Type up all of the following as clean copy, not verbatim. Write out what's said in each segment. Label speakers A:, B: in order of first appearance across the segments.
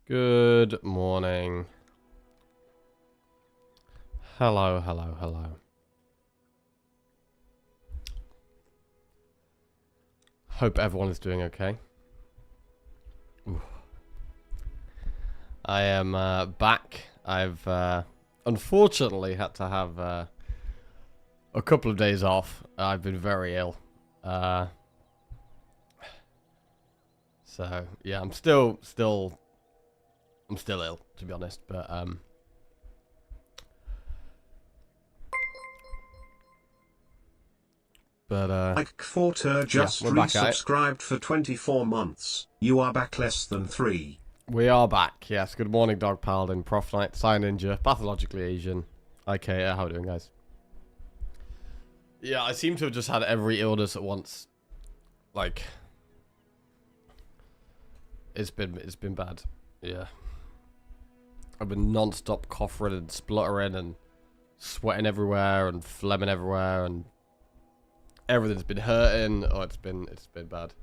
A: Good morning. Hello, hello, hello. Hope everyone is doing okay. Ooh. I am back. I've unfortunately had to have a couple of days off. I've been very ill. So yeah, I'm still ill, to be honest, but
B: Like Quarter just
A: we're back at it.
B: resubscribed for 24 months. You are back less than 3.
A: We are back, yes. Good morning, Dog Paladin, Prof Knight, Sign Ninja, Pathologically Asian. Okay, how are we doing, guys? Yeah, I seem to have just had every illness at once. Like, it's been bad. Yeah. I've been non-stop coughing and spluttering and sweating everywhere and phlegming everywhere and everything's been hurting. Oh, it's been bad.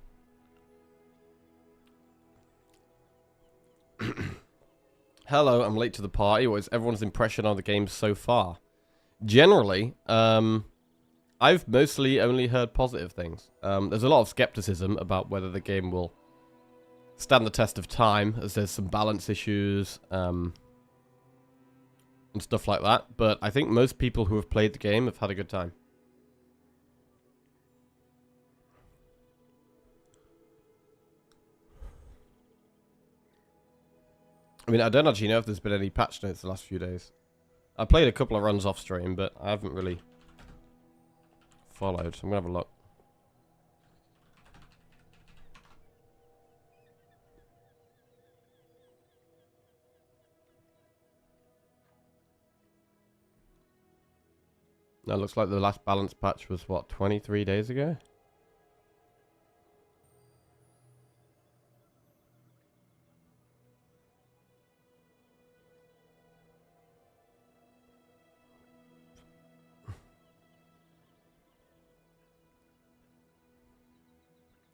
A: Hello, I'm late to the party. What is everyone's impression on the game so far? Generally, I've mostly only heard positive things. There's a lot of skepticism about whether the game will stand the test of time, as there's some balance issues and stuff like that. But I think most people who have played the game have had a good time. I mean, I don't actually know if there's been any patch notes the last few days. I played a couple of runs off stream, but I haven't really followed. I'm going to have a look. That looks like the last balance patch was, what, 23 days ago?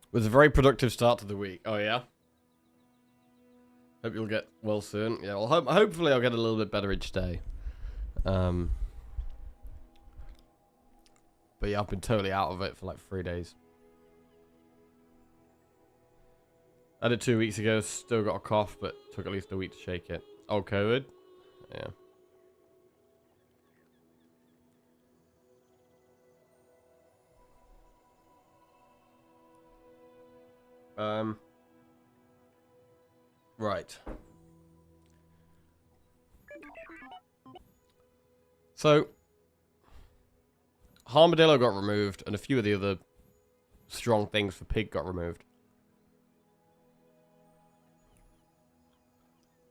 A: It was a very productive start to the week. Oh, yeah? Hope you'll get well soon. Yeah, well, hopefully I'll get a little bit better each day. But yeah, I've been totally out of it for like 3 days. I had it 2 weeks ago, still got a cough, but took at least a week to shake it. Oh, COVID? Yeah. Right. So, Armadillo got removed, and a few of the other strong things for Pig got removed.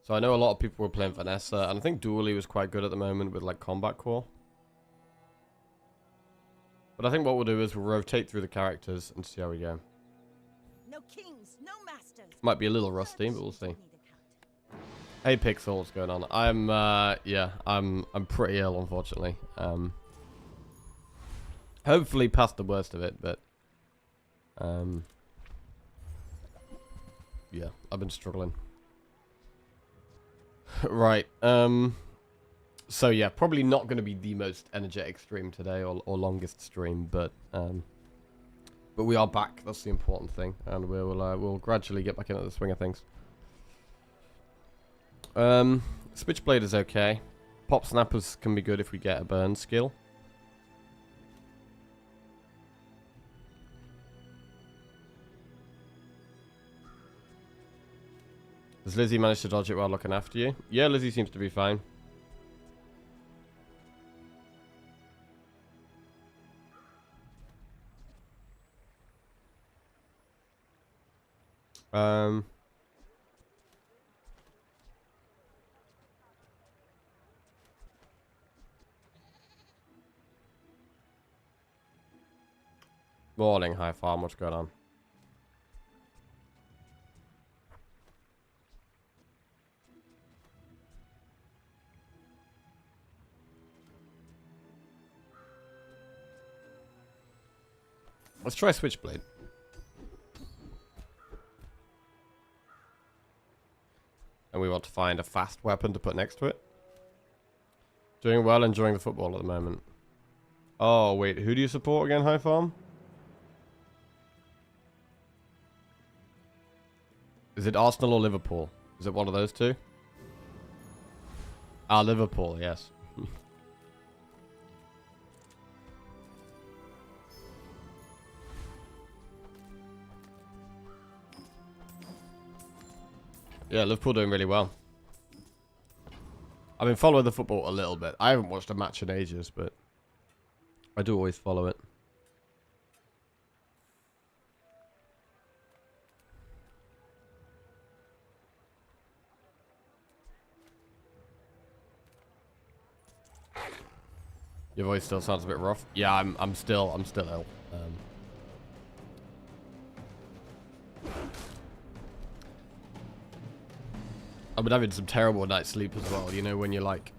A: So I know a lot of people were playing Vanessa, and I think Dooley was quite good at the moment with, like, Combat Core. But I think what we'll do is we'll rotate through the characters and see how we go.
C: No kings, no masters.
A: Might be a little rusty, but we'll see. Hey Pixel, what's going on? I'm pretty ill, unfortunately. Hopefully past the worst of it, but yeah, I've been struggling. Right. So yeah, probably not going to be the most energetic stream today or longest stream, but we are back. That's the important thing, and we'll gradually get back into the swing of things. Switchblade is okay. Pop snappers can be good if we get a burn skill. Does Lizzie manage to dodge it while looking after you? Yeah, Lizzie seems to be fine. Morning, High Farm, what's going on? Let's try And we want to find a fast weapon to put next to it. Doing well, enjoying the football at the moment. Oh, wait. Who do you support again, High Farm? Is it Arsenal or Liverpool? Is it one of those two? Ah, Liverpool, yes. Yeah, Liverpool doing really well. I've been following the football a little bit. I haven't watched a match in ages, but I do always follow it. Your voice still sounds a bit rough. Yeah, I'm still ill. I've been having some terrible night's sleep as well. You know, when you're like,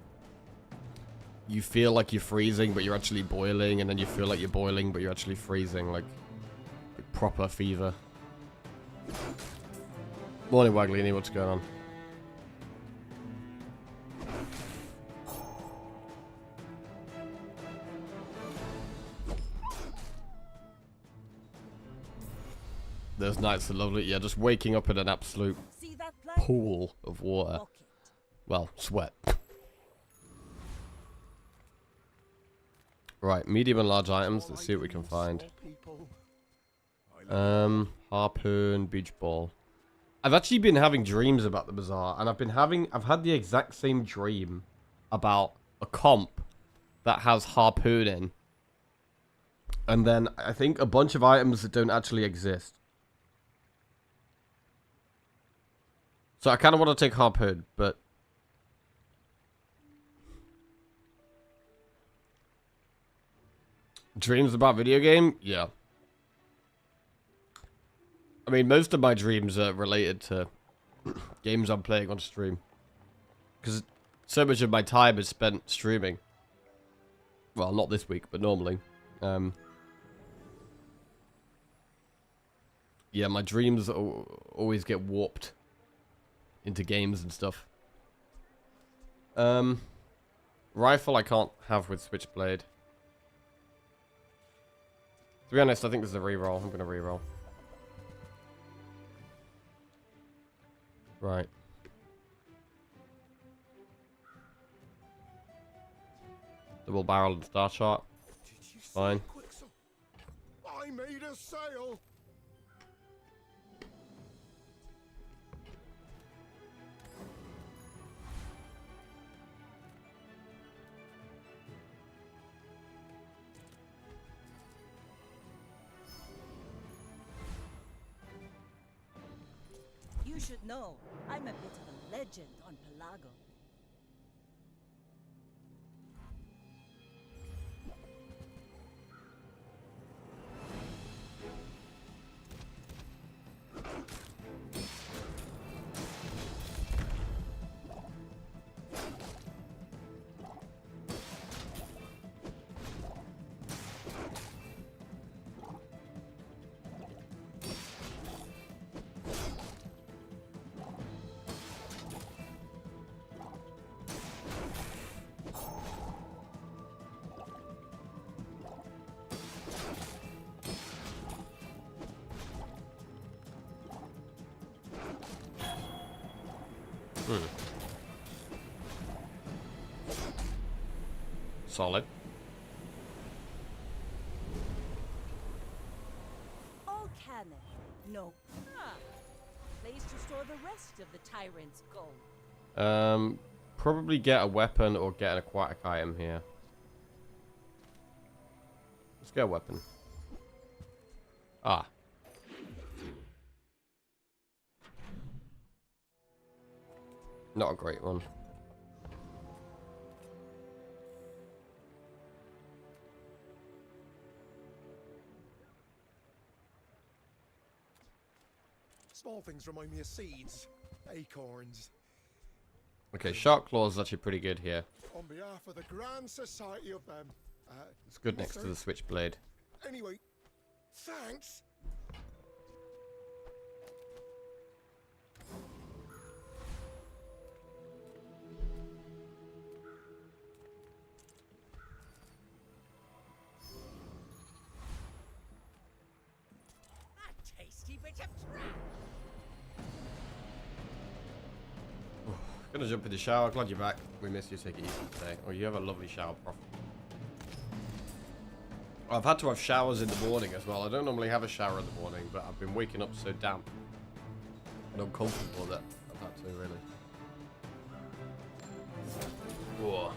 A: you feel like you're freezing, but you're actually boiling, and then you feel like you're boiling, but you're actually freezing, like proper fever. Morning, Waglini. What's going on? Those nights are lovely. Yeah, just waking up in an absolute pool of water. Well, sweat. Right, medium and large items. Let's see what we can find. Harpoon, beach ball. I've actually been having dreams about the bazaar, and I've had the exact same dream about a comp that has harpoon in. And then I think a bunch of items that don't actually exist. So I kind of want to take harpoon, but dreams about video game? Yeah. I mean, most of my dreams are related to games I'm playing on stream. Because so much of my time is spent streaming. Well, not this week, but normally. Yeah, my dreams always get warped into games and stuff. Rifle I can't have with switchblade. To be honest, I think this is a reroll. I'm going to reroll. Right. Double barrel and star shot. Fine.
D: I made a sale.
C: You should know, I'm a bit of a legend on Pelago.
A: Solid.
C: All cannon. No. Ah. Place to store the rest of the tyrant's gold.
A: Probably get a weapon or get an aquatic item here. Let's get a weapon. Ah. Not a great one.
D: Small things remind me of seeds, acorns.
A: Okay, shark claw is actually pretty good here.
D: On behalf of the Grand Society of them.
A: It's good next to the switchblade.
D: Anyway, thanks.
C: dirty bit of trash.
A: Gonna jump in the shower. Glad you're back. We missed you. Take it easy today. Oh, you have a lovely shower, Prof. I've had to have showers in the morning as well. I don't normally have a shower in the morning, but I've been waking up so damp and uncomfortable that I've had to, really. Whoa.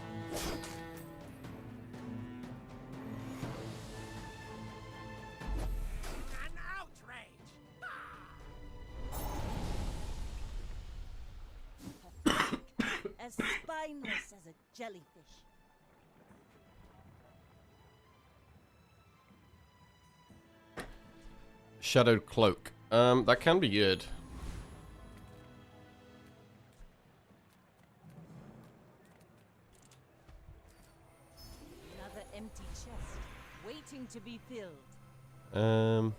C: An outrage. As spineless as a jellyfish.
A: Shadowed cloak. That can be good.
C: Another empty chest, waiting to be filled.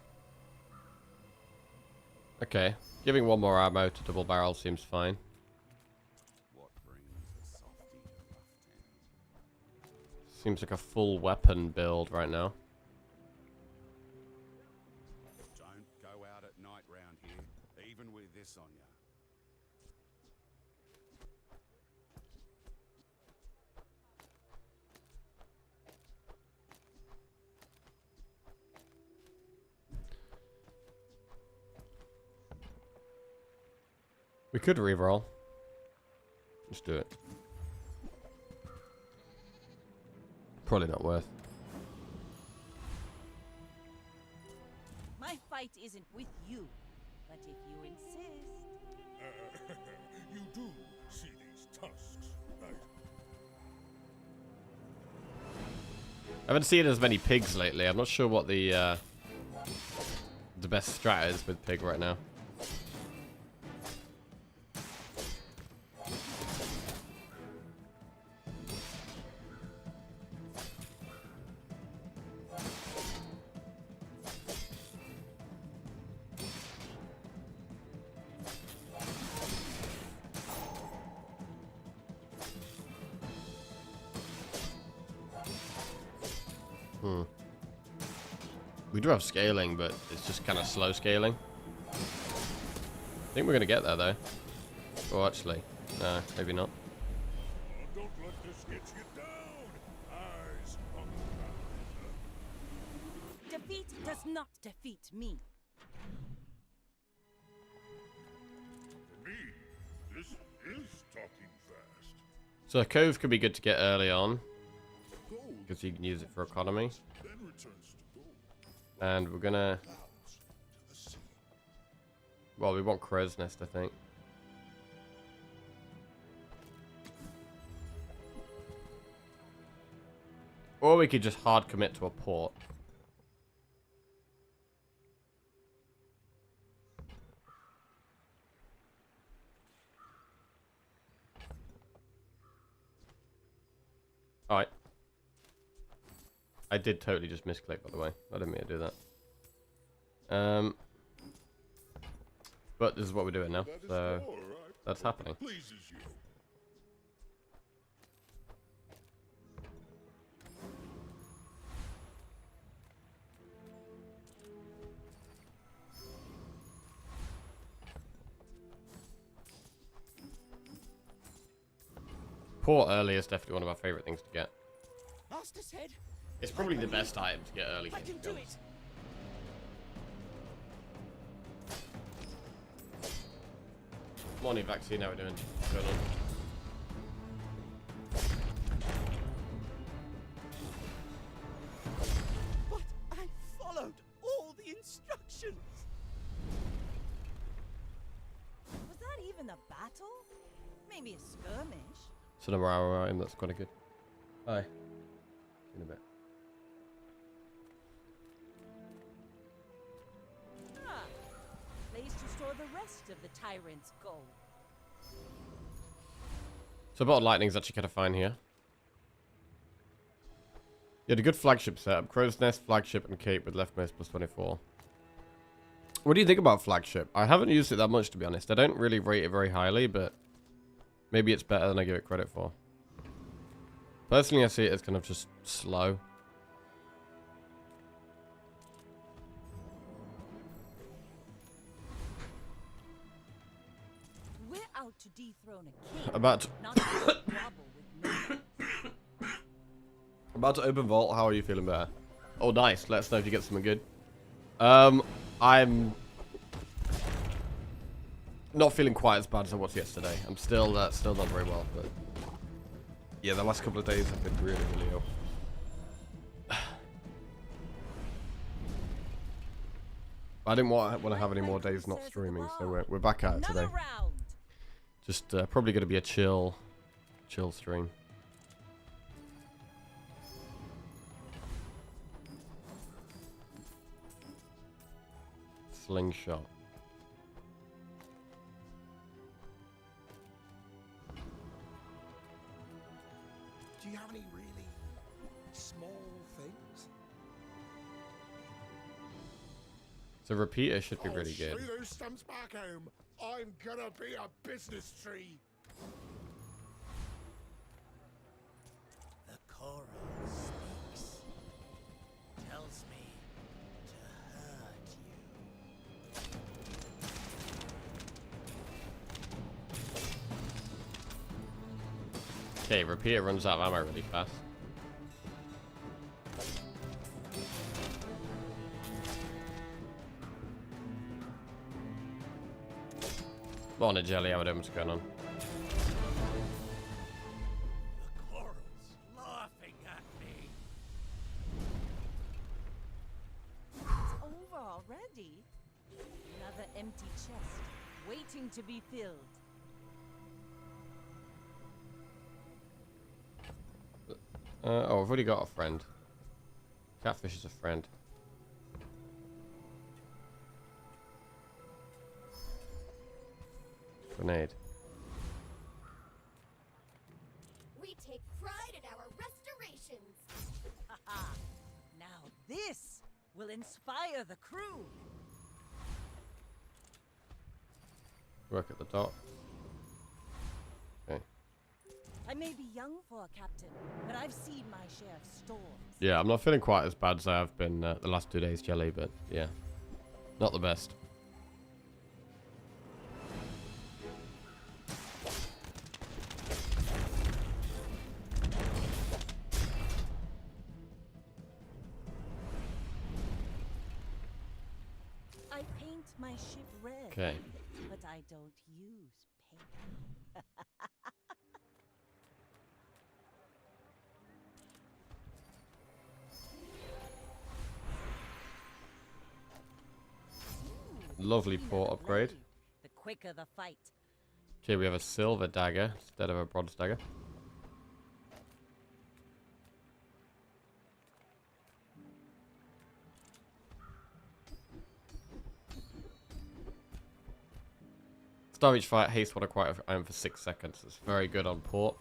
A: Okay. Giving one more ammo to double barrel seems fine.
E: What brings a softy to rough town?
A: Seems like a full weapon build right now.
E: Don't go out at night round here, even with this on ya.
A: We could reroll. Let's do it. Probably not worth.
C: My fight isn't with you, but if you insist.
D: You do see these tusks, right?
A: I haven't seen as many pigs lately. I'm not sure what the best strat is with pig right now. We do have scaling, but it's just kind of slow scaling. I think we're going to get there, though. Oh, actually, no, maybe not.
D: Don't let this get you down. Eyes on the
C: Defeat does not defeat me.
D: For me, this is talking fast.
A: So a cove could be good to get early on,
D: Gold,
A: because you can use it for economy.
D: then returns to gold.
A: And we're going to...
D: Clouds to the sea.
A: Well, we want Crow's Nest, I think. Or we could just hard commit to a port. Alright. I did totally just misclick, by the way. I didn't mean to do that. But this is what we're doing now,
D: That is
A: so
D: all right.
A: that's happening.
D: Pleases you.
A: Port early is definitely one of our favorite things to get.
C: Master said,
A: It's probably the best item to get early.
C: I can do it.
A: Morning vaccine, how we doing? What's going on?
C: But I followed all the instructions. Was that even a battle? Maybe a skirmish.
A: It's another hour item, that's quite good. Hi. In a bit.
C: Ah, place to store the rest of the tyrant's gold.
A: So Bottle Lightning's actually kind of fine here. You had a good flagship setup. Crow's Nest, Flagship, and Cape with leftmost plus 24. What do you think about Flagship? I haven't used it that much, to be honest. I don't really rate it very highly, but maybe it's better than I give it credit for. Personally, I see it as kind of just slow.
C: out to dethrone a king,
A: About to,
C: not to squabble with me.
A: about to open vault. How are you feeling better? Oh, nice. Let us know if you get something good. I'm not feeling quite as bad as I was yesterday. I'm still not very well, but yeah, the last couple of days have been really, really ill. I didn't want to have any more days not streaming, so we're back at it today.
C: Another round.
A: Just probably going to be a chill stream. Slingshot.
E: Do you have any really small things?
A: So repeater should be really
E: I'll
A: good.
E: show those stumps back home. I'm gonna be a business tree.
F: The coral speaks, tells me to hurt you.
A: Okay, repeater runs out of ammo really fast. Come on, a jelly, I don't know what's going on.
F: The coral's laughing at me.
C: It's over already. Another empty chest, waiting to be filled.
A: Oh, I've already got a friend. Catfish is a friend. Grenade.
G: We take pride in our restorations.
C: Haha. Now this will inspire the crew.
A: Work at the dock. Okay.
C: I may be young for a captain, but I've seen my share of storms.
A: Yeah, I'm not feeling quite as bad as I have been the last 2 days, Jelly, but yeah. Not the best.
C: I paint my ship red.
A: Okay.
C: But I don't use paint.
A: Lovely
C: Cleaner
A: port
C: the
A: upgrade.
C: blade, the quicker the fight.
A: Okay, we have a silver dagger instead of a bronze dagger. Star each fight, haste what acquire iron for 6 seconds. It's very good on port.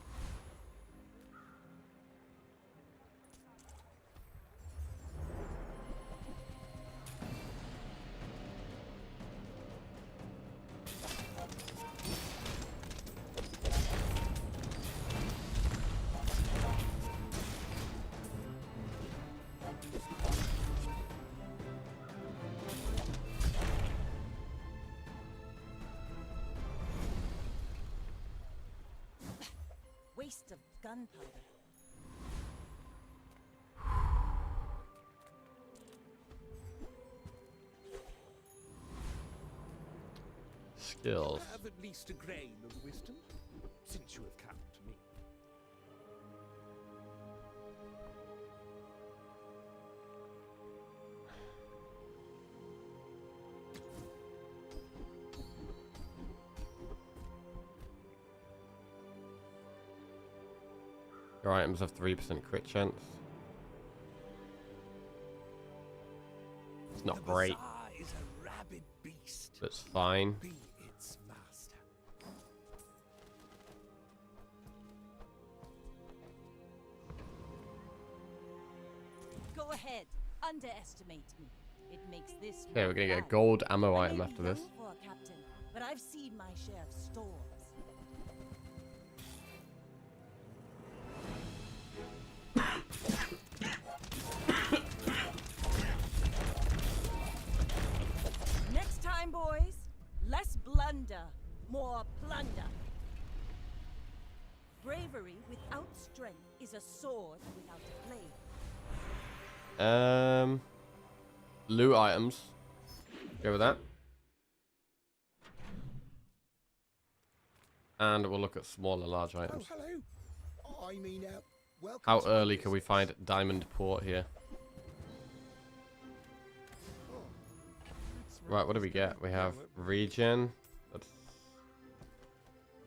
C: Waste of gunpowder.
A: Skills.
H: Have at least a grain of wisdom, since you have come to me.
A: Your items have 3% crit chance. It's not
H: The
A: great,
H: Bazaar is a rabid beast.
A: but it's fine.
H: Be its master.
C: Go ahead, underestimate me. It makes this.
A: Okay, we're gonna get a
C: fun.
A: gold ammo
C: I
A: item
C: may be
A: after this.
C: young for a captain, but I've seen my share of storms. Next time, boys, less blunder, more plunder. Bravery without strength is a sword without a blade.
A: Loot items. Go with that. And we'll look at small and large items.
H: Oh, hello. I mean, welcome.
A: How
H: to
A: early
H: my
A: can we
H: business.
A: find Diamond Port here? Right, what do we get? We have regen. That's...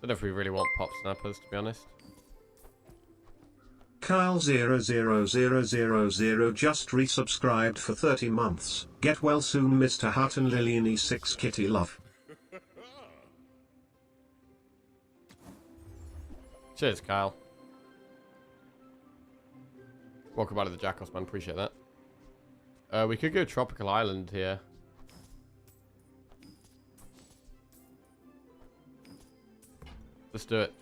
A: Don't know if we really want pop snappers, to be honest.
B: Kyle00000 just resubscribed for 30 months. Get well soon, Mr. Hutton Lillian E6 Kitty Love.
A: Cheers, Kyle. Welcome back to the Jackals, man. Appreciate that. We could go Tropical Island here. Let's do it.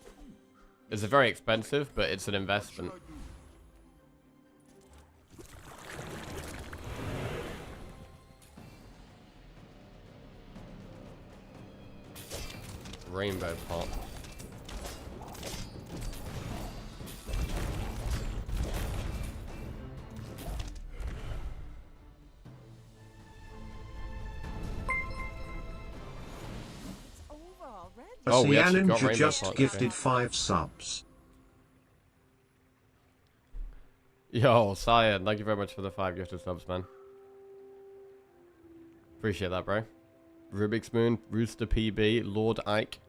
A: It's a very expensive, but it's an investment. Rainbow pot.
C: It's over already.
A: Oh, we actually
B: Ninja
A: got rainbow
B: just
A: pots,
B: gifted
A: okay.
B: 5 subs.
A: Yo, Cyan, thank you very much for the 5 gifted subs, man. Appreciate that, bro. Rubik's Moon, Rooster PB, Lord Ike,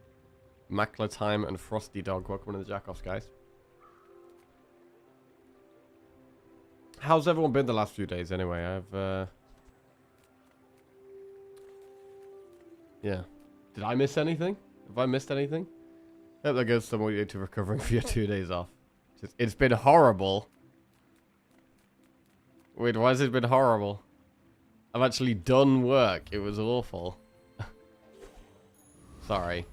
A: Mackler Time, and Frosty Dog. Welcome to the Jackoffs, guys. How's everyone been the last few days, anyway? Yeah. Did I miss anything? Have I missed anything? Hope that goes some way to recovering for your 2 days off. It's been horrible. Wait, why has it been horrible? I've actually done work. It was awful. Sorry.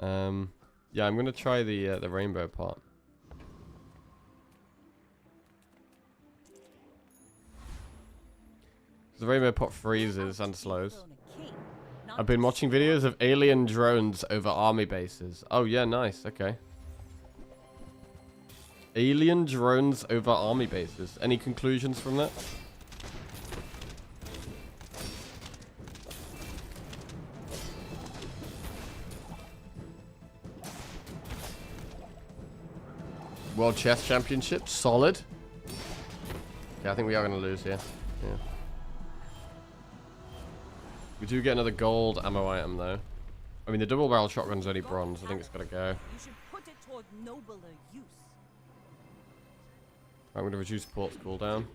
A: Yeah, I'm gonna try the rainbow pot. The rainbow pot freezes and slows. I've been watching videos of alien drones over army bases. Oh yeah, nice. Okay. Alien drones over army bases. Any conclusions from that? World Chess Championship, solid. Okay, I think we are going to lose here. Yeah. We do get another gold ammo item, though. I mean, the double barrel shotgun's only bronze. I think it's got to go.
C: You should put it toward nobler use.
A: I'm going to reduce port's cooldown.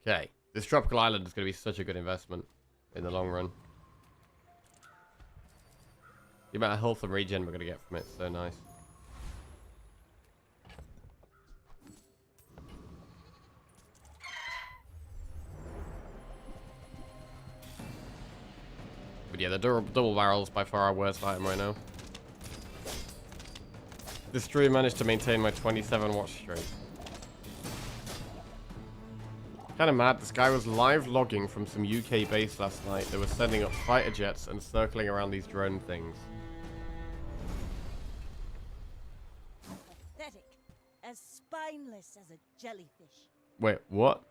A: Okay, this tropical island is going to be such a good investment in the long run. The amount of health and regen we're going to get from it is so nice. But yeah, the double barrel's by far our worst item right now. This stream managed to maintain my 27 watch streak. Kind of mad, this guy was live logging from some UK base last night. They were sending up fighter jets and circling around these drone things.
C: Pathetic. As spineless as a jellyfish.
A: Wait, what?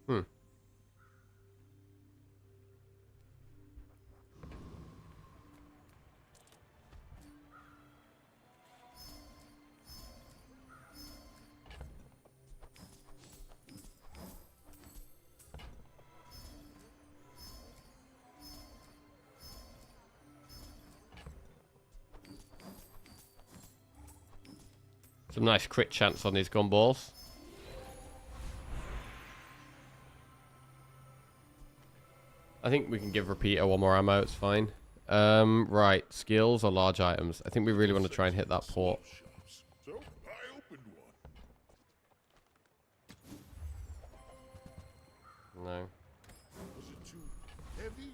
A: Hmm. Some nice crit chance on these gun balls. I think we can give Repeater one more ammo, it's fine. Right, skills or large items. I think we really want to try and hit that port.
D: So I opened one.
A: No.
D: Was it too heavy?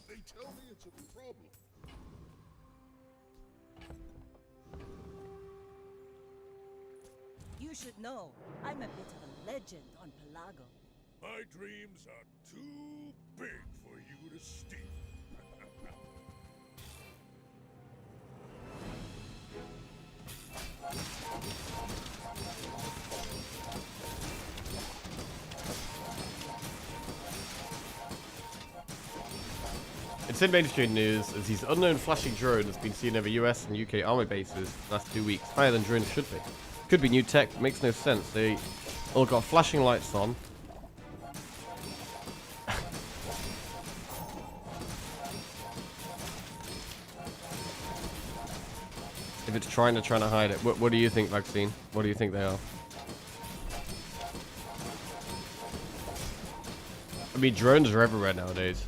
D: They tell me it's a problem.
C: You should know, I'm a bit of a legend on Pelago.
D: My dreams are too big for you to steal.
A: It's in mainstream news as these unknown flashing drone has been seen over US and UK army bases the last 2 weeks. Higher than drones should be. Could be new tech, makes no sense. They all got flashing lights on. If it's trying to hide it, what do you think, Vaccine? What do you think they are? I mean, drones are everywhere nowadays.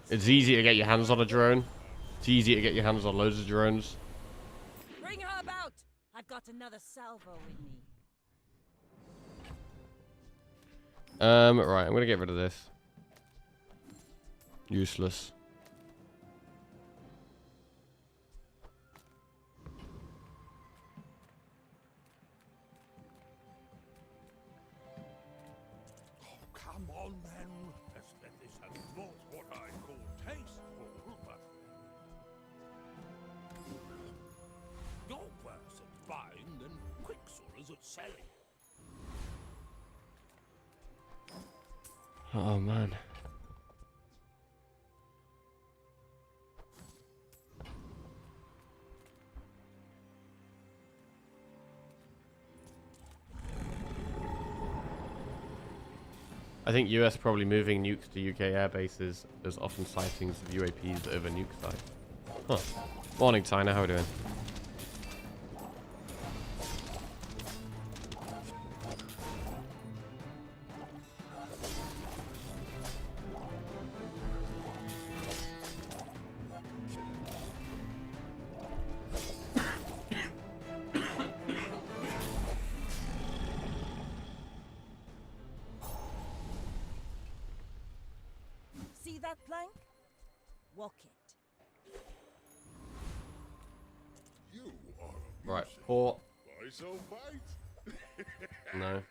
A: It's easy to get your hands on a drone. It's easy to get your hands on loads of drones.
C: Bring her about! I've got another salvo with me.
A: Right, I'm gonna get rid of this. Useless.
D: Oh, come on, then. This has not what I call tasteful, but you're worse at buying than Quicksilver's at selling.
A: Oh man. I think US probably moving nukes to UK air bases. There's often sightings of UAPs over nuke sites. Huh. Morning, Tina. How are we doing?
C: See that plank? Walk it.
D: You are
A: Right,
D: amusing.
A: port.
D: Why so bite?
A: No.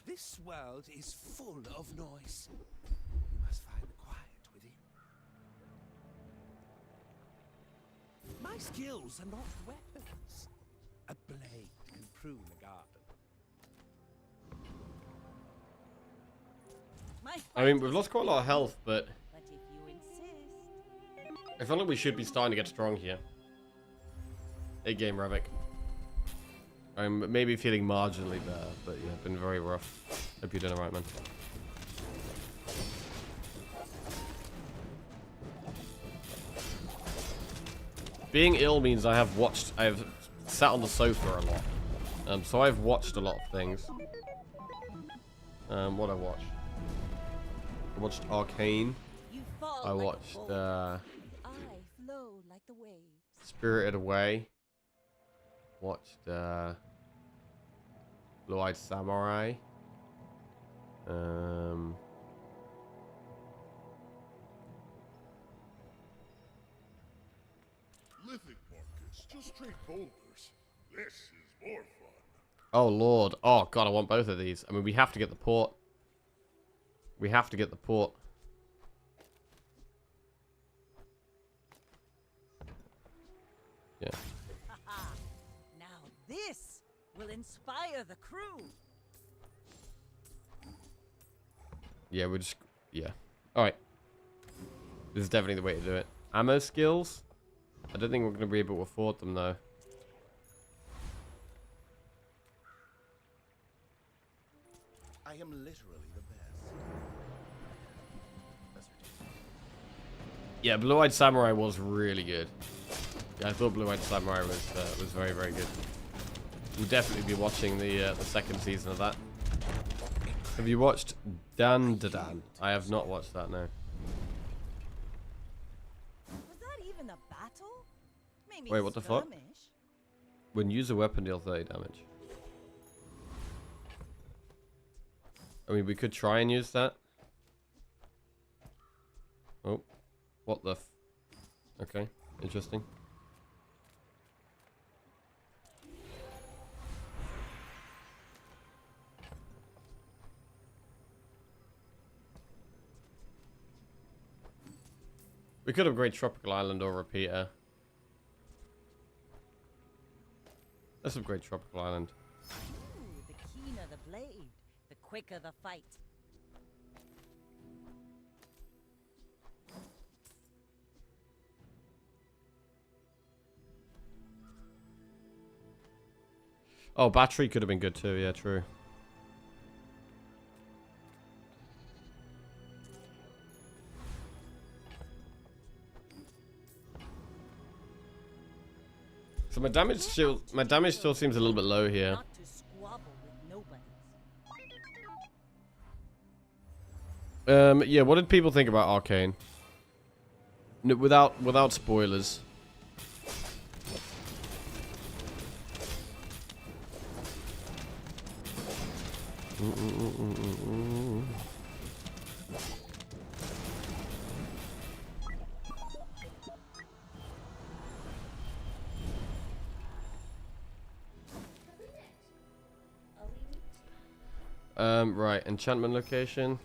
F: This world is full of noise. You must find quiet within. My skills are not weapons. A blade can prune a garden.
C: My
A: I mean,
C: fight
A: we've
C: is
A: lost quite a lot of health, but
C: But if you insist.
A: I feel like we should be starting to get strong here. 8-game Ravik. I'm maybe feeling marginally better, but yeah, been very rough. Hope you're doing alright, man. Being ill means I have sat on the sofa a lot. So I've watched a lot of things. What I watched? I watched Arcane.
C: You fall
A: I
C: like a
A: watched
C: bolt. I flow like the waves.
A: Spirited Away. Watched Blue-Eyed Samurai.
D: Lithic markets, just straight boulders. This is more fun.
A: Oh lord. Oh god, I want both of these. I mean, we have to get the port. We have to get the port. Yeah,
C: inspire the crew.
A: Yeah, we're just... Yeah. Alright. This is definitely the way to do it. Ammo skills? I don't think we're going to be able to afford them, though.
H: I am literally the best.
A: Yeah, Blue-Eyed Samurai was really good. Yeah, I thought Blue-Eyed Samurai was very, very good. We'll definitely be watching the second season of that. Have you watched Dan? I have not watched that, no.
C: Was that even a battle? Maybe
A: Wait, what the fuck?
C: skirmish.
A: When use a weapon, deal 30 damage. I mean, we could try and use that. Oh, what the f... Okay, interesting. We could upgrade Tropical Island or Repeater. Let's upgrade Tropical Island.
C: Ooh, the keener the blade, the quicker the fight.
A: Oh, battery could have been good too. Yeah, true. So my damage still seems a little bit low here.
C: Not to squabble with nobody.
A: Yeah, what did people think about Arcane? No, without spoilers. Right, enchantment location.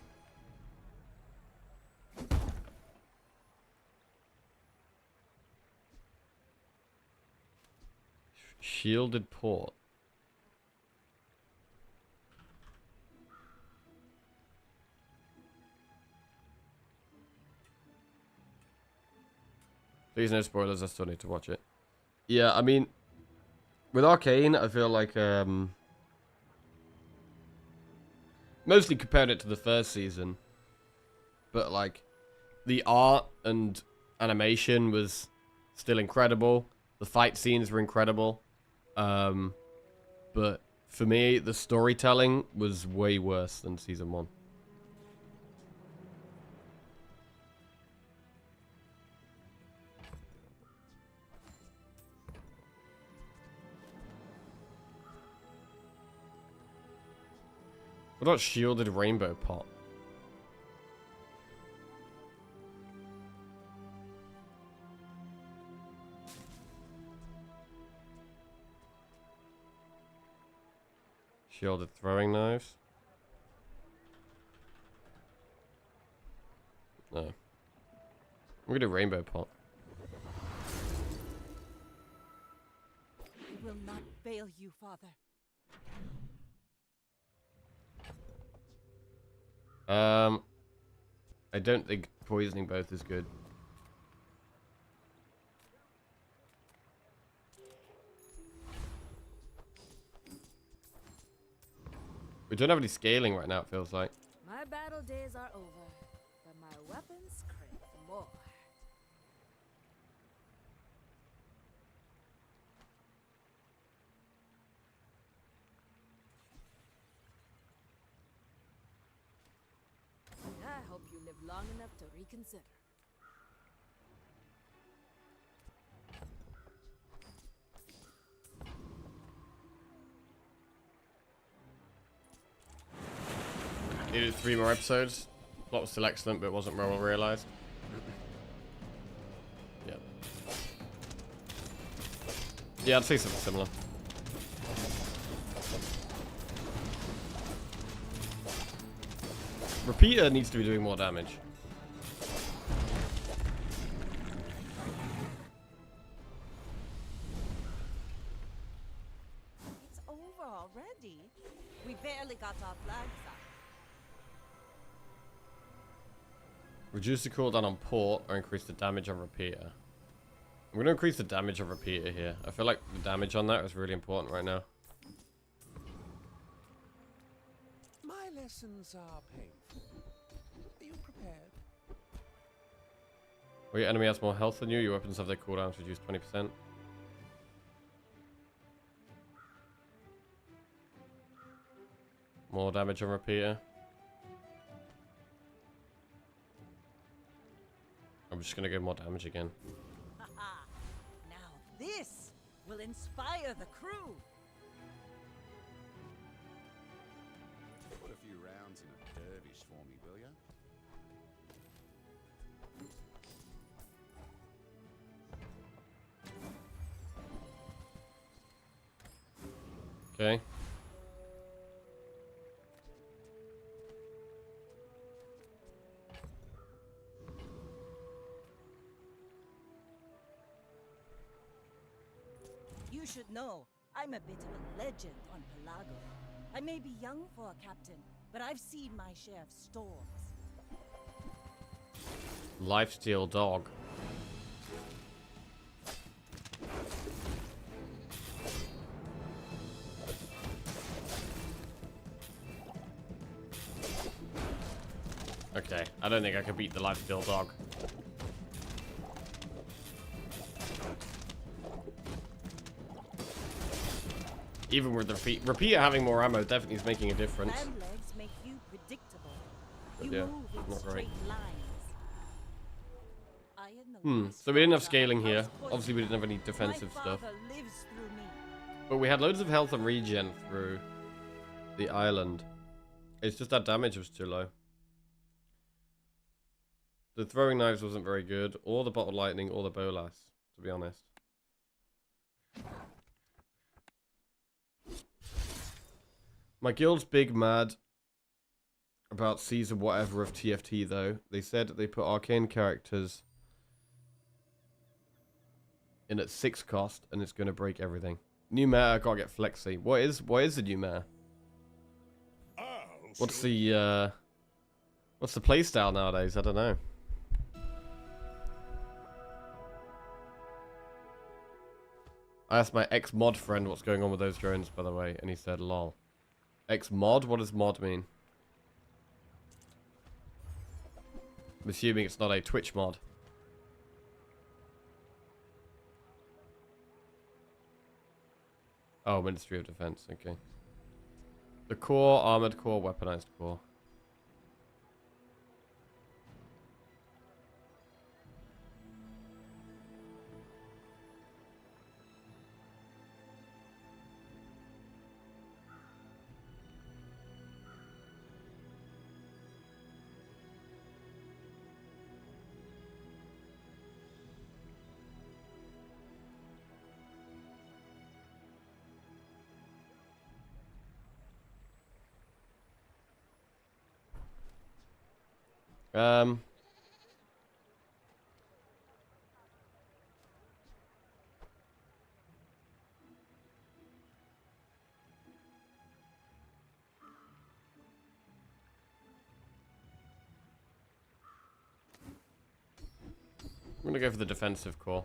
A: Shielded port. Please no spoilers, I still need to watch it. Yeah, I mean, with Arcane, I feel like, mostly compared it to the first season. But, like, the art and animation was still incredible. The fight scenes were incredible. But for me, the storytelling was way worse than season 1. What about shielded rainbow pot? Shielded throwing knives? No. We're gonna do rainbow pot.
C: I will not fail you, Father.
A: I don't think poisoning both is good. We don't have any scaling right now, it feels like.
G: My battle days are over, but my weapons crave more. I hope you live long enough to reconsider.
A: Needed 3 more episodes. Plot was still excellent, but it wasn't well realized. Yeah. Yeah, I'd say something similar. Repeater needs to be doing more damage.
C: It's over already? We barely got our flags up.
A: Reduce the cooldown on port or increase the damage on repeater. I'm going to increase the damage on repeater here. I feel like the damage on that is really important right now.
F: My lessons are painful. Are you prepared?
A: Well, your enemy has more health than you. Your weapons have their cooldowns reduced 20%. More damage on repeater. I'm just gonna go more damage again.
C: Haha! Now this will inspire the crew.
E: Put a few rounds in a dervish for me, will ya?
A: Okay.
C: You should know, I'm a bit of a legend on Pelago. I may be young for a captain, but I've seen my share of storms.
A: Lifesteal dog. Okay, I don't think I can beat the lifesteal dog. Even with the repeater having more ammo definitely is making a difference.
C: Land legs make you predictable.
A: But
C: You
A: yeah,
C: move in
A: not
C: straight
A: great.
C: lines. Iron the
A: So we didn't have
C: West
A: scaling
C: Father
A: here.
C: house poison.
A: Obviously we didn't have any defensive
C: My
A: stuff.
C: father lives through me.
A: But we had loads of health and regen through the island. It's just that damage was too low. The throwing knives wasn't very good, or the bottle lightning, or the bolas, to be honest. My guild's big mad about season whatever of TFT though. They said they put arcane characters in at 6 cost and it's gonna break everything. New meta, gotta get flexy. What is the new meta? What's the playstyle nowadays? I don't know. I asked my ex-mod friend what's going on with those drones, by the way, and he said lol. Ex-mod? What does mod mean? I'm assuming it's not a Twitch mod. Oh, Ministry of Defense, okay. The core, armored core, weaponized core. I'm gonna go for the defensive core.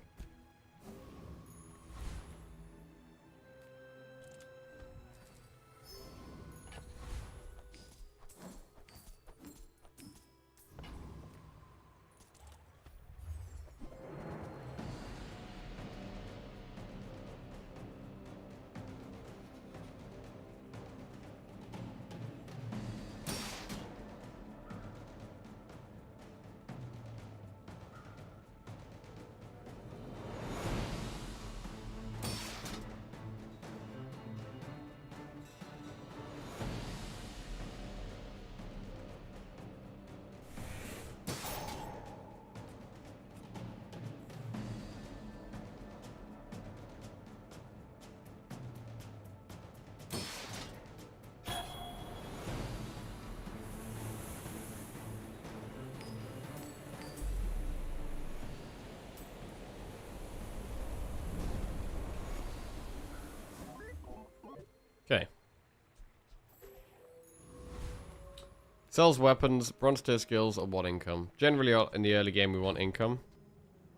A: Sells weapons, bronze tier skills, or 1 income. Generally, in the early game, we want income.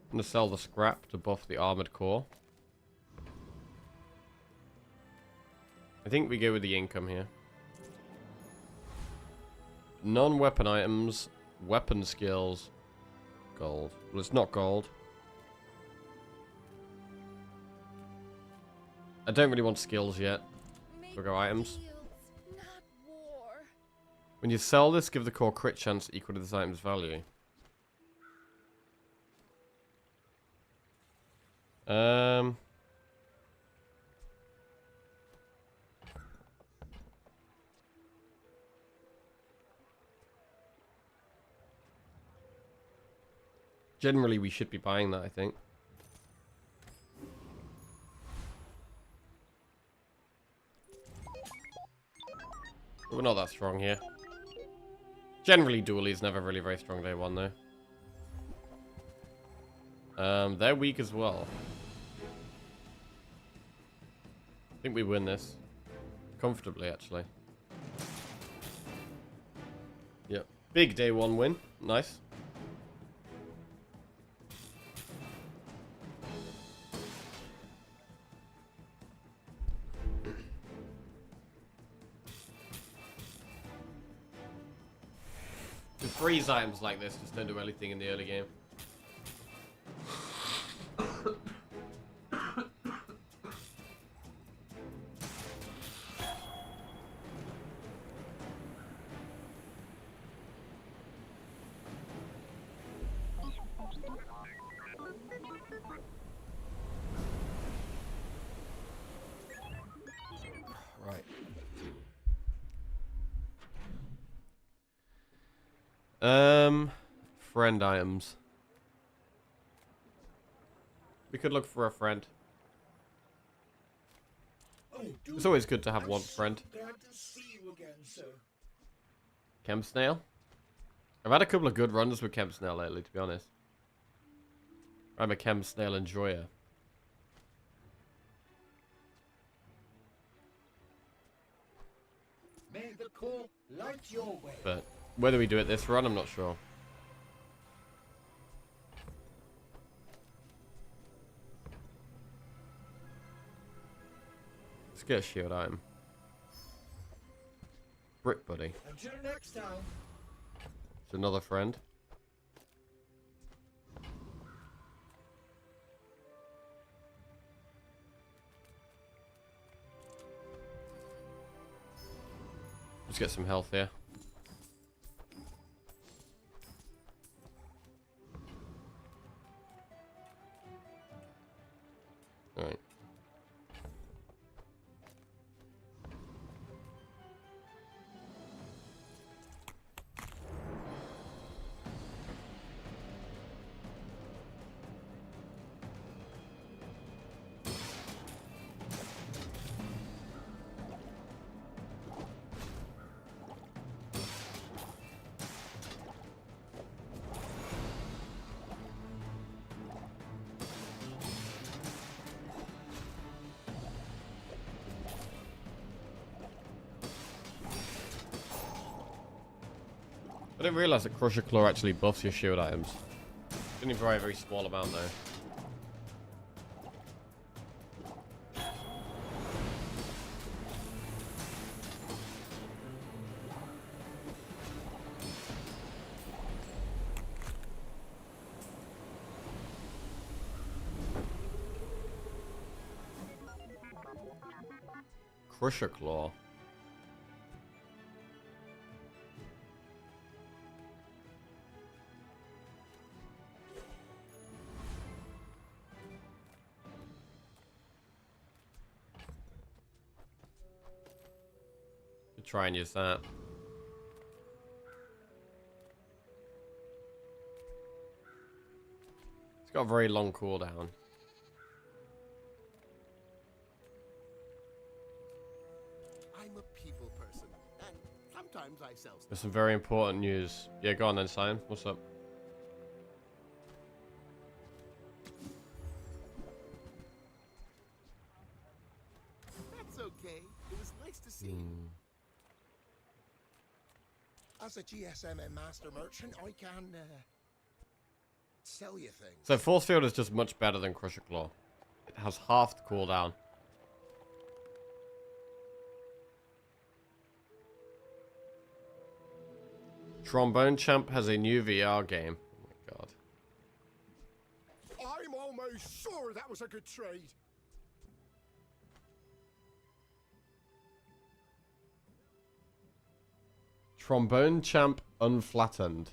A: I'm going to sell the scrap to buff the armored core. I think we go with the income here. Non-weapon items, weapon skills, gold. Well, it's not gold. I don't really want skills yet. We'll go items. When you sell this, give the core crit chance equal to this item's value. Generally, we should be buying that, I think. But we're not that strong here. Generally, Dually is never really very strong day 1, though. They're weak as well. I think we win this. Comfortably, actually. Yep. Big day 1 win. Nice. The freeze items like this just don't do anything in the early game. Right. Friend items. We could look for a friend. It's always good to have one friend.
H: Glad to see you again, sir.
A: Chem Snail? I've had a couple of good runs with Chem Snail lately, to be honest. I'm a Chem Snail enjoyer.
H: May the core light your way.
A: But whether we do it this run, I'm not sure. Let's get a shield item. Brick Buddy.
H: Until next time.
A: It's another friend. Let's get some health here. Alright. I didn't realize that Crusher Claw actually buffs your shield items. Only by a very small amount, though. Crusher Claw. Try and use that. It's got a very long cooldown.
F: I'm a people person, and sometimes I sell stuff.
A: There's some very important news. Yeah, go on then, Simon. What's up?
F: That's okay. It was nice to see you.
I: As a GSMM master merchant, I can sell you things.
A: So Force Field is just much better than Crusher Claw. It has half the cooldown. Trombone Champ has a new VR game. Oh my god.
I: I'm almost sure that was a good trade.
A: Trombone Champ Unflattened.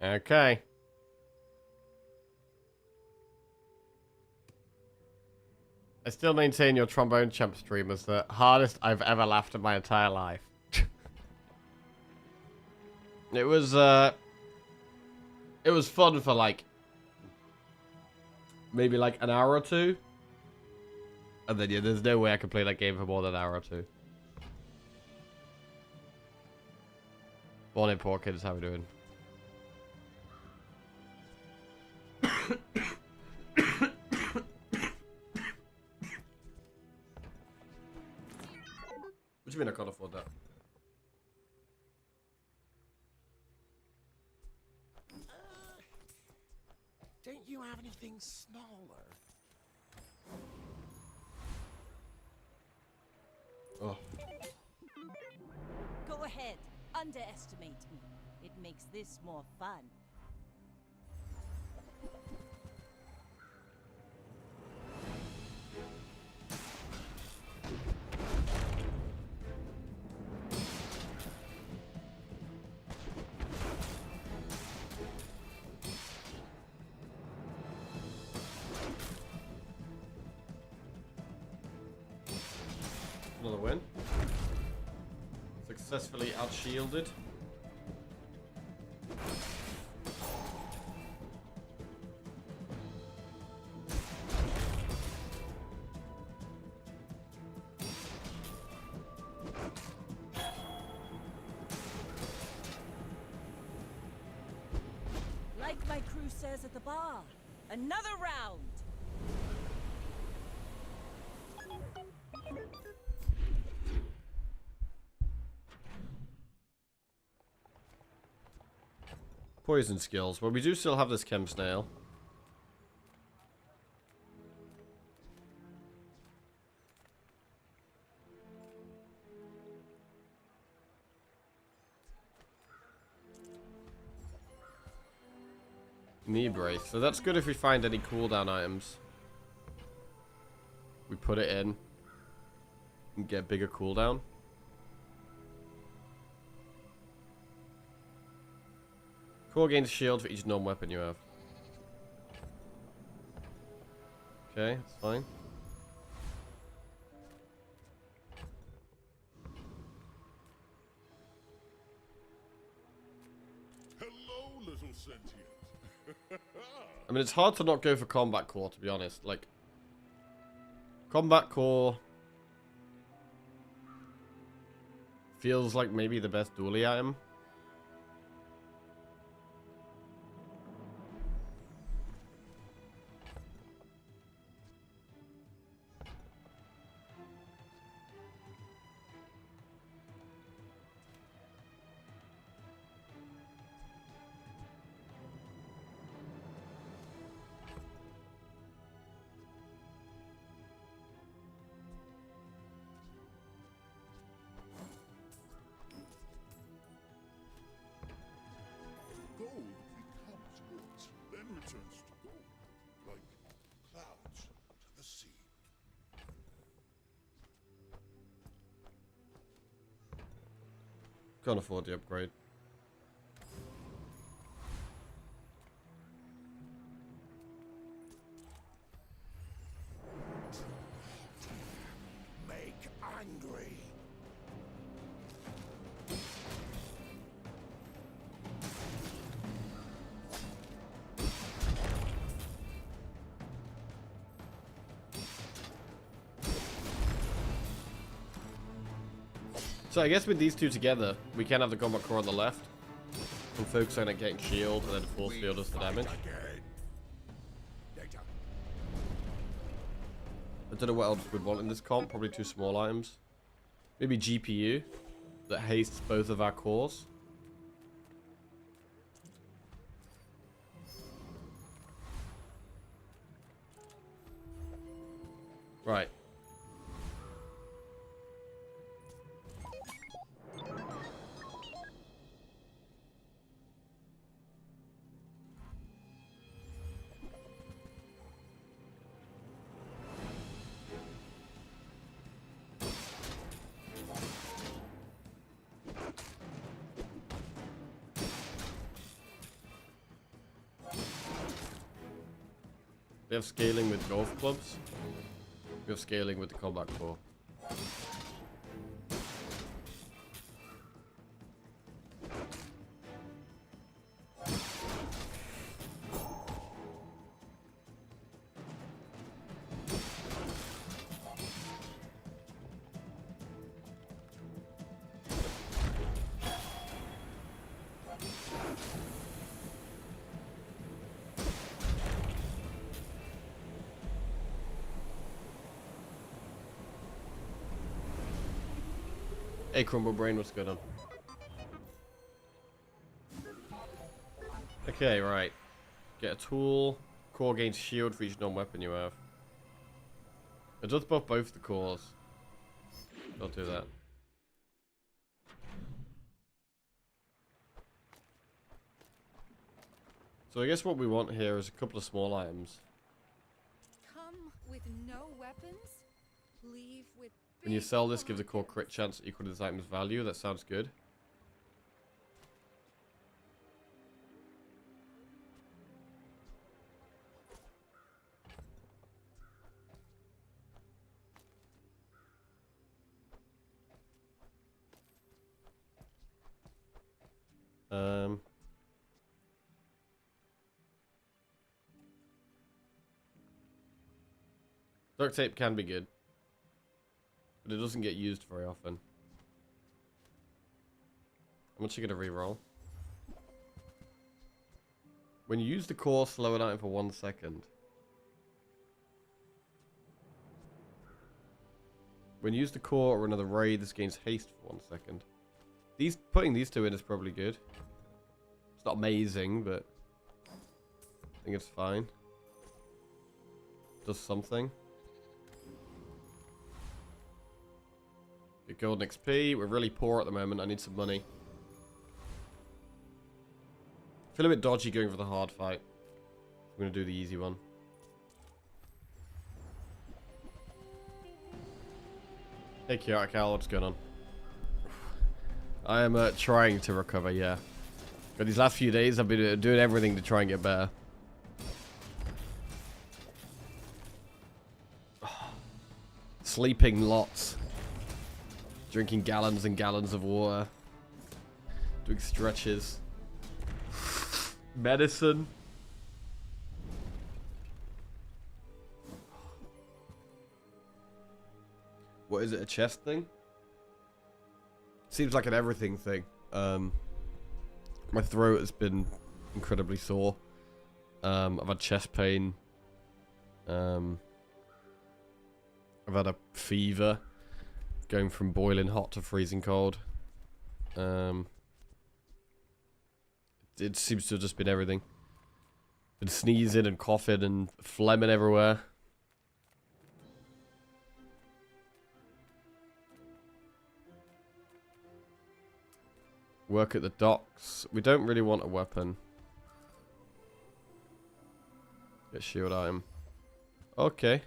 A: Okay. I still maintain your Trombone Champ stream is the hardest I've ever laughed in my entire life. It was fun for like maybe like an hour or two. And then yeah, there's no way I could play that game for more than an hour or two. Morning, poor kids, how we doing? What do you mean I can't afford that?
I: Don't you have anything smaller?
A: Oh.
C: Go ahead, underestimate me. It makes this more fun.
A: Another win. Successfully outshielded.
C: Like my crew says at the bar, another round.
A: Poison skills. Well, we do still have this chem snail. Knee brace. So that's good if we find any cooldown items. We put it in and get bigger cooldown. Core gains shield for each non-weapon you have. Okay, that's fine.
D: Hello, little sentient.
A: I mean, it's hard to not go for combat core, to be honest. Like, combat core feels like maybe the best dually item. Can't afford the upgrade.
D: Make angry.
A: So I guess with these two together, we can have the combat core on the left and focus on getting shield and then force field us the damage. I don't know what else we'd want in this comp. Probably 2 small items. Maybe GPU that hastes both of our cores. Right. We have scaling with golf clubs. We have scaling with the combat core. Hey, Crumble Brain, what's going on? Okay, right. Get a tool. Core gains shield for each non-weapon you have. It does buff both the cores. I'll do that. So I guess what we want here is a couple of small items.
G: Come with no weapons, leave with.
A: When you sell this, give the core crit chance equal to this item's value. That sounds good. Duct tape can be good, but it doesn't get used very often. How much are you going to reroll? When you use the core, slow it down for 1 second. When you use the core or another raid, this gains haste for 1 second. Putting these two in is probably good. It's not amazing, but I think it's fine. Does something. Get golden XP. We're really poor at the moment. I need some money. Feel a bit dodgy going for the hard fight. I'm going to do the easy one. Hey, Chaotic Owl, what's going on? I am trying to recover, yeah. But these last few days, I've been doing everything to try and get better. Sleeping lots. Drinking gallons and gallons of water. Doing stretches. Medicine. What is it, a chest thing? Seems like an everything thing. My throat has been incredibly sore. I've had chest pain. I've had a fever. Going from boiling hot to freezing cold. It seems to have just been everything. Been sneezing and coughing and phlegming everywhere. Work at the docks. We don't really want a weapon. Get shield item. Okay.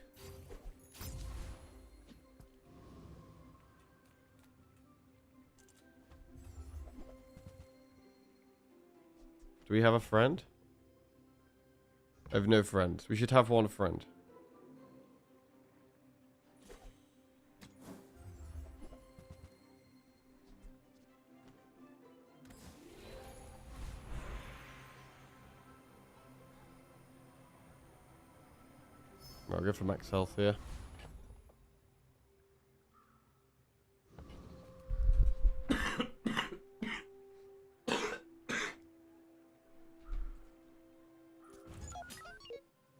A: Do we have a friend? I have no friends. We should have one friend. I'll go for max health here.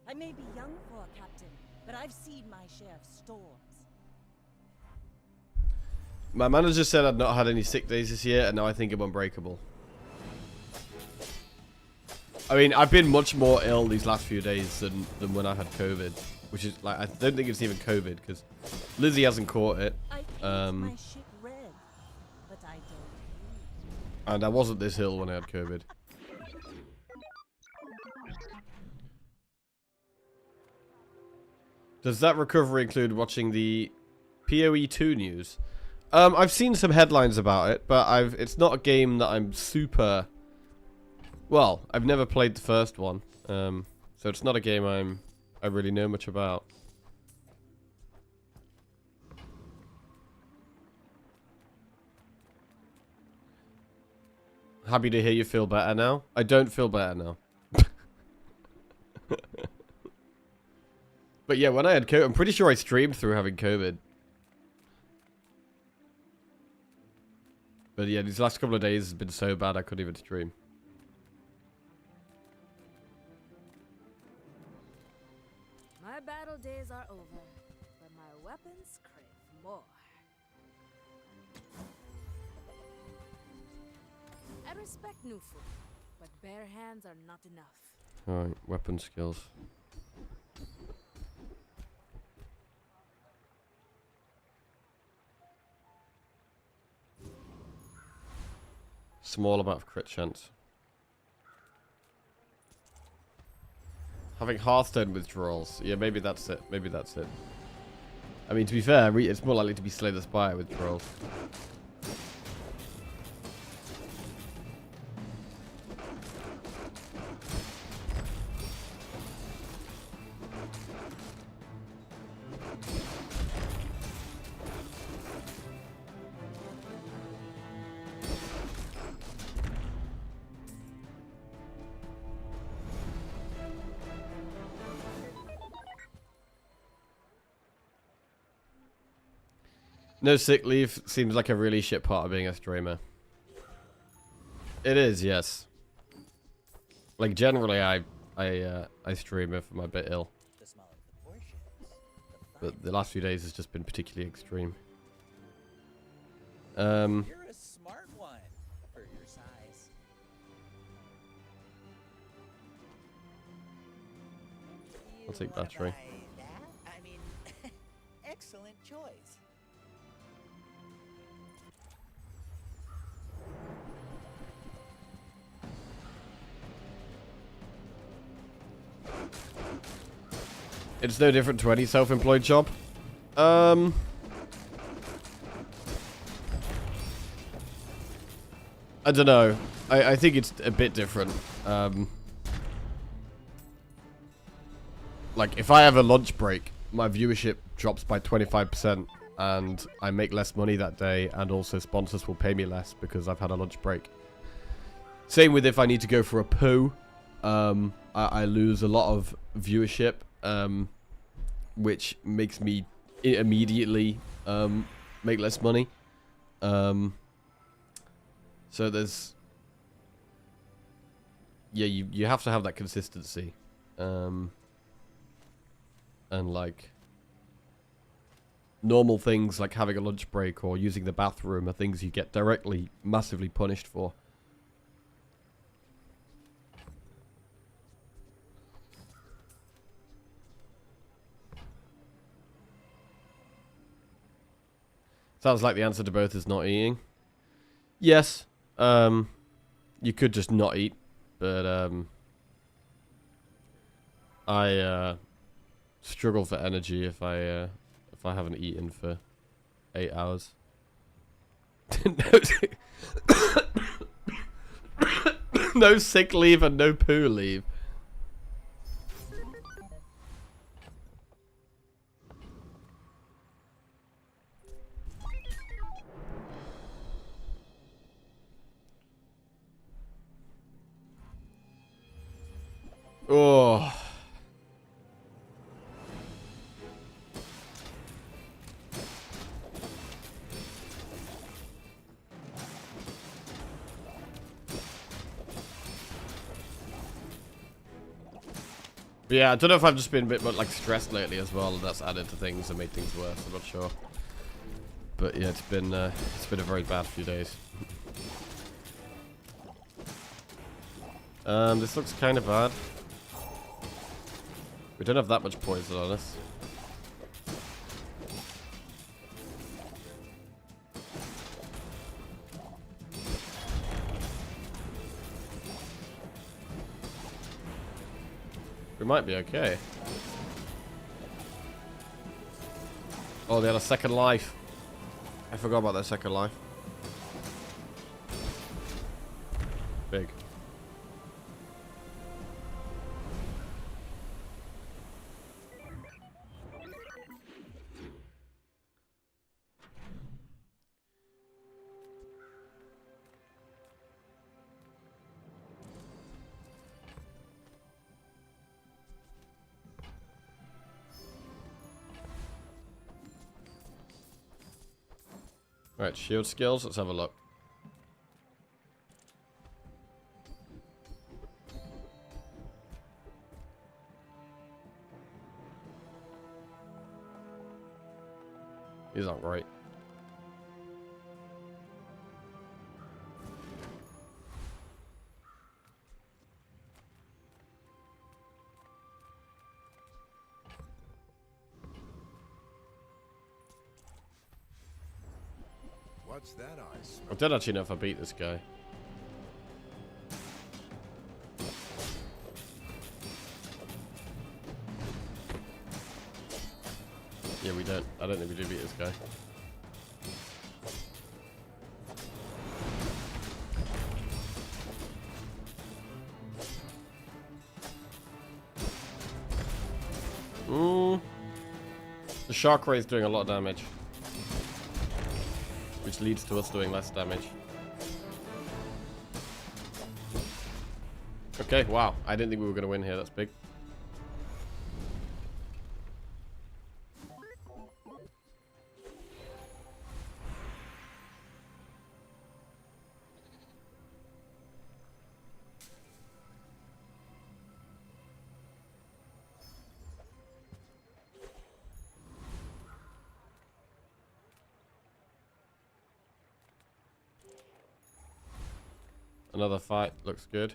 C: I may be young for a captain, but I've seen my share of storms.
A: My manager said I'd not had any sick days this year, and now I think I'm unbreakable. I mean, I've been much more ill these last few days than when I had COVID. Which is, like, I don't think it's even COVID, because Lizzie hasn't caught it.
C: I paint my ship red, but I don't.
A: And I wasn't this ill when I had COVID. Does that recovery include watching the PoE 2 news? I've seen some headlines about it, but it's not a game that I'm super... Well, I've never played the first one, so it's not a game I really know much about. Happy to hear you feel better now. I don't feel better now. But yeah, when I had COVID, I'm pretty sure I streamed through having COVID. But yeah, these last couple of days has been so bad I couldn't even stream.
G: My battle days are over, but my weapons crave more. I respect new food, but bare hands are not enough.
A: Alright, weapon skills. Small amount of crit chance. Having Hearthstone withdrawals. Yeah, maybe that's it. Maybe that's it. I mean, to be fair, it's more likely to be Slay the Spire withdrawals. No sick leave seems like a really shit part of being a streamer. It is, yes. Like generally, I stream if I'm a bit ill. But the last few days has just been particularly extreme.
J: You're a smart one for your size.
A: I'll take battery.
J: I mean, excellent choice.
A: It's no different to any self-employed job. I don't know. I think it's a bit different. Like, if I have a lunch break, my viewership drops by 25%, and I make less money that day, and also sponsors will pay me less because I've had a lunch break. Same with if I need to go for a poo. I lose a lot of viewership, which makes me immediately make less money. So there's... Yeah, you have to have that consistency. And like... Normal things like having a lunch break or using the bathroom are things you get directly massively punished for. Sounds like the answer to both is not eating. Yes. You could just not eat, but I struggle for energy if I haven't eaten for 8 hours. No sick leave and no poo leave. Oh. Yeah, I don't know if I've just been a bit like stressed lately as well, and that's added to things and made things worse. I'm not sure, but yeah, it's been a very bad few days. This looks kind of bad. We don't have that much poison on us. We might be okay. Oh, they had a second life. I forgot about their second life. Big. Right, shield skills. Let's have a look. These aren't great.
I: What's that I smell?
A: I don't actually know if I beat this guy. Yeah, we don't. I don't think we do beat this guy. The shark ray is doing a lot of damage, which leads to us doing less damage. Okay, wow. I didn't think we were going to win here. That's big. Another fight. Looks good.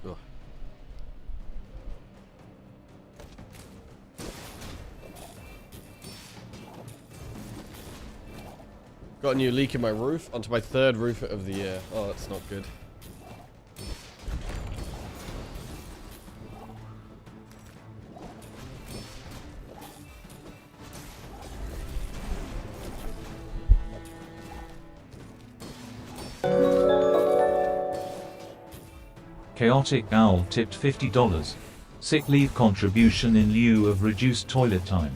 A: Ugh. Got a new leak in my roof onto my third roof of the year. Oh, that's not good.
K: Chaotic Owl tipped $50. Sick leave contribution in lieu of reduced toilet time.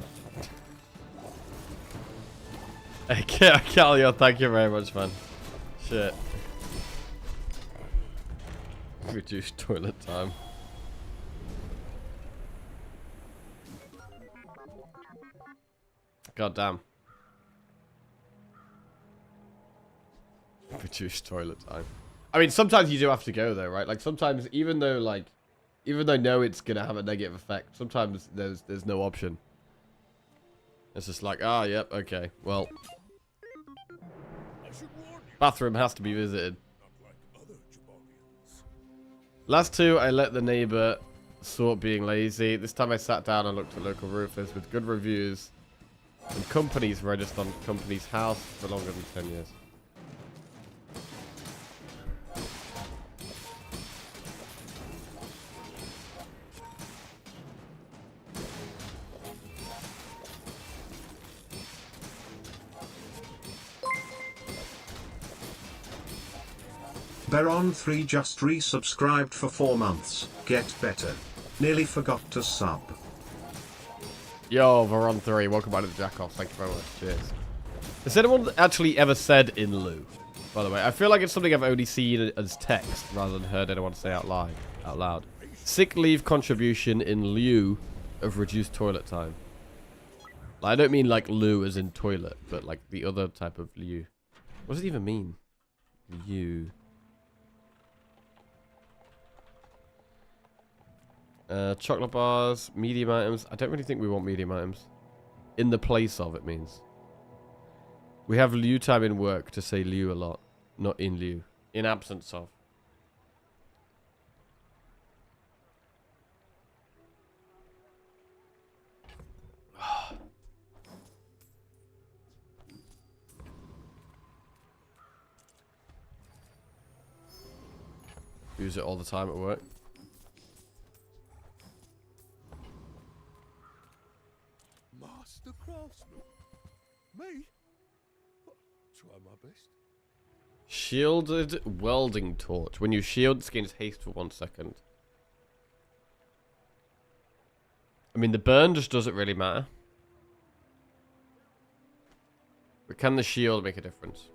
A: Hey, Calio, thank you very much, man. Shit. Reduced toilet time. God damn. Reduced toilet time. I mean, sometimes you do have to go though, right? Like sometimes, even though I know it's gonna have a negative effect, sometimes there's no option. It's just like, ah, yep, okay, well, bathroom has to be visited. Last two, I let the neighbor sort being lazy. This time I sat down and looked at local roofers with good reviews and companies registered on company's house for longer than 10 years.
B: Baron3 just resubscribed for 4 months. Get better. Nearly forgot to sub.
A: Yo, Baron3, welcome back to the Jackoffs. Thank you very much. Cheers. Has anyone actually ever said in lieu? By the way, I feel like it's something I've only seen as text rather than heard anyone say out loud. Sick leave contribution in lieu of reduced toilet time. I don't mean like lieu as in toilet, but like the other type of lieu. What does it even mean? Lieu. Chocolate bars, medium items. I don't really think we want medium items. In the place of, it means. We have lieu time in work to say lieu a lot. Not in lieu. In absence of. Use it all the time at work.
D: Master craftsman? Me? Try my best.
A: Shielded welding torch. When you shield, this gains haste for 1 second. I mean, the burn just doesn't really matter. But can the shield make a difference?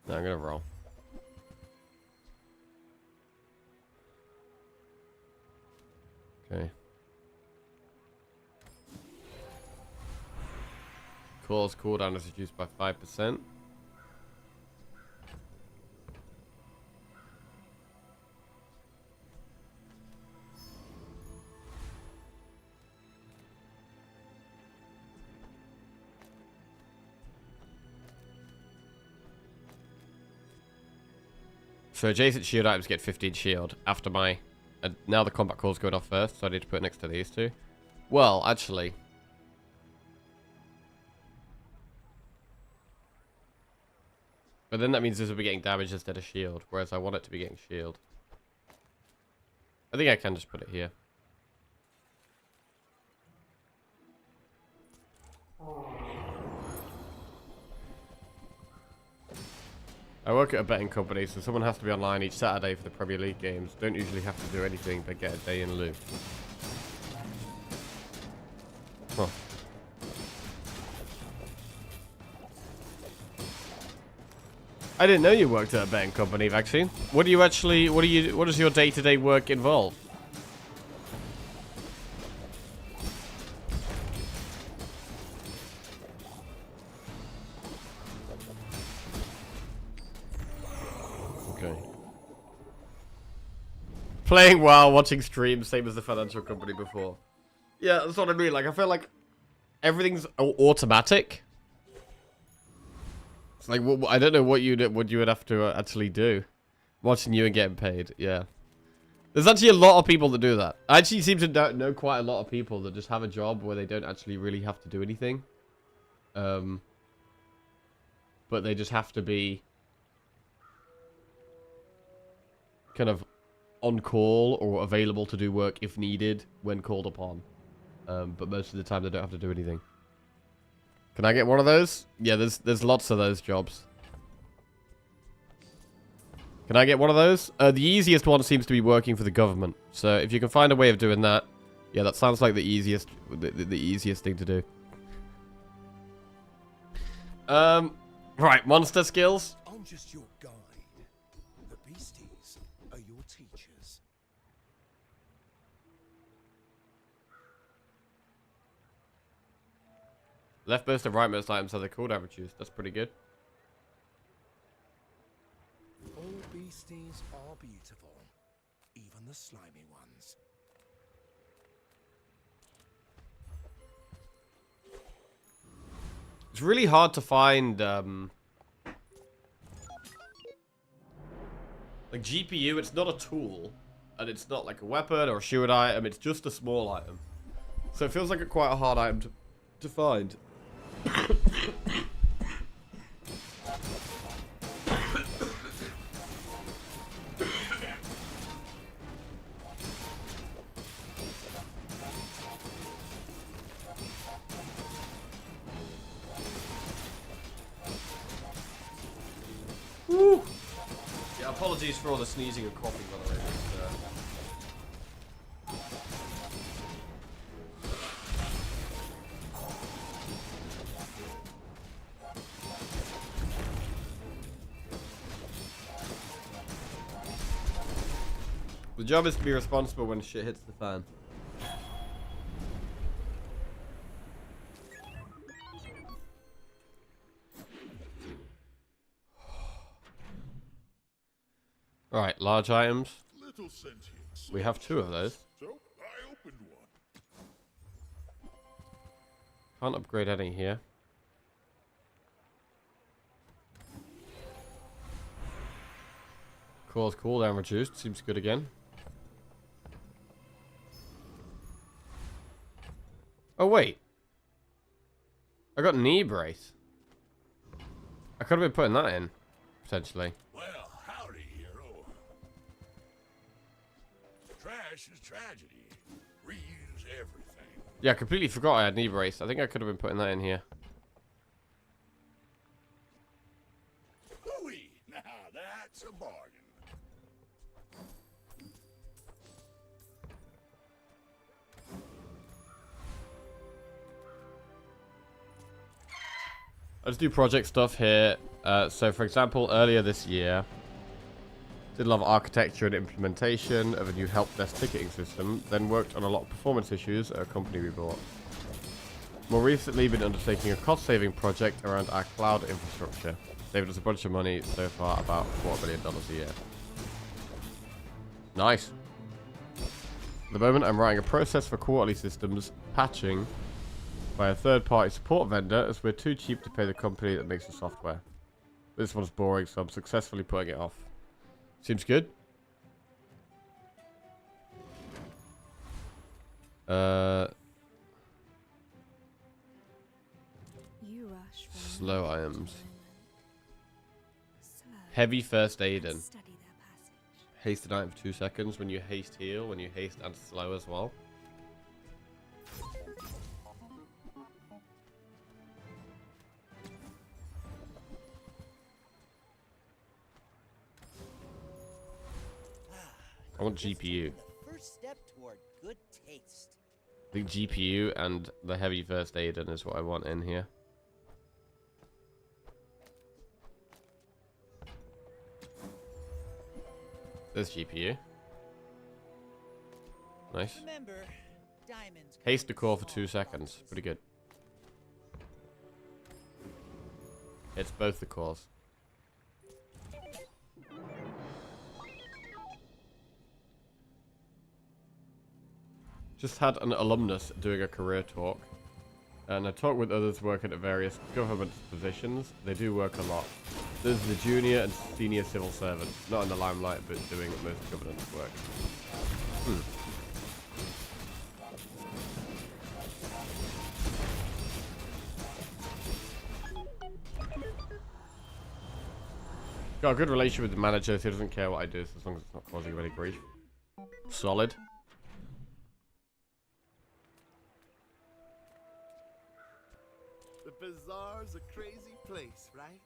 A: No, I'm gonna roll. Okay. Core's cooldown is reduced by 5%. So adjacent shield items get 15 shield after my... now the combat call's going off first, so I need to put it next to these two. Well, actually... but then that means this will be getting damage instead of shield, whereas I want it to be getting shield. I think I can just put it here. I work at a betting company, so someone has to be online each Saturday for the Premier League games. Don't usually have to do anything, but get a day in lieu. Huh. I didn't know you worked at a betting company, Vaccine. What do you actually, what does your day-to-day work involve? Playing WoW, watching streams, same as the financial company before. Yeah, that's what I mean. Like, I feel like everything's automatic. It's like, I don't know what you would have to actually do. Watching you and getting paid, yeah. There's actually a lot of people that do that. I actually seem to know quite a lot of people that just have a job where they don't actually really have to do anything. But they just have to be kind of on call or available to do work if needed when called upon. But most of the time they don't have to do anything. Can I get one of those? Yeah, there's lots of those jobs. Can I get one of those? The easiest one seems to be working for the government. So if you can find a way of doing that, yeah, that sounds like the easiest thing to do. Right, monster skills.
F: I'm just your guide. The beasties are your teachers.
A: Leftmost and rightmost items have their cooldown reduced. That's pretty good.
F: All beasties are beautiful, even the slimy ones.
A: It's really hard to find, like GPU, it's not a tool, and it's not like a weapon or a shield item, it's just a small item. So it feels like quite a hard item to to find. Woo! Yeah, apologies for all the sneezing and coughing, by the way. The job is to be responsible when shit hits the fan. Alright, large items.
D: Little sentience.
A: We have 2 of those.
D: So I opened one.
A: Can't upgrade any here. Cause cooldown reduced. Seems good again. Oh, wait. I got knee brace. I could have been putting that in, potentially.
D: Well, howdy, hero. Trash is tragedy. Reuse everything.
A: Yeah, I completely forgot I had knee brace. I think I could have been putting that in here.
D: Hooey! Now that's a bargain.
A: Let's do project stuff here. So, for example, earlier this year, did a lot of architecture and implementation of a new help desk ticketing system, then worked on a lot of performance issues at a company we bought. More recently, been undertaking a cost-saving project around our cloud infrastructure. Saved us a bunch of money so far, about $4 million a year. Nice. At the moment, I'm writing a process for quarterly systems patching by a third-party support vendor, as we're too cheap to pay the company that makes the software. This one's boring, so I'm successfully putting it off. Seems good.
G: You rush for
A: Slow items.
G: slow.
A: Heavy first aid and
G: Study their passage.
A: haste an item for 2 seconds. When you haste heal, when you haste and slow as well. I want GPU.
J: The first step toward good taste.
A: I think GPU and the heavy first aid is what I want in here. There's GPU. Nice.
J: Remember, diamonds.
A: Haste the core for 2 seconds. Pretty good. It's both the cores. Just had an alumnus doing a career talk, and I talked with others working at various government positions. They do work a lot. There's the junior and senior civil servant, not in the limelight, but doing most governance work. Got a good relationship with the manager, so he doesn't care what I do, as long as it's not causing him any grief. Solid.
H: The bazaar's a crazy place, right?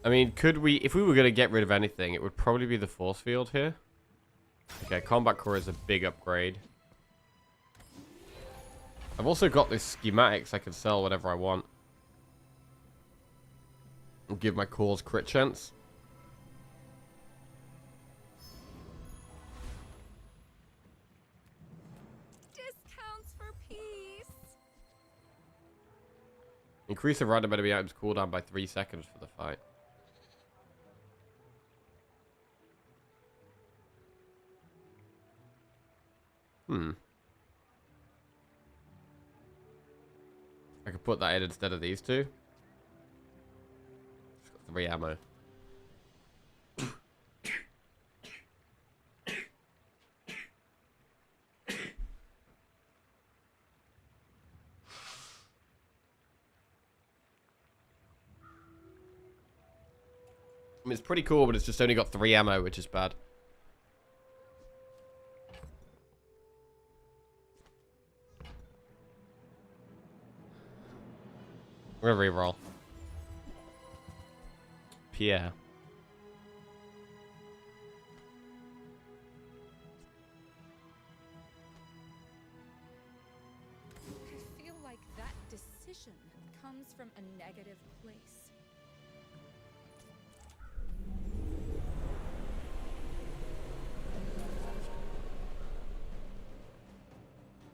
A: I mean, could we, if we were going to get rid of anything, it would probably be the force field here. Okay, combat core is a big upgrade. I've also got this schematics I can sell whatever I want. I'll give my cores crit chance.
G: Discounts for peace.
A: Increase the random enemy items cooldown by 3 seconds for the fight. I could put that in instead of these two. It's got 3 ammo. I mean, it's pretty cool, but it's just only got 3 ammo, which is bad. We're gonna reroll. Pierre.
L: I feel like that decision comes from a negative place.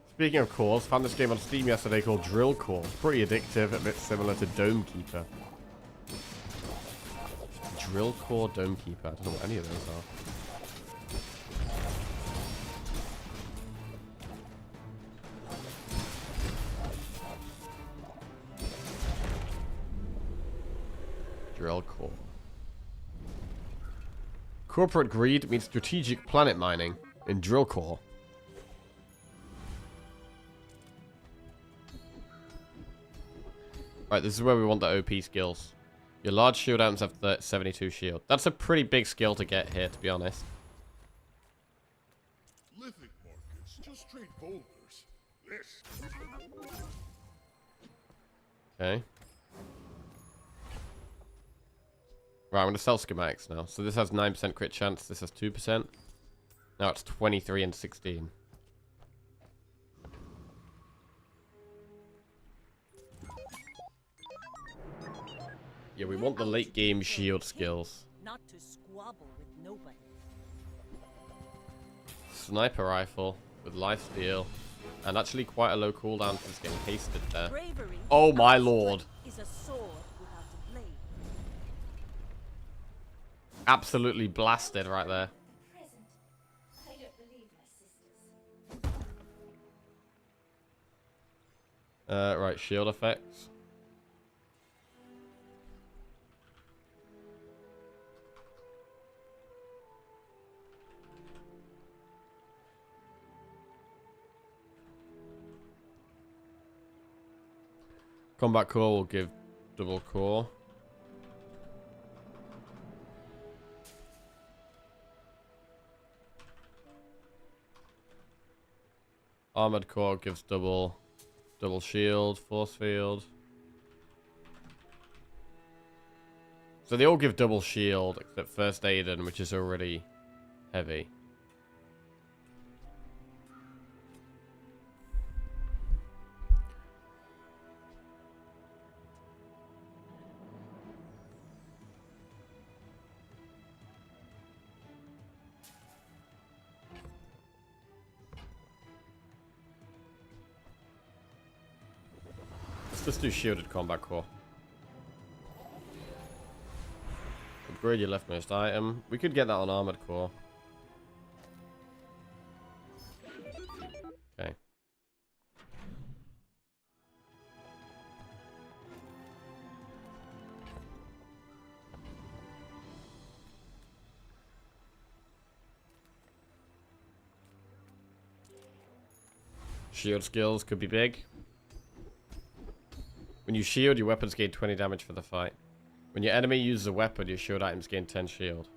A: Speaking of cores, found this game on Steam yesterday called Drill Core. Pretty addictive, a bit similar to Dome Keeper. Drill Core Dome Keeper. I don't know what any of those are. Drill Core. Corporate greed means strategic planet mining in Drill Core. Right, this is where we want the OP skills. Your large shield items have 72 shield. That's a pretty big skill to get here, to be honest.
D: Living markets, just straight boulders. This.
A: Okay. Right, I'm going to sell schematics now. So this has 9% crit chance. This has 2%. Now it's 23 and 16. Yeah, we want the late game shield skills.
C: Not to squabble with nobody.
A: Sniper rifle with lifesteal. And actually quite a low cooldown since getting hasted there.
C: Bravery
A: Oh my lord.
C: is a sword without a blade.
A: Absolutely blasted right there.
G: I don't believe my sisters.
A: Right, shield effects. Combat core will give double core. Armored core gives double shield, force field. So they all give double shield except first aid, which is already heavy. Let's do shielded combat core. Upgrade your leftmost item. We could get that on armored core. Okay. Shield skills could be big. When you shield, your weapons gain 20 damage for the fight. When your enemy uses a weapon, your shield items gain 10 shield.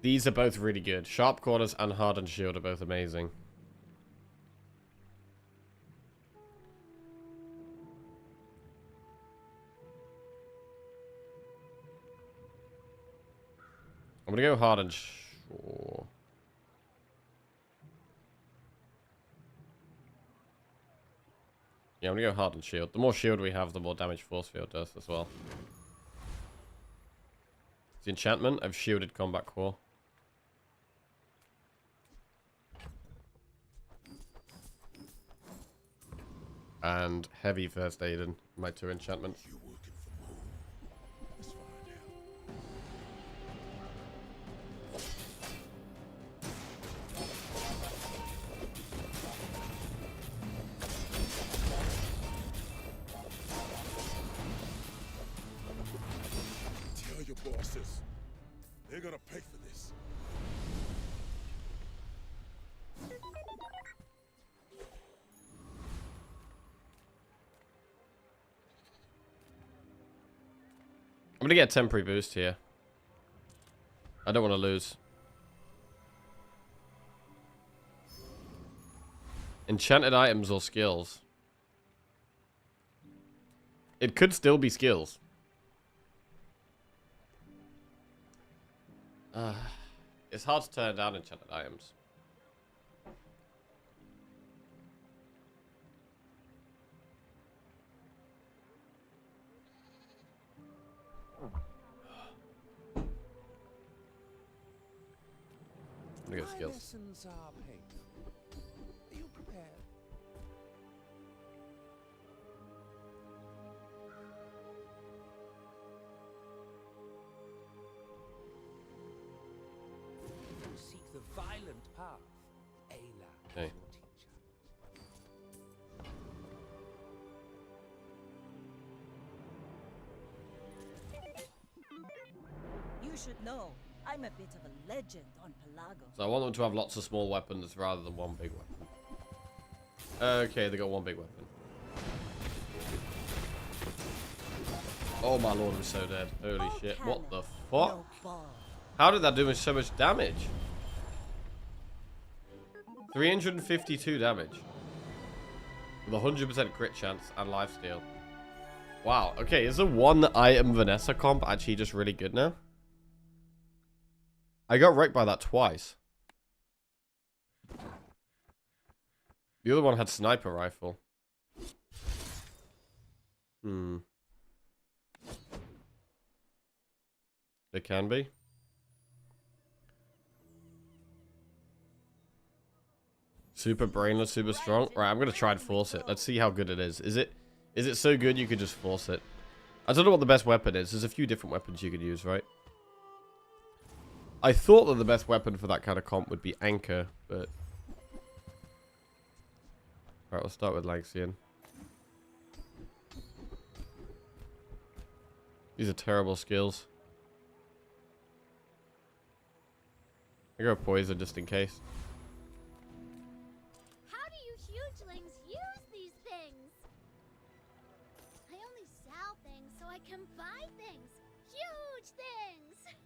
A: These are both really good. Sharp corners and hardened shield are both amazing. I'm gonna go hardened. Sure. Yeah, I'm gonna go hardened shield. The more shield we have, the more damage force field does as well. It's the enchantment of shielded combat core. And heavy first aid in my 2 enchantments.
D: Tell your bosses. They're gonna pay for this.
A: I'm gonna get a temporary boost here. I don't want to lose. Enchanted items or skills? It could still be skills. It's hard to turn down enchanted items. I'm gonna go skills.
F: Lessons are painful. Are you prepared? Seek the violent path. Ayla,
A: Okay.
F: your teacher.
C: You should know, I'm a bit of a legend on Pelago.
A: So I want them to have lots of small weapons rather than one big weapon. Okay, they got one big weapon. Oh my lord, I'm so dead. Holy shit. What the fuck? How did that do so much damage? 352 damage. With 100% crit chance and lifesteal. Wow, okay, is the one item Vanessa comp actually just really good now? I got wrecked by that twice. The other one had sniper rifle. It can be. Super brainless, super strong. Right, I'm gonna try and force it. Let's see how good it is. Is it so good you could just force it? I don't know what the best weapon is. There's a few different weapons you could use, right? I thought that the best weapon for that kind of comp would be Anchor, but... Alright, we'll start with Lanxian. These are terrible skills. I go Poison just in case.
M: How do you hugelings use these things? I only sell things so I can buy things. Huge things!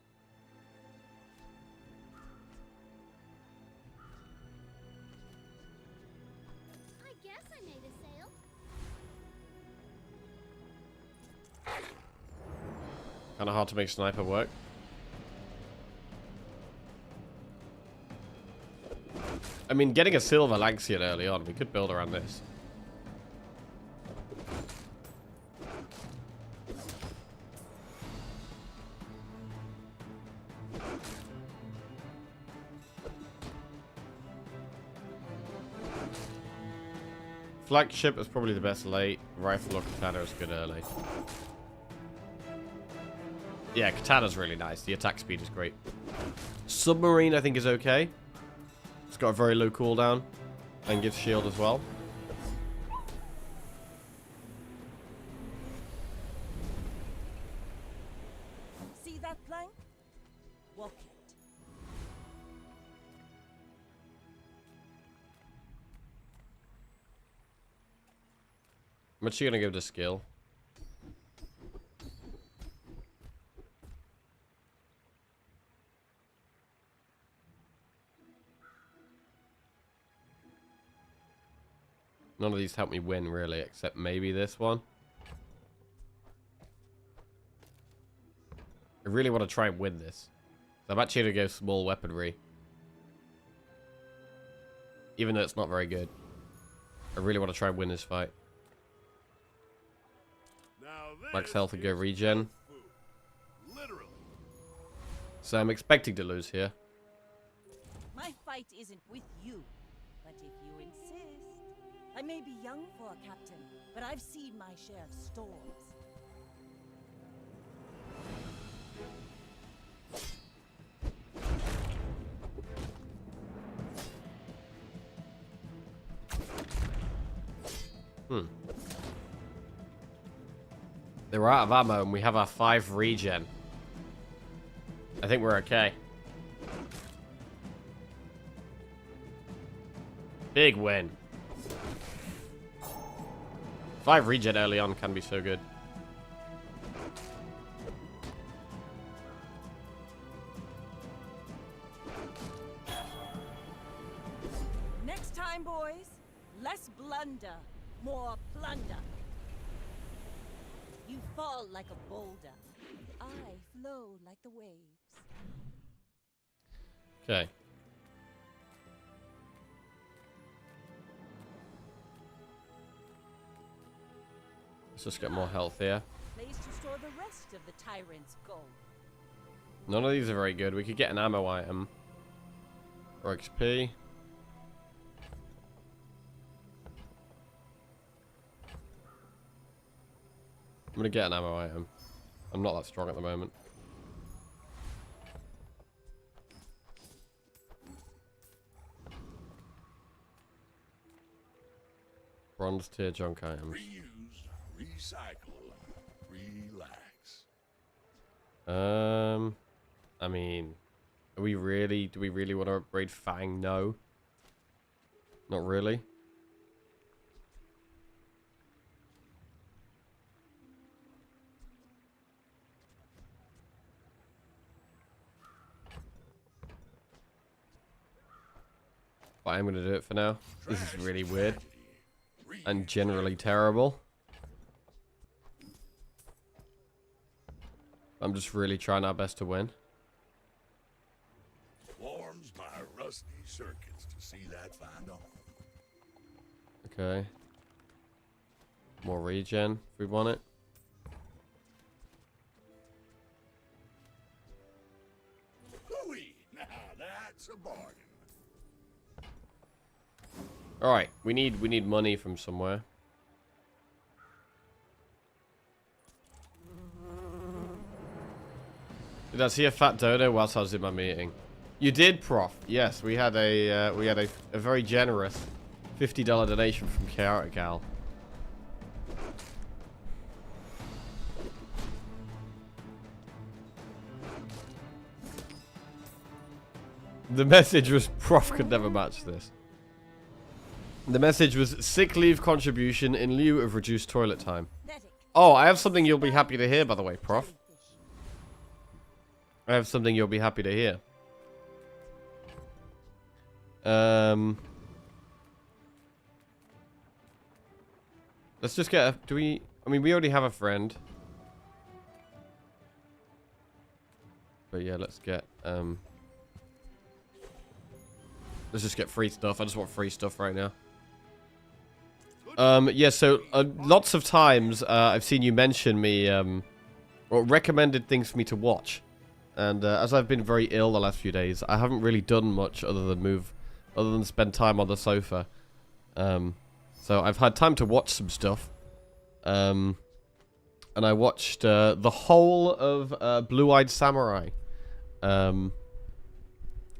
M: I guess I made a sale.
A: Kind of hard to make sniper work. I mean, getting a silver Lanxian early on, we could build around this. Flagship is probably the best late. Rifle or Katana is good early. Yeah, Katana's really nice. The attack speed is great. Submarine, I think, is okay. It's got a very low cooldown and gives shield as well.
C: See that plank? Walk it.
A: How much are you gonna give to skill? None of these help me win, really, except maybe this one. I really want to try and win this. So I'm actually going to go small weaponry. Even though it's not very good. I really want to try and win this fight. Max health and go regen. So I'm expecting to lose here.
C: My fight isn't with you, but if you insist. I may be young for a captain, but I've seen my share of storms.
A: They were out of ammo and we have our 5 regen. I think we're okay. Big win. 5 regen early on can be so good.
C: time, boys. Less blunder, more plunder. You fall like a boulder. I flow like the waves.
A: Okay. Let's just get more health here.
C: Place to store the rest of the tyrant's gold.
A: None of these are very good. We could get an ammo item. Or XP. I'm gonna get an ammo item. I'm not that strong at the moment. Bronze tier junk items.
D: Reuse, recycle, relax.
A: I mean, do we really want to upgrade Fang? No. Not really. But I'm going to do it for now. This is really weird. And generally terrible. I'm just really trying our best to win.
D: Warms my rusty circuits to see that find on.
A: Okay. More regen if we want it.
D: Hooey! Now that's a bargain.
A: Alright, we need money from somewhere. Did I see a fat dodo whilst I was in my meeting? You did, Prof. Yes, we had a very generous $50 donation from Chaotic Gal. The message was Prof could never match this. The message was sick leave contribution in lieu of reduced toilet time. Oh, I have something you'll be happy to hear, by the way, Prof. I have something you'll be happy to hear. Let's just get a... Do we... I mean, we already have a friend. But yeah, let's get... Let's just get free stuff. I just want free stuff right now. Yeah, so lots of times I've seen you mention me, or recommended things for me to watch. And as I've been very ill the last few days, I haven't really done much other than spend time on the sofa. So I've had time to watch some stuff. And I watched the whole of Blue-Eyed Samurai over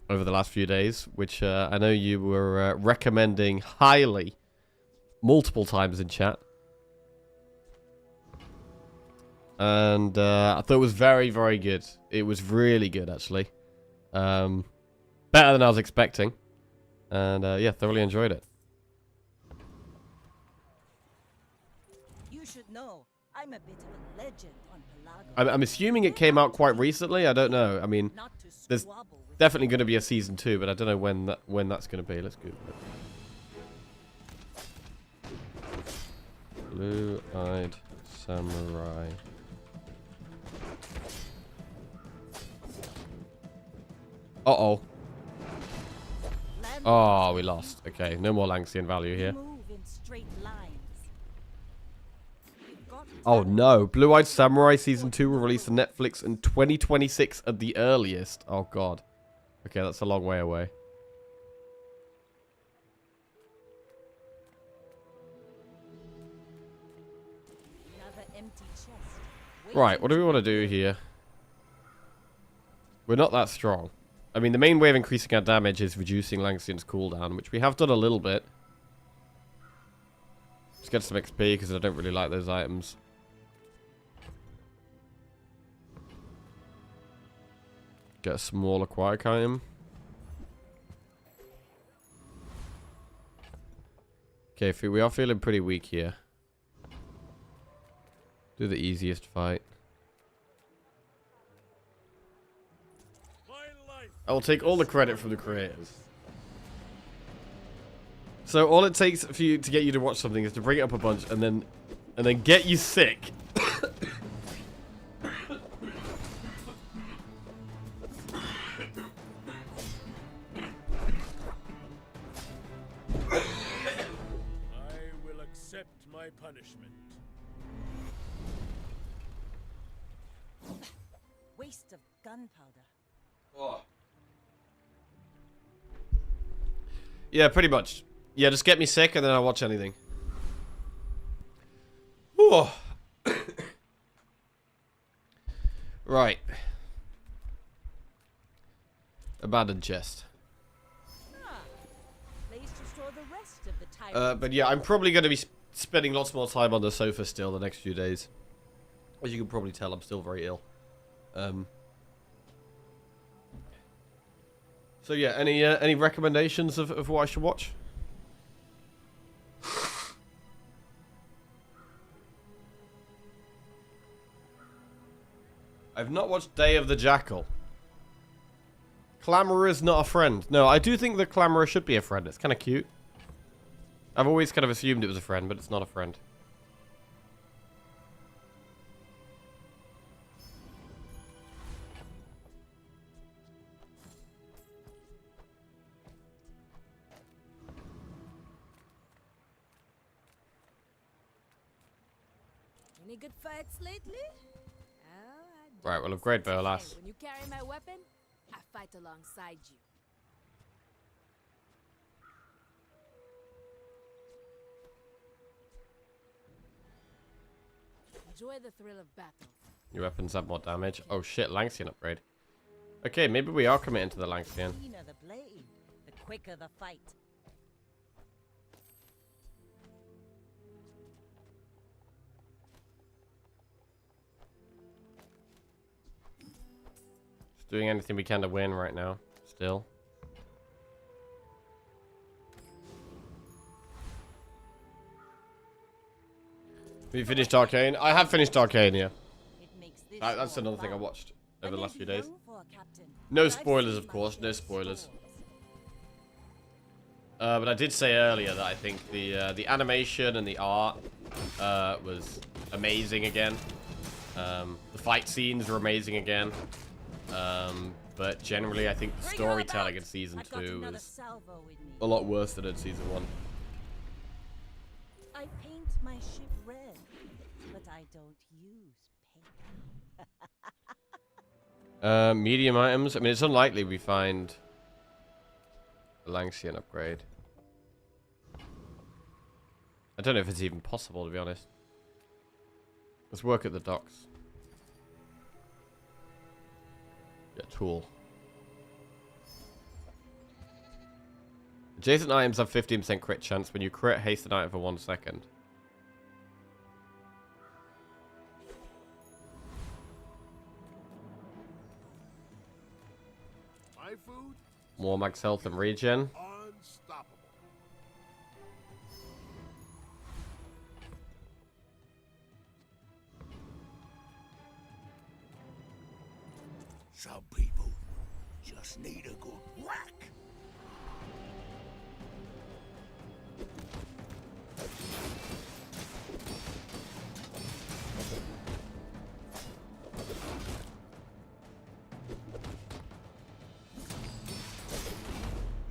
A: the last few days, which I know you were recommending highly multiple times in chat. And I thought it was very, very good. It was really good, actually. Better than I was expecting. And yeah, thoroughly enjoyed it.
C: You should know, I'm a bit of a legend on Pelago.
A: I'm assuming it came out quite recently. I don't know. I mean, there's definitely going to be a season 2, but I don't know when that's going to be. Let's Google it. Blue-Eyed Samurai. Uh-oh. Oh, we lost. Okay, no more Langston value here. Oh no, Blue-Eyed Samurai Season 2 will release on Netflix in 2026 at the earliest. Oh god. Okay, that's a long way away. Right, what do we want to do here? We're not that strong. I mean, the main way of increasing our damage is reducing Langston's cooldown, which we have done a little bit. Let's get some XP, because I don't really like those items. Get a small aquatic item. Okay, we are feeling pretty weak here. Do the easiest fight. I will take all the credit from the creators. So all it takes for you to get you to watch something is to bring it up a bunch and then get you sick.
D: I will accept my punishment.
C: Waste of gunpowder.
A: Oh. Yeah, pretty much. Yeah, just get me sick and then I'll watch anything. Oh. Right. Abandoned chest.
C: Place to store the rest of the tyrants.
A: But yeah, I'm probably going to be spending lots more time on the sofa still the next few days. As you can probably tell, I'm still very ill. So yeah, any recommendations of what I should watch? I've not watched Day of the Jackal. Clamourer is not a friend. No, I do think the Clamourer should be a friend. It's kind of cute. I've always kind of assumed it was a friend, but it's not a friend.
G: Any good fights lately?
A: Right, well, upgrade Burlass.
G: When you carry my weapon, I fight alongside you. Enjoy the thrill of battle.
A: Your weapons have more damage. Oh shit, Lanxian upgrade. Okay, maybe we are committing to the Lanxian.
C: The cleaner the blade, the quicker the fight.
A: Just doing anything we can to win right now. Still. Have you finished Arcane? I have finished Arcane, yeah. That's another thing I watched over the last few days. No spoilers, of course. No spoilers. But I did say earlier that I think the animation and the art was amazing again. The fight scenes were amazing again. But generally, I think the storytelling in Season 2 is a lot worse than in Season 1.
C: I paint my ship red, but I don't use paint.
A: Medium items. I mean, it's unlikely we find a Lanxian upgrade. I don't know if it's even possible, to be honest. Let's work at the docks. Yeah, tool. Adjacent items have 15% crit chance when you crit haste an item for 1 second.
D: My food?
A: More max health and regen.
D: Unstoppable. Some people just need a good whack.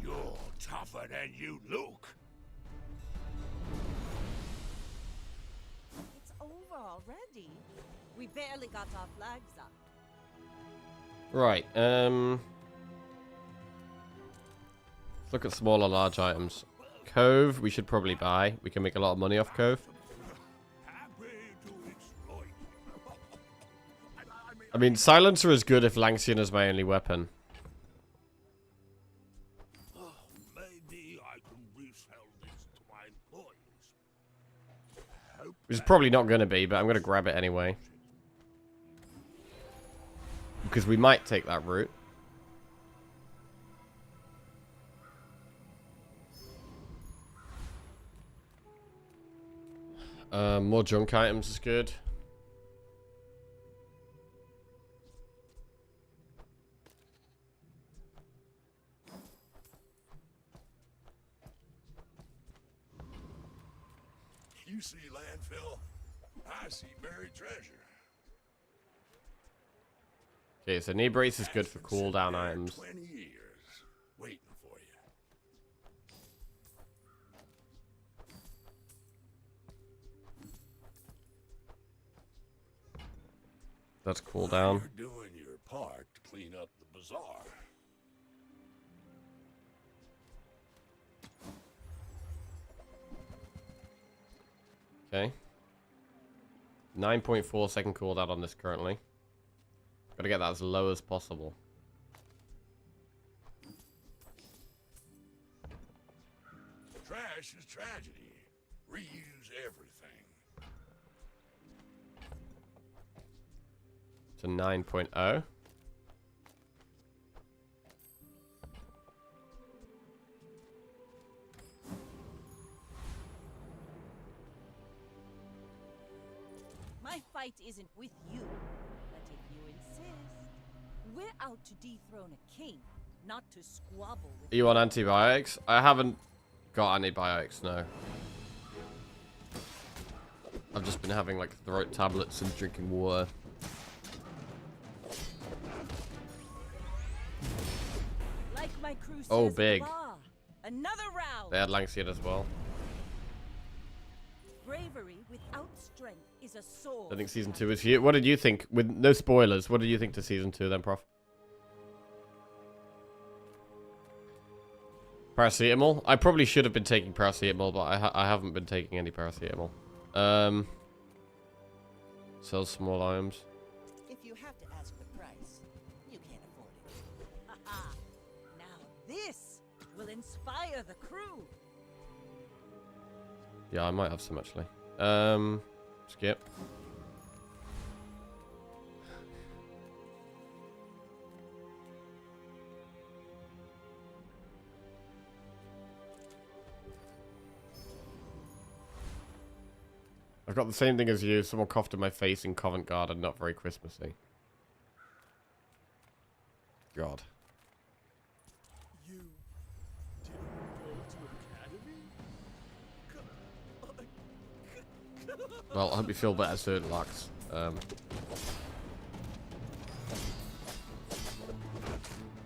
D: You're tougher than you look.
C: It's over already. We barely got our flags up.
A: Right, let's look at small or large items. Cove, we should probably buy. We can make a lot of money off Cove. I mean, Silencer is good if Lanxian is my only weapon.
D: Maybe I can resell this to my employees.
A: Which is probably not going to be, but I'm going to grab it anyway. Because we might take that route. More junk items is good.
D: you see landfill, I see buried treasure.
A: Okay, so knee brace is good for
D: That's been
A: cooldown
D: sitting there
A: items.
D: 20 years, waiting for you.
A: That's cooldown.
D: You're doing your part to clean up the bazaar.
A: Okay. 9.4 second cooldown on this currently. Gotta get that as low as possible.
D: Trash is tragedy. Reuse everything.
A: To 9.0.
C: My fight isn't with you, but if you insist, we're out to dethrone a king, not to squabble with.
A: You want antibiotics? I haven't got antibiotics, no. I've just been having like throat tablets and drinking water.
C: Like my crew
A: Oh,
C: says,
A: big.
C: Bazaar. Another round.
A: They had Lanxian as well.
C: Bravery without strength is a sword.
A: I think season 2 is here. What did you think? With no spoilers, what did you think to season 2 then, Prof? Paracetamol? I probably should have been taking paracetamol, but I haven't been taking any paracetamol. Sell small items.
C: If you have to ask the price, you can't afford it. Haha. Now this will inspire the crew.
A: Yeah, I might have some actually. Skip. I've got the same thing as you. Someone coughed in my face in Covent Garden. Not very Christmassy. God.
H: You didn't go to academy?
A: Well, I hope you feel better soon, Lux.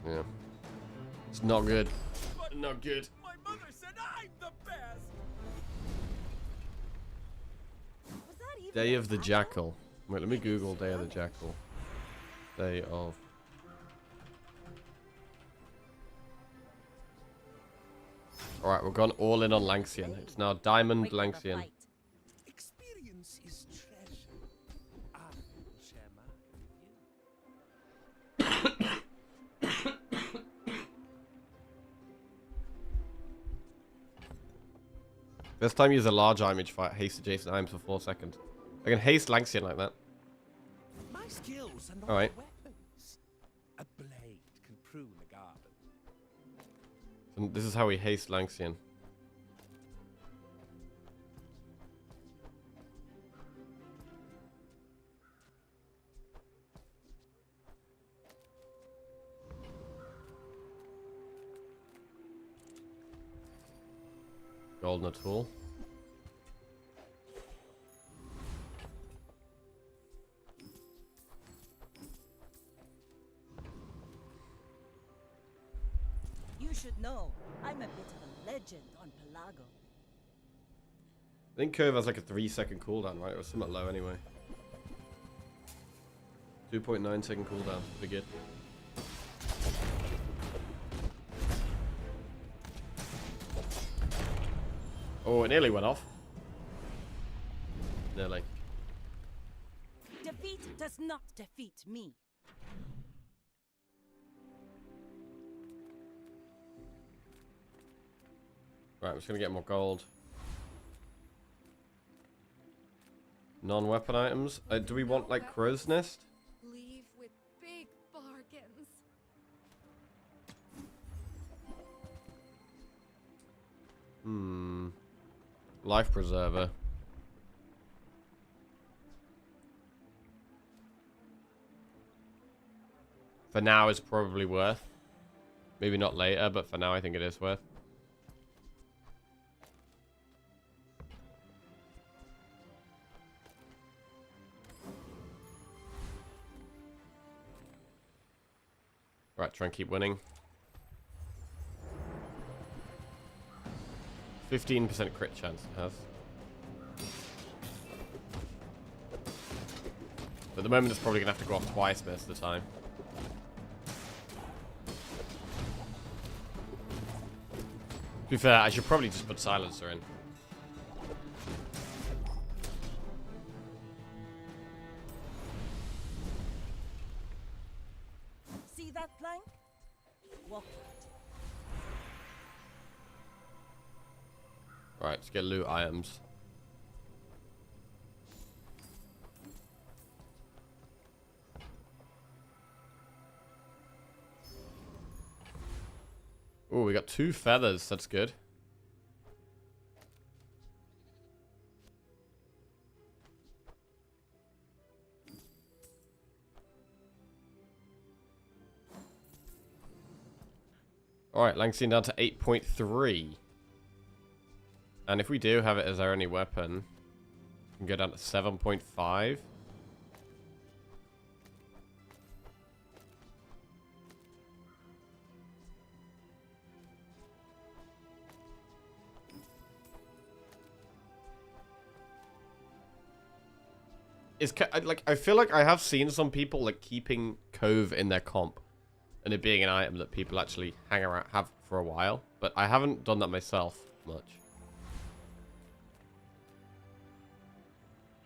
A: Yeah. It's not good. Not good.
F: My mother said I'm the best.
C: Was that even
A: Day
C: a
A: of the
C: battle?
A: Jackal. Wait, let me Google Day of the Jackal. Day of... Alright, we've gone all in on Lanxian. It's now Diamond
C: Wait for the
A: Lanxian.
C: fight.
F: Experience is treasure. I will share mine with you.
A: First time use a large image fight, haste adjacent items for 4 seconds. I can haste Lanxian like that.
F: My skills are not
A: All right.
F: weapons. A blade can prune a garden.
A: And this is how we haste Lanxian. Golden tool.
C: You should know, I'm a bit of a legend on Pelago.
A: I think Curve has like a 3-second cooldown, right? Or somewhat low anyway. 2.9 second cooldown. Pretty good. Oh, it nearly went off. Nearly.
C: Defeat does not defeat me.
A: Right, I'm just gonna get more gold. Non-weapon items. Do we want like Crow's Nest?
L: Leave with big bargains.
A: Life Preserver. For now, it's probably worth. Maybe not later, but for now, I think it is worth. Right, try and keep winning. 15% crit chance it has. At the moment, it's probably going to have to go off twice most of the time. To be fair, I should probably just put silencer in.
C: See that plank? Walk it.
A: Alright, let's get loot items. Oh, we got 2 feathers. That's good. Alright, Langston down to 8.3. And if we do have it as our only weapon, we can go down to 7.5. It's like, I feel like I have seen some people like keeping Cove in their comp and it being an item that people actually hang around, have for a while, but I haven't done that myself much.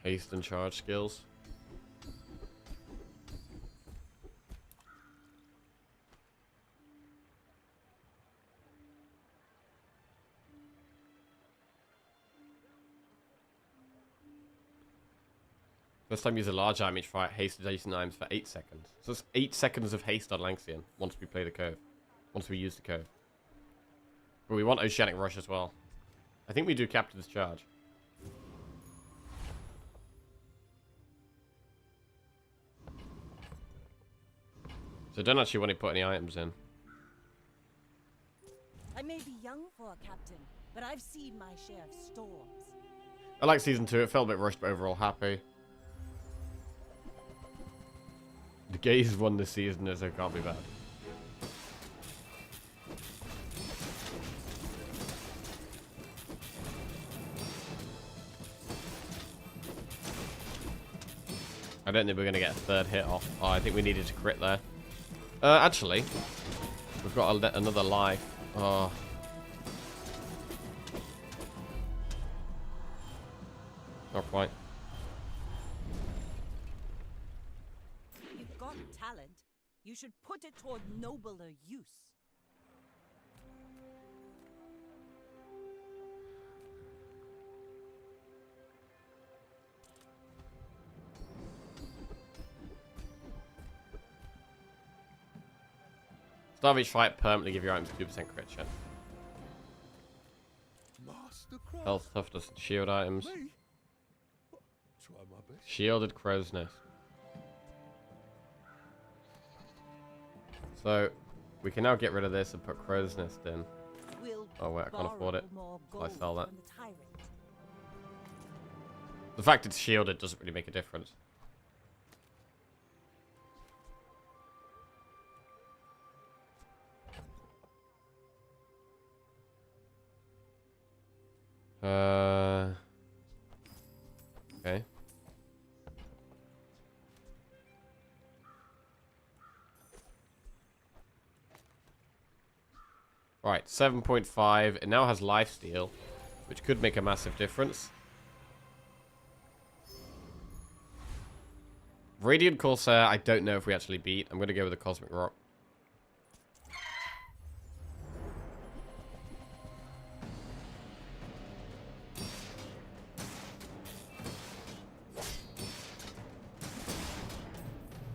A: Haste and charge skills. First time use a large item each fight, haste adjacent items for 8 seconds. So it's 8 seconds of haste on Lanxian once we play the Cove. Once we use the Cove. But we want Oceanic Rush as well. I think we do Captain's Charge. So I don't actually want to put any items in.
C: I may be young for a captain, but I've seen my share of storms.
A: I like Season 2. It felt a bit rushed, but overall happy. The Gaze won this season, so it can't be bad. I don't think we're going to get a third hit off. Oh, I think we needed to crit there. Actually, we've got another life. Oh. Not quite.
C: You've got talent. You should put it toward nobler use.
A: Start of each fight, permanently give your items 2% crit chance. Health, toughness, and shield items.
D: Try my best.
A: Shielded Crow's Nest. So, we can now get rid of this and put Crow's Nest in. Oh wait, I can't afford it. I sell that. The fact it's shielded doesn't really make a difference. Okay. Right, 7.5. It now has lifesteal, which could make a massive difference. Radiant Corsair, I don't know if we actually beat. I'm going to go with the Cosmic Rock.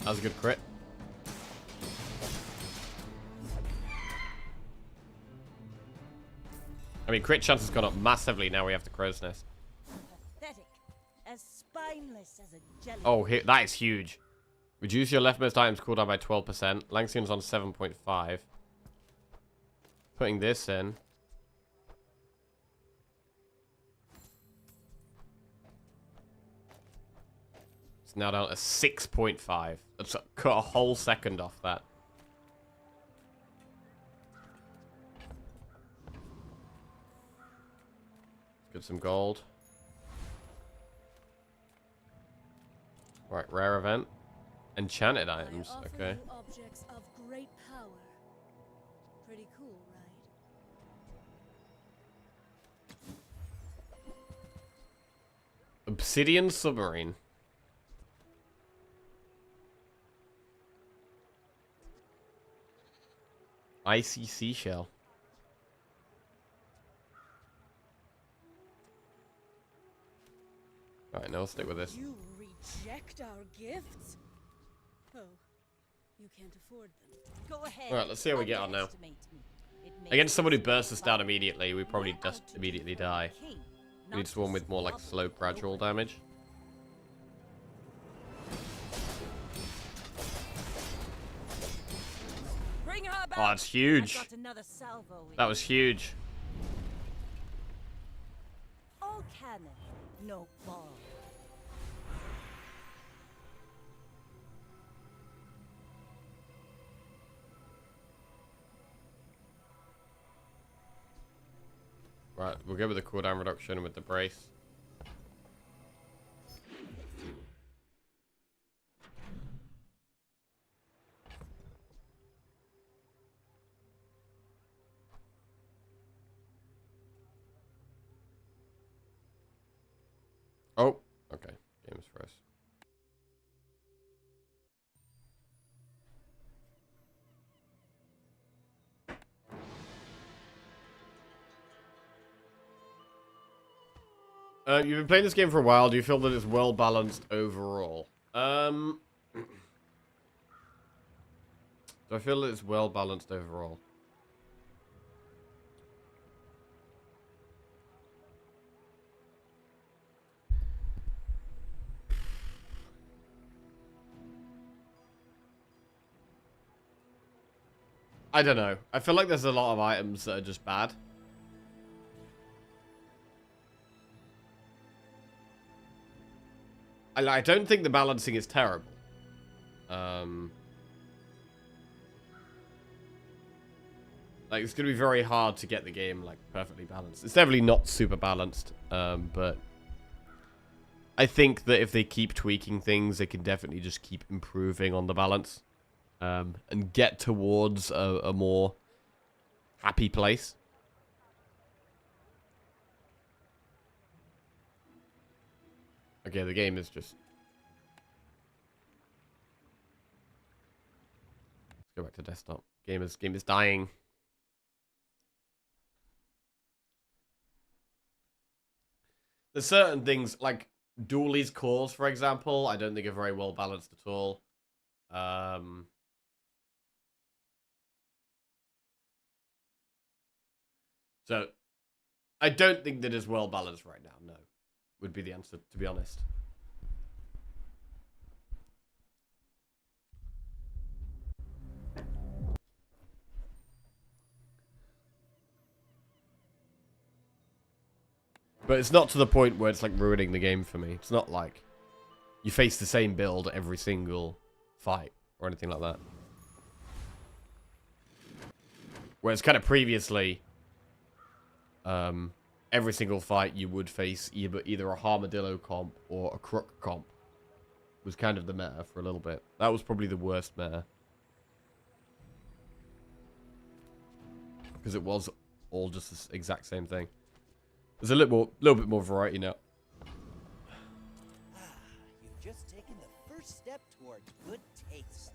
A: That was a good crit. I mean, crit chance has gone up massively now we have the Crow's Nest.
C: Pathetic. As spineless as a jelly.
A: Oh, that is huge. Reduce your leftmost items cooldown by 12%. Langsion's on 7.5. Putting this in. It's now down to 6.5. Let's cut a whole second off that. Get some gold. Right, rare event. Enchanted items,
G: I offer
A: okay.
G: you objects of great power. Pretty cool, right?
A: Obsidian submarine. Icy seashell. Alright, now I'll stick with this.
G: You reject our gifts? Oh, you can't afford them.
C: Go ahead.
A: Alright, let's see how we get on now.
C: underestimate me. It makes
A: Against someone who
C: me
A: bursts us down
C: fine.
A: immediately, we probably just immediately die.
C: King,
A: We need someone with more like slow, gradual damage.
C: Bring her back.
A: Oh, that's huge.
C: I've got another salvo in
A: That was huge.
C: all cannon, no ball.
A: Right, we'll go with the cooldown reduction with the brace. Oh, okay. Games first. You've been playing this game for a while. Do you feel that it's well balanced overall? Do I feel that it's well balanced overall? I don't know. I feel like there's a lot of items that are just bad. I don't think the balancing is terrible. Like, it's going to be very hard to get the game, like, perfectly balanced. It's definitely not super balanced, but I think that if they keep tweaking things, they can definitely just keep improving on the balance, and get towards a more happy place. Okay, the game is just... Let's go back to desktop. Game is dying. There's certain things, like Dooley's cores, for example, I don't think are very well balanced at all. So, I don't think that is well balanced right now, no. Would be the answer, to be honest. But it's not to the point where it's like ruining the game for me. It's not like you face the same build every single fight or anything like that. Whereas kind of previously, every single fight you would face either a Armadillo comp or a Crook comp. Was kind of the meta for a little bit. That was probably the worst meta. Because it was all just the exact same thing. There's a little bit more variety now.
J: You've just taken the first step towards good taste.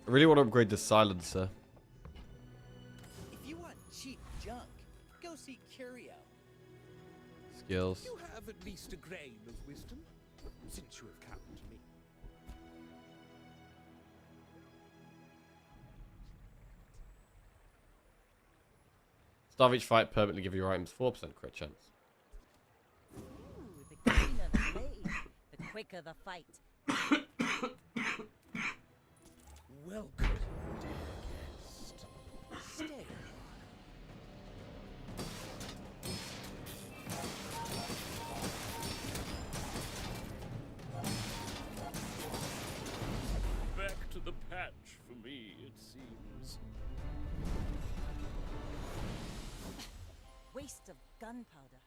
A: I really want to upgrade the silencer.
J: If you want cheap junk, go see Curio.
A: Skills.
H: You have at least a grain of wisdom, since you have come to me.
A: Start of each fight permanently give your items 4% crit chance.
C: Ooh, the cleaner the blade, the quicker the fight.
H: Welcome, dear guest. Stay.
D: Back to the patch for me, it seems.
C: Waste of gunpowder.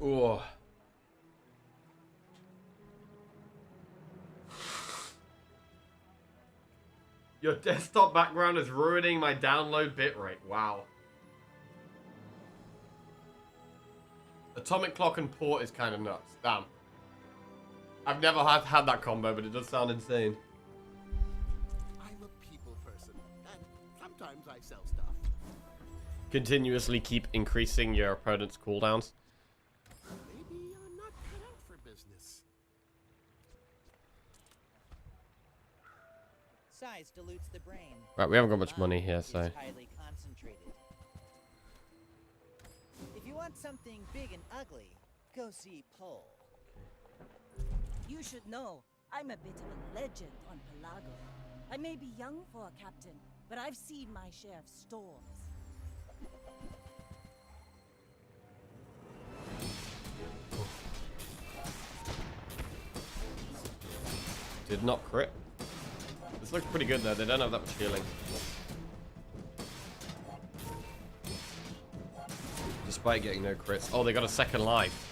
A: Oh. Your desktop background is ruining my download bitrate. Wow. Atomic clock and port is kind of nuts. Damn. I've never had that combo, but it does sound insane.
I: I'm a people person, and sometimes I sell stuff.
A: Continuously keep increasing your opponent's cooldowns.
I: Maybe I'm not cut out for business.
J: Size dilutes the brain.
A: Right, we haven't got much money here, so.
J: It's highly concentrated. If you want something big and ugly, go see Pole.
C: You should know, I'm a bit of a legend on Pelago. I may be young for a captain, but I've seen my share of storms.
A: Did not crit. This looks pretty good though, they don't have that much healing. Despite getting no crits. Oh, they got a second life.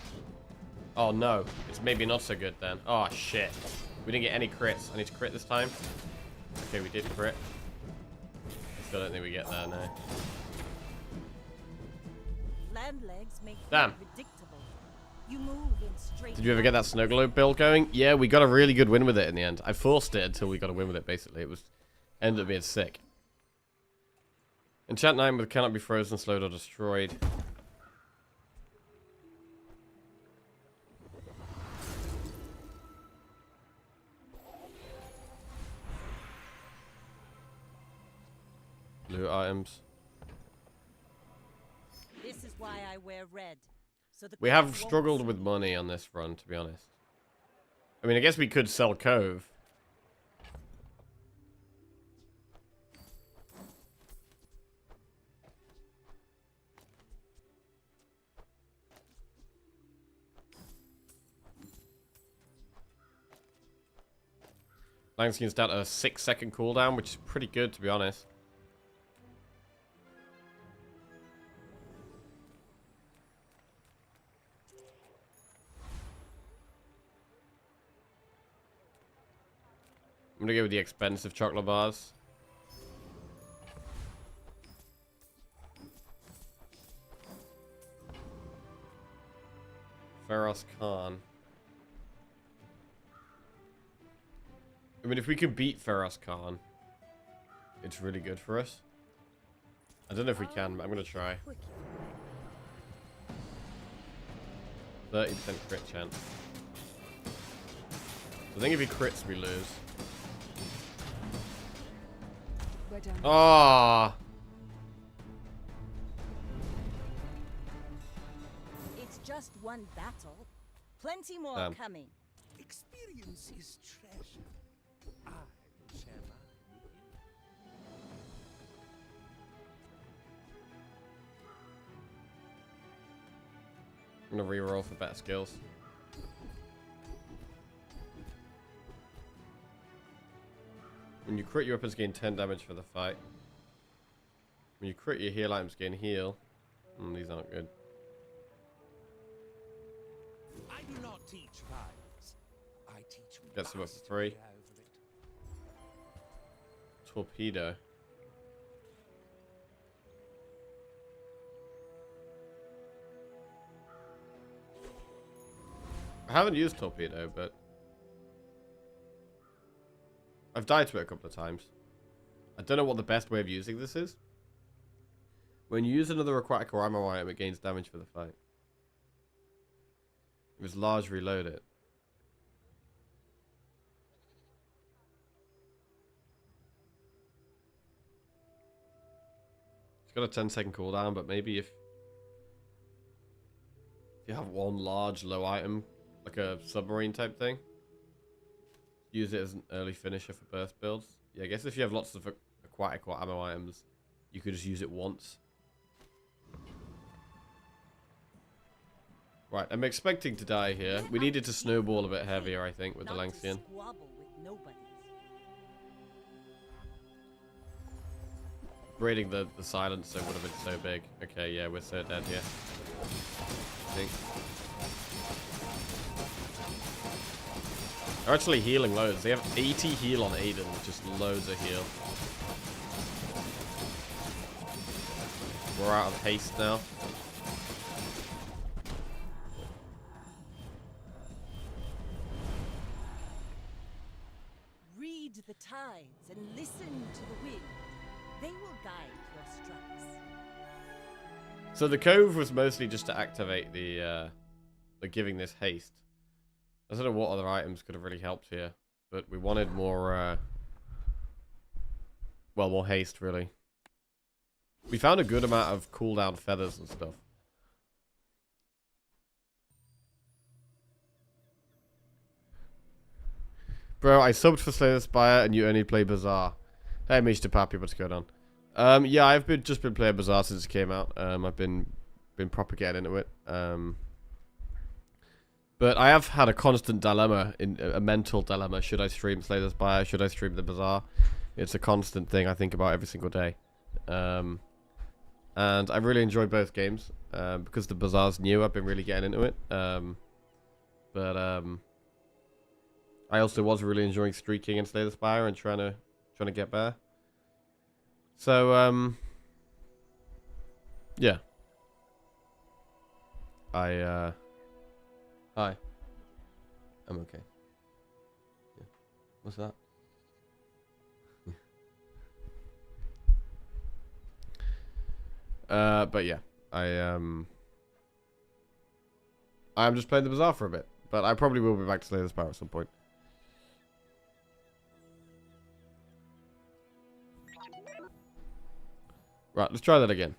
A: Oh no, it's maybe not so good then. Oh shit. We didn't get any crits. I need to crit this time. Okay, we did crit. I still don't think we get there, no.
C: Land legs make
A: Damn.
C: predictable. You move in straight.
A: Did you ever get that snow globe build going? Yeah, we got a really good win with it in the end. I forced it until we got a win with it, basically. It was ended up being sick. Enchant 9 with cannot be frozen, slowed, or destroyed. Blue items.
C: This is why I wear red. So the
A: We have
C: crowd won't
A: struggled
C: see
A: with
C: me.
A: money on this run, to be honest. I mean, I guess we could sell Cove. Langskin's down to a 6-second cooldown, which is pretty good, to be honest. I'm gonna go with the expensive chocolate bars. Feroz Khan. I mean, if we could beat Feroz Khan, it's really good for us. I don't know if we can, but I'm gonna try. 30% crit chance. I think if he crits, we lose. Ah!
C: It's just one battle. Plenty more
A: Damn.
C: coming.
F: Experience is treasure. I will share mine with you.
A: I'm gonna reroll for better skills. When you crit, your weapons gain 10 damage for the fight. When you crit, your heal items gain heal. These aren't good.
F: I do not teach violence. I teach
A: Get some up for
F: mastery
A: free.
F: over it.
A: Torpedo. I haven't used torpedo, but I've died to it a couple of times. I don't know what the best way of using this is. When you use another aquatic or ammo item, it gains damage for the fight. If it's large, reload it. It's got a 10-second cooldown, but maybe if you have one large low item, like a submarine type thing, use it as an early finisher for burst builds. Yeah, I guess if you have lots of aquatic or ammo items, you could just use it once. Right, I'm expecting to die here. We needed to snowball a bit heavier, I think, with the
C: Not to
A: Langsian.
C: squabble with nobody.
A: Raiding the silencer would have been so big. Okay, yeah, we're so dead here. I think. They're actually healing loads. They have 80 heal on Aiden, just loads of heal. We're out of haste now.
C: Read the tides and listen to the wind. They will guide your strikes.
A: So the cove was mostly just to activate the giving this haste. I don't know what other items could have really helped here, but we wanted more, well, more haste, really. We found a good amount of cooldown feathers and stuff. Bro, I subbed for Slay the Spire and you only play Bazaar. Hey, Mr. Pappy, what's going on? Yeah, I've just been playing Bazaar since it came out. I've been proper getting into it. But I have had a constant dilemma, a mental dilemma. Should I stream Slay the Spire? Should I stream the Bazaar? It's a constant thing I think about every single day. And I really enjoy both games. Because the Bazaar's new, I've been really getting into it. I also was really enjoying streaking in Slay the Spire and trying to get better. So, yeah. Hi. I'm okay. Yeah. What's that? But yeah, I'm just playing the Bazaar for a bit, but I probably will be back to Slay the Spire at some point. Right, let's try that again.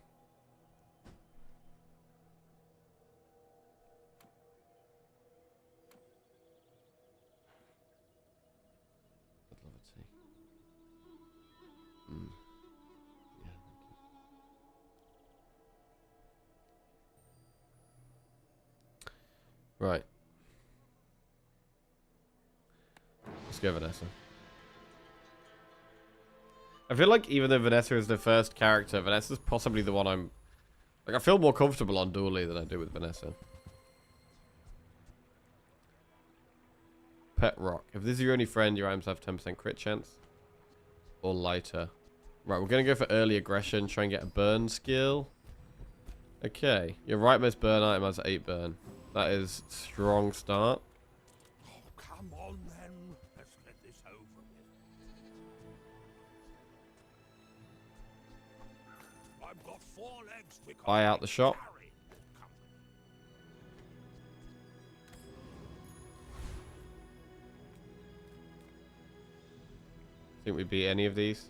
A: Right. Let's go Vanessa. I feel like even though Vanessa is the first character, Vanessa's possibly the one I'm... Like, I feel more comfortable on Dooley than I do with Vanessa. Pet Rock. If this is your only friend, your items have 10% crit chance. Or lighter. Right, we're going to go for early aggression, try and get a burn skill. Okay. Your rightmost burn item has 8 burn. That is strong start.
D: Oh, come on then. Let's get this over with. I've got 4 legs.
A: Buy out the shop. Think we beat any of these?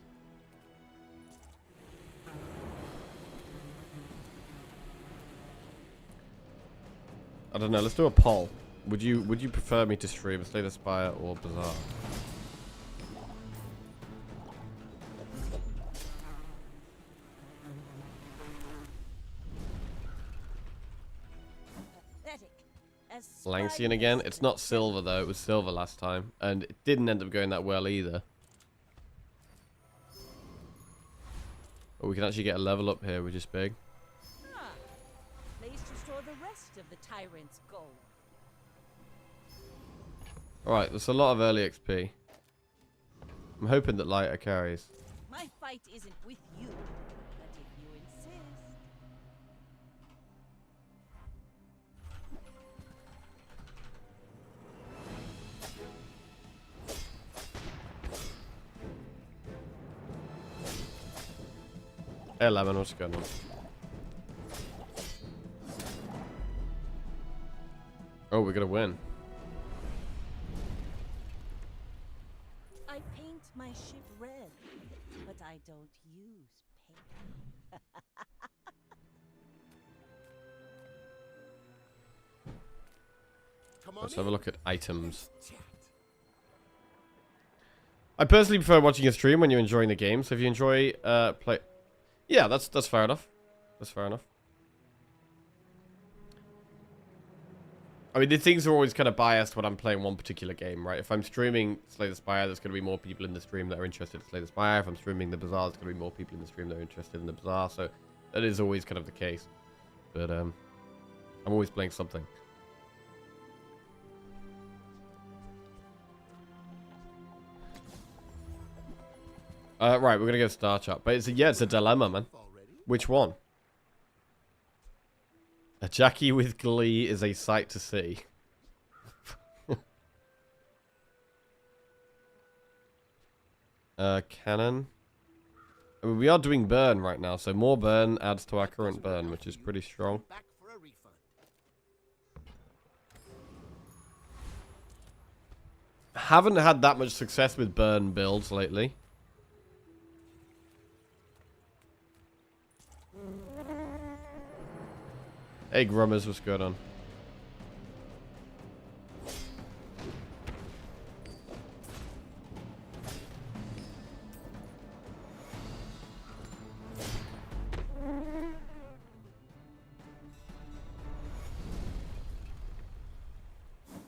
A: I don't know. Let's do a poll. Would you prefer me to stream Slay the Spire or Bazaar? Langsien again. It's not silver though. It was silver last time, and it didn't end up going that well either. But we can actually get a level up here, which is big.
C: Place to store the rest of the tyrant's gold.
A: Alright, there's a lot of early XP. I'm hoping that lighter carries.
C: My fight isn't with you, but if you insist.
A: 11, what's going on? Oh, we're gonna win.
C: I paint my ship red, but I don't use paint.
A: Let's have a look at items. I personally prefer watching a stream when you're enjoying the game. So if you enjoy play, yeah, that's fair enough. That's fair enough. I mean, the things are always kind of biased when I'm playing one particular game, right? If I'm streaming Slay the Spire, there's going to be more people in the stream that are interested in Slay the Spire. If I'm streaming the Bazaar, there's going to be more people in the stream that are interested in the Bazaar. So that is always kind of the case. But I'm always playing something. Right, we're gonna go Star Chart. But it's a dilemma, man. Which one? A Jackie with glee is a sight to see. Cannon. I mean, we are doing burn right now, so more burn adds to our current burn, which is pretty strong. Haven't had that much success with burn builds lately. Hey Grummers, what's going on?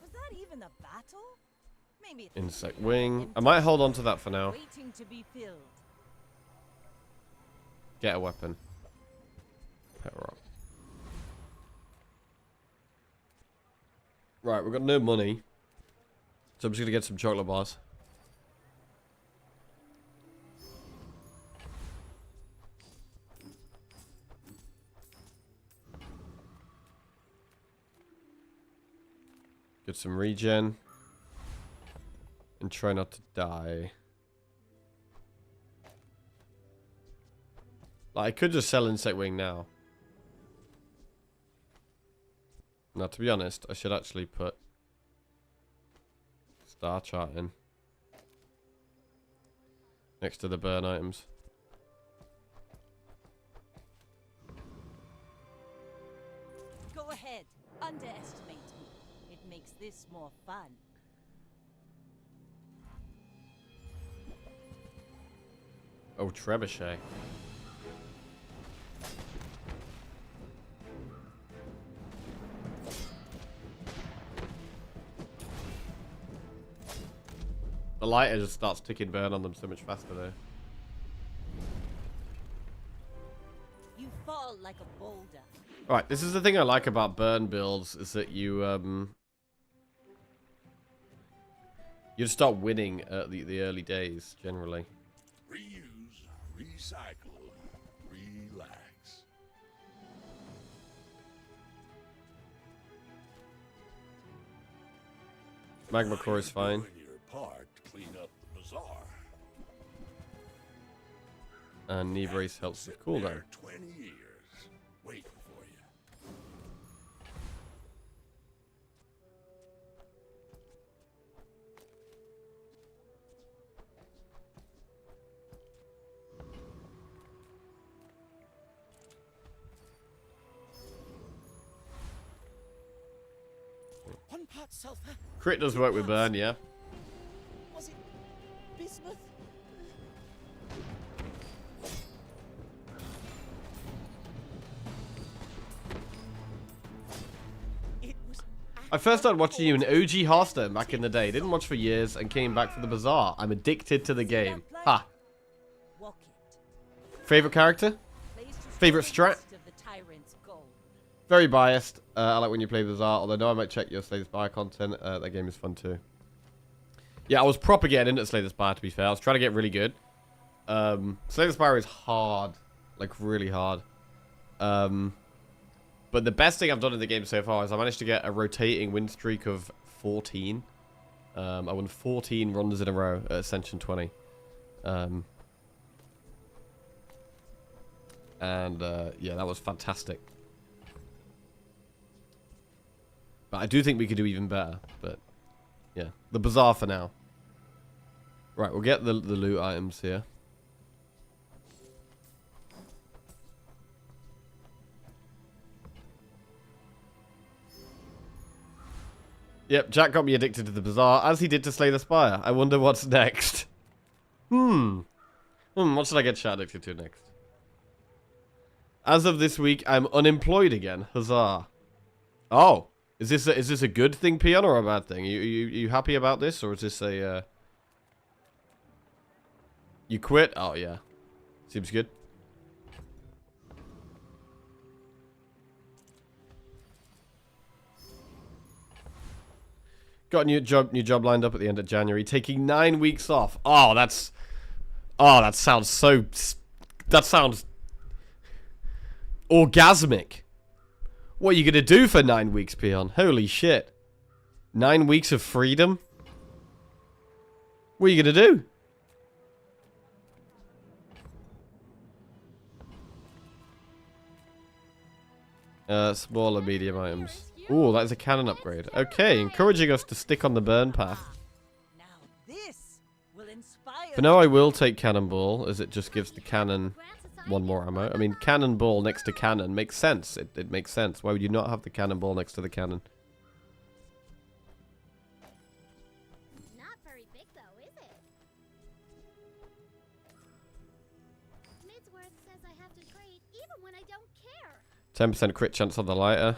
C: Was that even a battle? Maybe
A: Insect wing. I might hold on to that for now.
C: waiting to be filled.
A: Get a weapon. Pet rock. Right, we've got no money. So I'm just gonna get some chocolate bars. Get some regen. And try not to die. Like, I could just sell Insect Wing now. Now, to be honest, I should actually put Star Chart in. Next to the burn items.
C: Go ahead. Underestimate me. It makes this more fun.
A: Oh, Trebuchet. The lighter just starts ticking burn on them so much faster though.
C: You fall like a boulder.
A: Alright, this is the thing I like about burn builds, is that you just start winning at the early days, generally.
D: Reuse, recycle, relax.
A: Magma Core is fine.
D: Doing your part to clean up the bazaar.
A: And knee brace helps with
D: Sitting
A: cooldown.
D: there 20 years, waiting for you.
J: One part sulfur.
A: Crit does work with burn, yeah.
J: Was it bismuth? It was.
A: I first started watching you in OG Hearthstone back in the day. Didn't watch for years and came back for the Bazaar. I'm addicted to the game. Ha.
C: Walk it.
A: Favorite character?
C: Place to
A: Favorite
C: store the
A: strat?
C: rest of the tyrant's gold.
A: Very biased. I like when you play Bazaar, although no, I might check your Slay the Spire content. That game is fun too. Yeah, I was proper getting into Slay the Spire, to be fair. I was trying to get really good. Slay the Spire is hard. Like, really hard. But the best thing I've done in the game so far is I managed to get a rotating win streak of 14. I won 14 runs in a row at Ascension 20. Yeah, that was fantastic. But I do think we could do even better. But, yeah. The Bazaar for now. Right, we'll get the loot items here. Yep, Jack got me addicted to the Bazaar, as he did to Slay the Spire. I wonder what's next. What should I get Chat addicted to next? As of this week, I'm unemployed again. Huzzah. Oh. Is this a good thing, Peon, or a bad thing? You happy about this, or is this a you quit? Oh yeah, seems good. Got a new job lined up at the end of January, taking 9 weeks off. Oh, Oh, that sounds so... That sounds... orgasmic. What are you gonna do for 9 weeks, Peon? Holy shit. 9 weeks of freedom? What are you gonna do? Smaller medium items. Ooh, that is a cannon upgrade. Okay, encouraging us to stick on the burn path.
C: Now this will inspire.
A: For now, I will take cannonball, as it just gives the cannon one more ammo. I mean, cannonball next to cannon makes sense. It makes sense. Why would you not have the cannonball next to the cannon?
M: Not very big though, is it? Midsworth says I have to trade even when I don't care.
A: 10% crit chance on the lighter.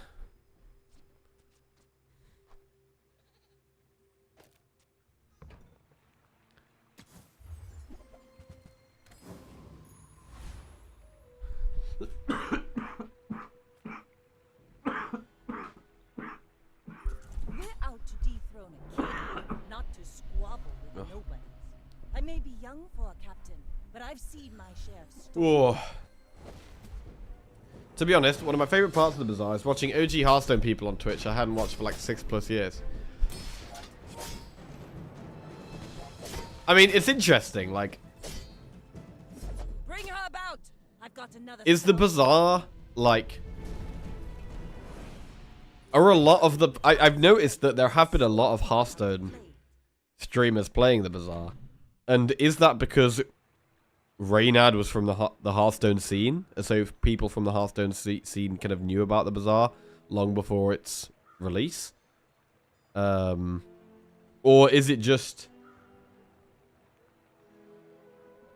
C: We're out to dethrone a king, not to squabble with nobodies. I may be young for a captain, but I've seen my share of stories.
A: To be honest, one of my favorite parts of the Bazaar is watching OG Hearthstone people on Twitch I hadn't watched for like 6+ years. I mean, it's interesting, like...
C: Bring her about. I've got another.
A: Is the Bazaar, like... Are a lot of the... I've noticed that there have been a lot of Hearthstone streamers playing the Bazaar. And is that because Reynad was from the Hearthstone scene? So people from the Hearthstone scene kind of knew about the Bazaar long before its release? Or is it just...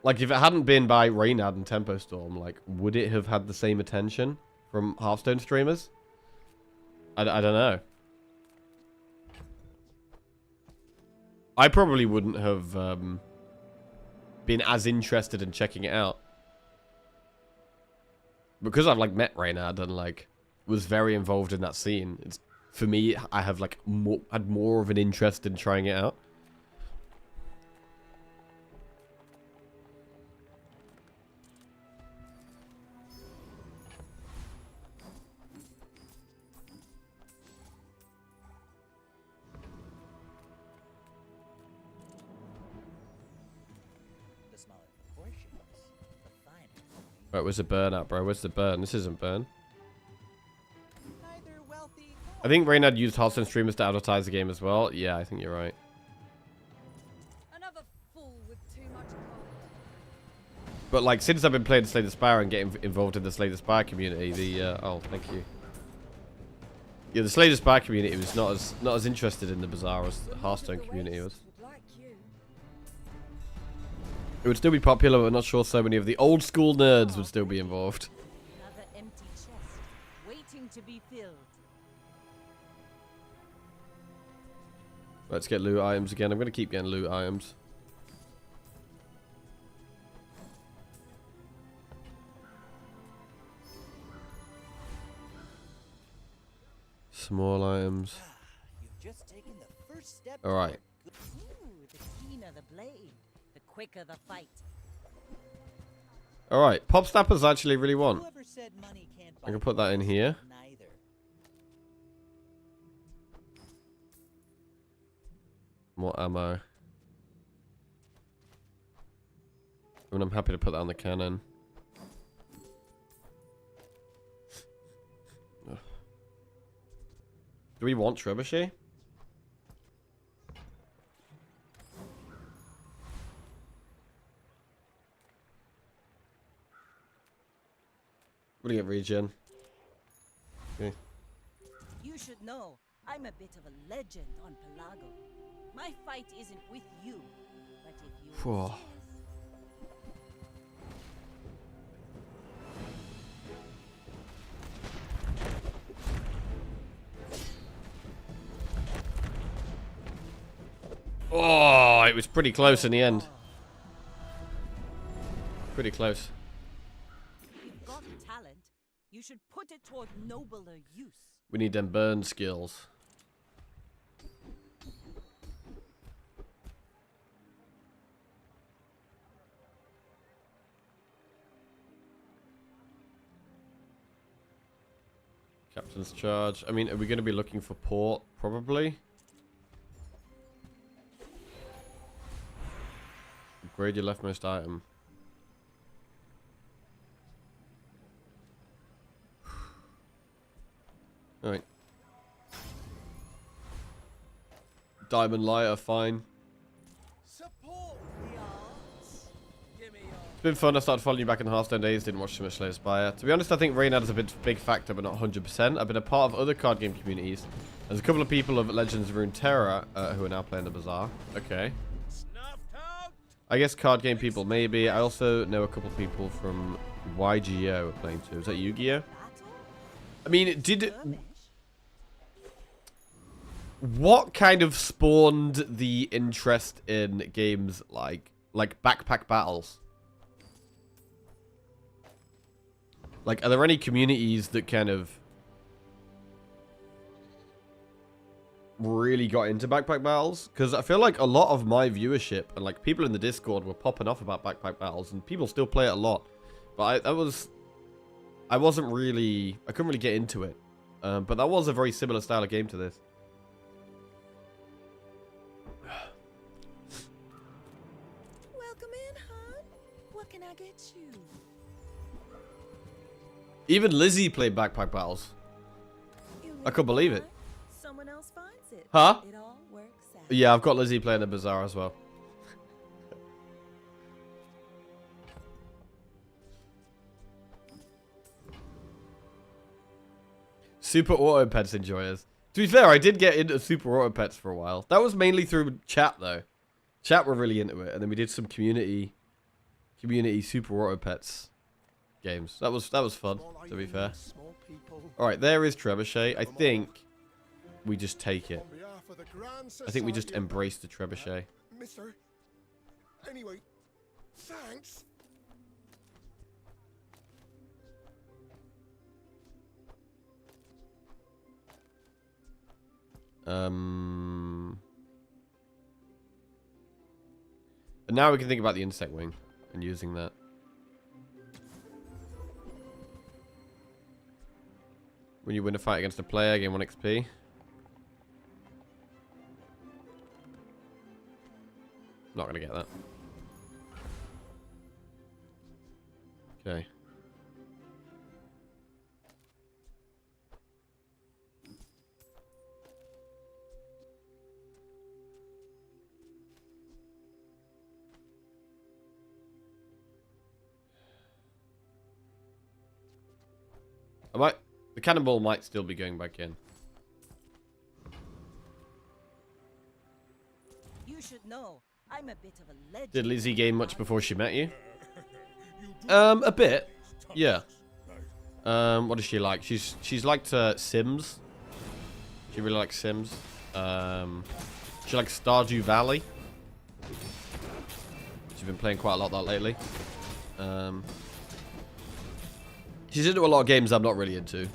A: Like, if it hadn't been by Reynad and Tempo Storm, like, would it have had the same attention from Hearthstone streamers? I don't know. I probably wouldn't have been as interested in checking it out. Because I've, like, met Reynad and, like, was very involved in that scene. It's, for me, I have, like, had more of an interest in trying it out. Right, where's the burn at, bro? Where's the burn? This isn't burn. I think Reynad used Hearthstone streamers to advertise the game as well. Yeah, I think you're right.
L: Another fool with too much gold.
A: But, like, since I've been playing Slay the Spire and getting involved in the Slay the Spire community, the, oh, thank you. Yeah, the Slay the Spire community was not as interested in the Bazaar as the Hearthstone community was. It would still be popular, but not sure so many of the old school nerds would still be involved.
C: Another empty chest, waiting to be filled.
A: Let's get loot items again. I'm going to keep getting loot items. Small items. Alright.
C: Ooh, the keener the blade, the quicker the fight.
A: Alright, pop snappers I actually really want. I can put that in here. More ammo. I mean, I'm happy to put that on the cannon. Do we want trebuchet? What do you get, regen? Okay.
C: You should know, I'm a bit of a legend on Pelago. My fight isn't with you, but if you insist.
A: Oh, it was pretty close in the end. Pretty close.
C: You've got talent. You should put it toward nobler use.
A: We need them burn skills. Captain's charge. I mean, are we going to be looking for port? Probably. Upgrade your leftmost item. Alright. Diamond lighter, fine. It's been fun. I started following you back in the Hearthstone days. Didn't watch too much Slay Spire. To be honest, I think Reynad is a big factor, but not 100%. I've been a part of other card game communities. There's a couple of people of Legends of Runeterra who are now playing the Bazaar. Okay. I guess card game people, maybe. I also know a couple people from YGO are playing too. Is that Yu-Gi-Oh? I mean, what kind of spawned the interest in games like backpack battles? Like, are there any communities that kind of really got into backpack battles? Because I feel like a lot of my viewership and like people in the Discord were popping off about backpack battles, and people still play it a lot. But I couldn't really get into it. But that was a very similar style of game to this.
C: Welcome in, hon. What can I get you?
A: Even Lizzie played backpack battles. I couldn't believe it.
C: Someone else finds it.
A: Huh?
C: It all works out.
A: Yeah, I've got Lizzie playing the Bazaar as well. Super Auto Pets enjoyers. To be fair, I did get into Super Auto Pets for a while. That was mainly through chat though. Chat were really into it, and then we did some community Super Auto Pets games. That was fun, to be fair. Alright, there is Trebuchet. I think we just take it. I think we just embrace the Trebuchet.
I: Mister. Anyway, thanks.
A: And now we can think about the insect wing and using that. When you win a fight against a player, gain 1 XP. Not gonna get that. Okay. The cannonball might still be going back in.
C: You should know, I'm a bit of a legend.
A: Did Lizzie game much before she met you? A bit. Yeah. What is she like? She's liked Sims. She really likes Sims. She likes Stardew Valley. She's been playing quite a lot of that lately. She's into a lot of games I'm not really into.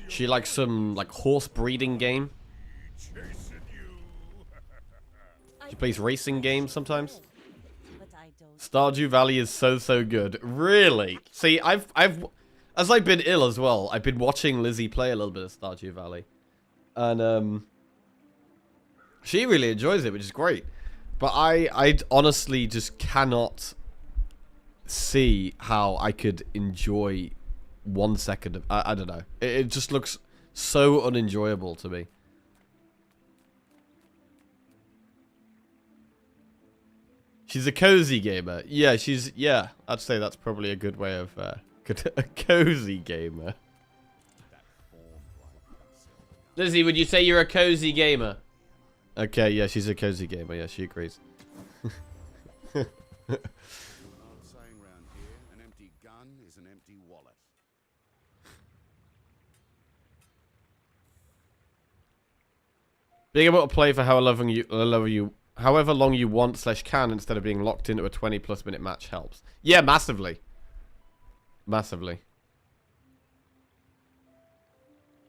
A: She likes some like horse breeding game. She plays racing games sometimes. Stardew Valley is so good. Really? See, as I've been ill as well, I've been watching Lizzie play a little bit of Stardew Valley. And she really enjoys it, which is great. But I honestly just cannot see how I could enjoy 1 second of... I don't know. It just looks so unenjoyable to me. She's a cozy gamer. Yeah, yeah, I'd say that's probably a good way of... a cozy gamer. Lizzie, would you say you're a cozy gamer? Okay, yeah, she's a cozy gamer. Yeah, she agrees.
E: Saying round here, an empty gun is an empty wallet.
A: Being able to play for however long you want / can instead of being locked into a 20+ minute match helps. Yeah, massively. Massively.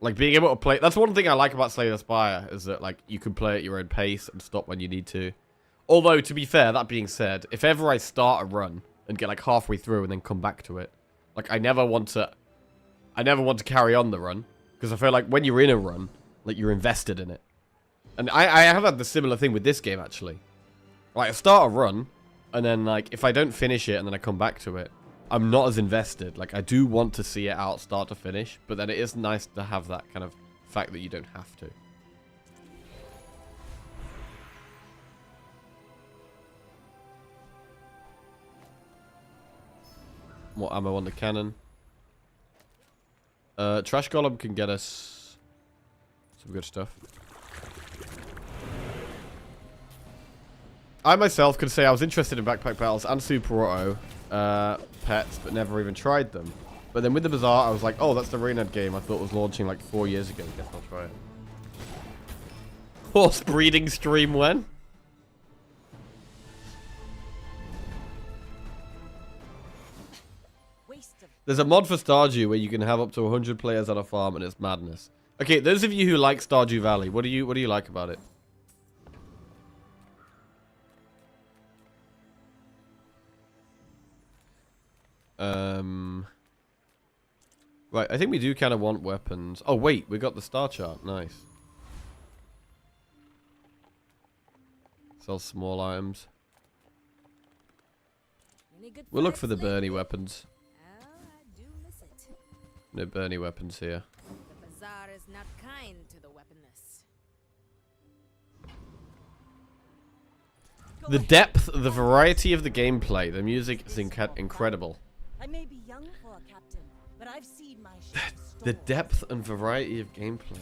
A: Like, being able to play... That's one thing I like about Slay the Spire, is that, like, you can play at your own pace and stop when you need to. Although, to be fair, that being said, if ever I start a run and get like halfway through and then come back to it. Like I never want to carry on the run because I feel like when you're in a run, like you're invested in it. And I have had the similar thing with this game actually. Like I start a run and then like if I don't finish it and then I come back to it, I'm not as invested. Like I do want to see it out start to finish, but then it is nice to have that kind of fact that you don't have to. More ammo on the cannon. Trash Golem can get us some good stuff. I myself could say I was interested in Backpack Battles and Super Auto pets, but never even tried them. But then with the Bazaar, I was like, oh, that's the Reynard game I thought was launching like 4 years ago. Guess I'll try it. Horse breeding stream when? There's a mod for Stardew where you can have up to 100 players on a farm and it's madness. Okay, those of you who like Stardew Valley, what do you like about it? Right, I think we do kind of want weapons. Oh wait, we got the star chart. Nice. Sell small items. We'll look for the Bernie weapons. No Bernie weapons here.
G: The Bazaar is not kind to the weaponless.
A: The depth, the variety of the gameplay, the music is incredible.
C: I may be young for a captain, but I've seen my share of storms.
A: The depth and variety of gameplay.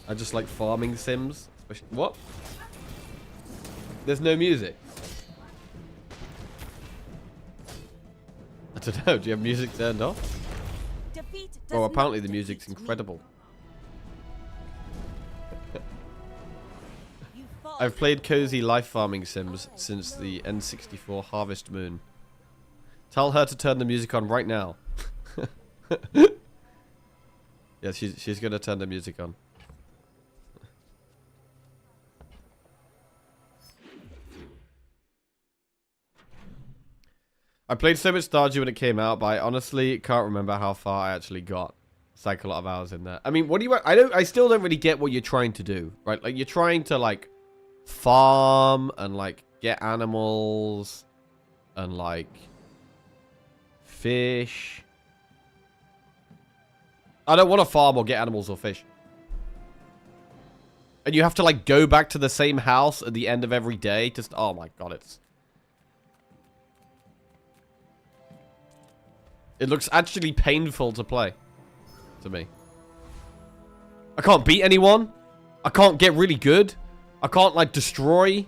A: I just like farming sims. What? There's no music. I don't know. Do you have music turned off? Oh, apparently the music's incredible. I've played cozy life farming sims since the N64 Harvest Moon. Tell her to turn the music on right now. Yeah, she's gonna turn the music on. I played so much Stardew when it came out, but I honestly can't remember how far I actually got. It's like a lot of hours in there. I mean, what do you... I still don't really get what you're trying to do, right? Like, you're trying to, like, farm and, like, get animals and, like, fish. I don't want to farm or get animals or fish. And you have to, like, go back to the same house at the end of every day. Just, oh my god, it's... It looks actually painful to play. To me. I can't beat anyone. I can't get really good. I can't, like, destroy.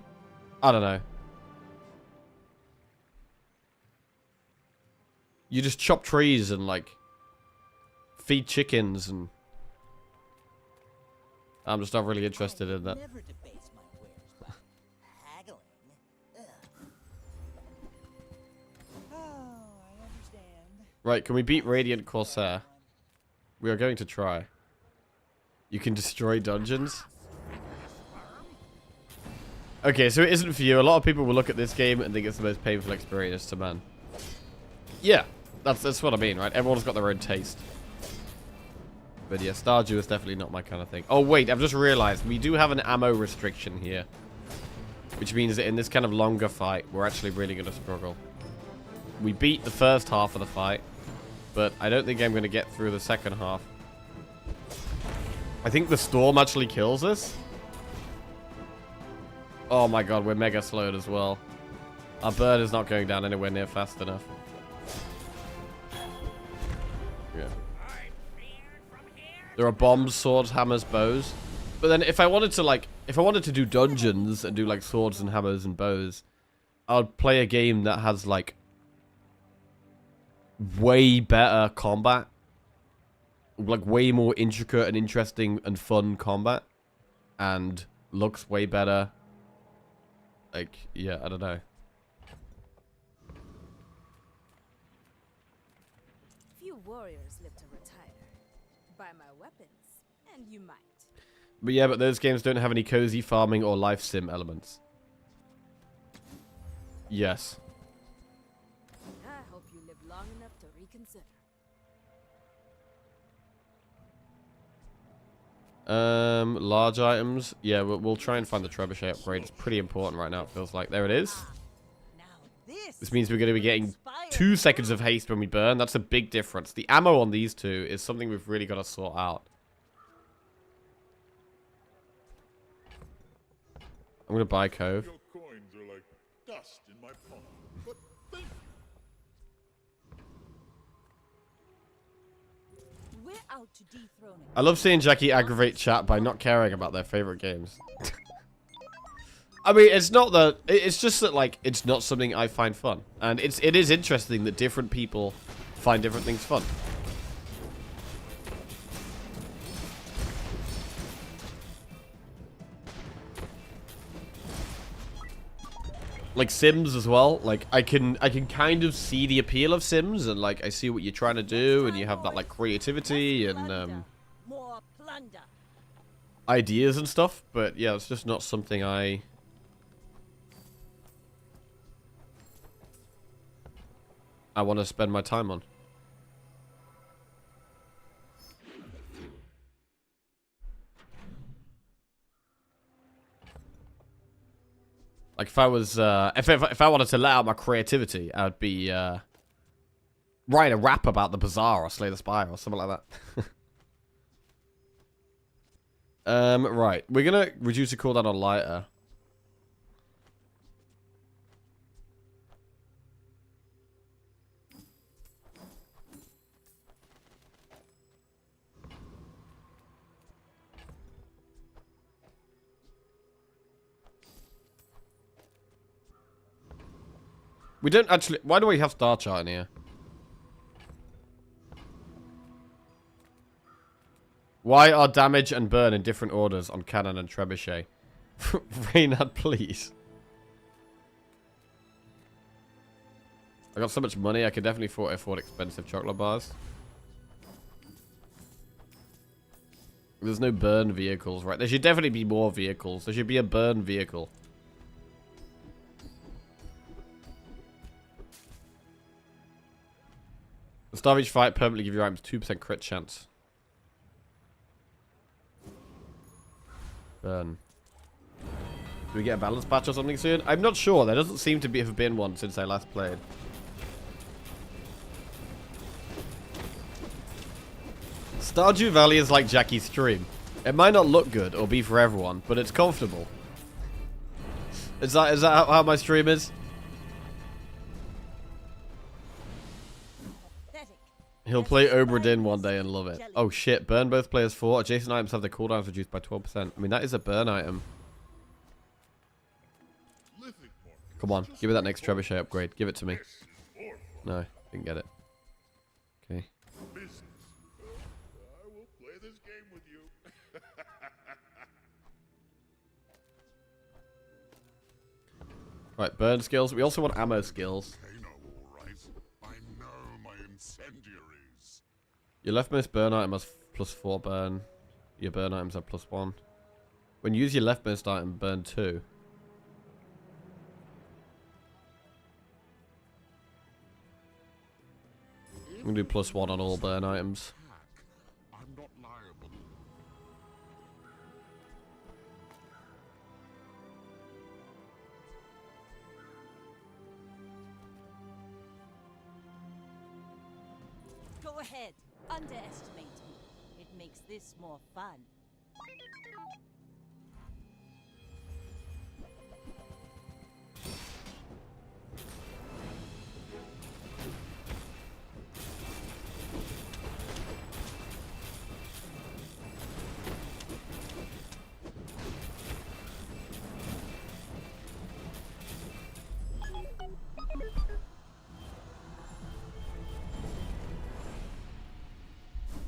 A: I don't know. You just chop trees and, like, feed chickens and... I'm just not really interested in that. Right, can we beat Radiant Corsair? We are going to try. You can destroy dungeons? Okay, so it isn't for you. A lot of people will look at this game and think it's the most painful experience to man. Yeah, that's what I mean, right? Everyone's got their own taste. But yeah, Stardew is definitely not my kind of thing. Oh wait, I've just realized we do have an ammo restriction here. Which means that in this kind of longer fight, we're actually really going to struggle. We beat the first half of the fight. But I don't think I'm going to get through the second half. I think the storm actually kills us. Oh my god, we're mega slowed as well. Our bird is not going down anywhere near fast enough. Yeah. There are bombs, swords, hammers, bows. But then if I wanted to, like, if I wanted to do dungeons and do, like, swords and hammers and bows, I'd play a game that has, like, way better combat, like way more intricate and interesting and fun combat, and looks way better. Like, yeah, I don't know.
G: Few warriors live to retire. Buy my weapons, and you might.
A: But yeah, but those games don't have any cozy farming or life sim elements. Yes.
G: I hope you live long enough to reconsider.
A: Large items. Yeah, we'll try and find the trebuchet upgrade. It's pretty important right now, it feels like. There it is. This means we're going to be getting 2 seconds of haste when we burn. That's a big difference. The ammo on these two is something we've really got to sort out. I'm going to buy Cove.
D: Your coins are like dust in my palm. But thank you.
C: We're out to dethrone it.
A: I love seeing Jackie aggravate chat by not caring about their favorite games. I mean, it's not that... It's just that, like, it's not something I find fun. And it is interesting that different people find different things fun. Like Sims as well. Like, I can kind of see the appeal of Sims. And, like, I see what you're trying to do. And you have that, like, creativity and,
C: More plunder.
A: ideas and stuff. But, yeah, it's just not something I want to spend my time on. Like if I was, if I wanted to let out my creativity, I'd be writing a rap about the Bazaar or Slay the Spire or something like that. Right, we're gonna reduce the cooldown on lighter. We don't actually... Why do we have star chart in here? Why are damage and burn in different orders on cannon and trebuchet? Reynard, please. I got so much money, I could definitely afford expensive chocolate bars. There's no burn vehicles, right? There should definitely be more vehicles. There should be a burn vehicle. The Starvage fight permanently give your items 2% crit chance. Burn. Do we get a balance patch or something soon? I'm not sure. There doesn't seem to have been one since I last played. Stardew Valley is like Jackie's stream. It might not look good or be for everyone, but it's comfortable. Is that how my stream is? He'll play Obra Dinn one day and love it. Oh shit, burn both players 4. Adjacent items have their cooldowns reduced by 12%. I mean, that is a burn item. Come on, give me that next trebuchet upgrade. Give it to me. No, didn't get it. Okay.
D: I will play this game with you.
A: Right, burn skills. We also want ammo skills. Your leftmost burn item has +4 burn. Your burn items have +1. When you use your leftmost item, burn 2. I'm gonna do +1 on all burn items.
D: I'm not liable.
C: Go ahead. Underestimate me. It makes this more fun.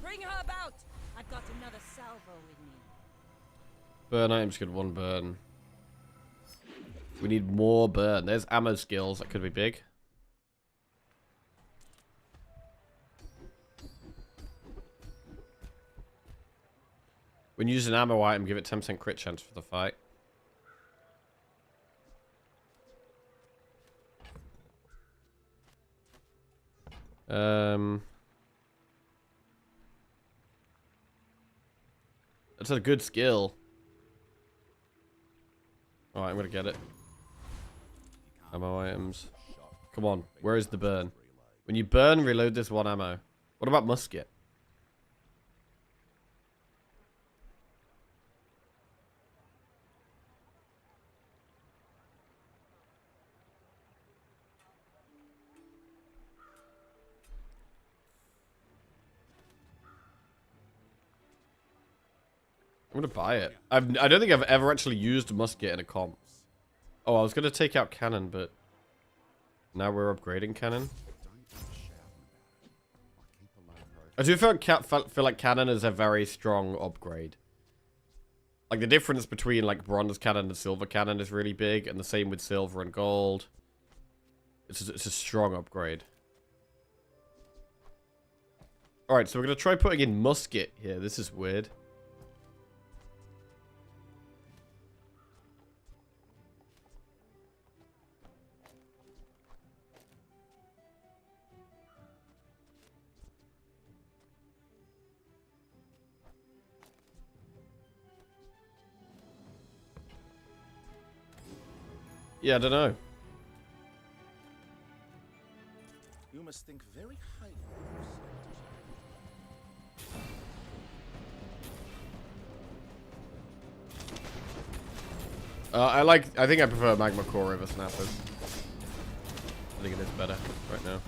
C: Bring her about! I've got another salvo with me.
A: Burn items could 1 burn. We need more burn. There's ammo skills. That could be big. When you use an ammo item, give it 10% crit chance for the fight. That's a good skill. Alright, I'm gonna get it. Ammo items. Come on, where is the burn? When you burn, reload this one ammo. What about musket? I'm gonna buy it. I don't think I've ever actually used musket in a comp. Oh, I was gonna take out cannon, but now we're upgrading cannon. I do feel like cannon is a very strong upgrade. Like the difference between like bronze cannon and silver cannon is really big, and the same with silver and gold. It's a strong upgrade. All right, so we're gonna try putting in musket here. This is weird. Yeah, I don't know.
I: You must think very highly of yourself.
A: I think I prefer magma core over snappers. I think it is better right now.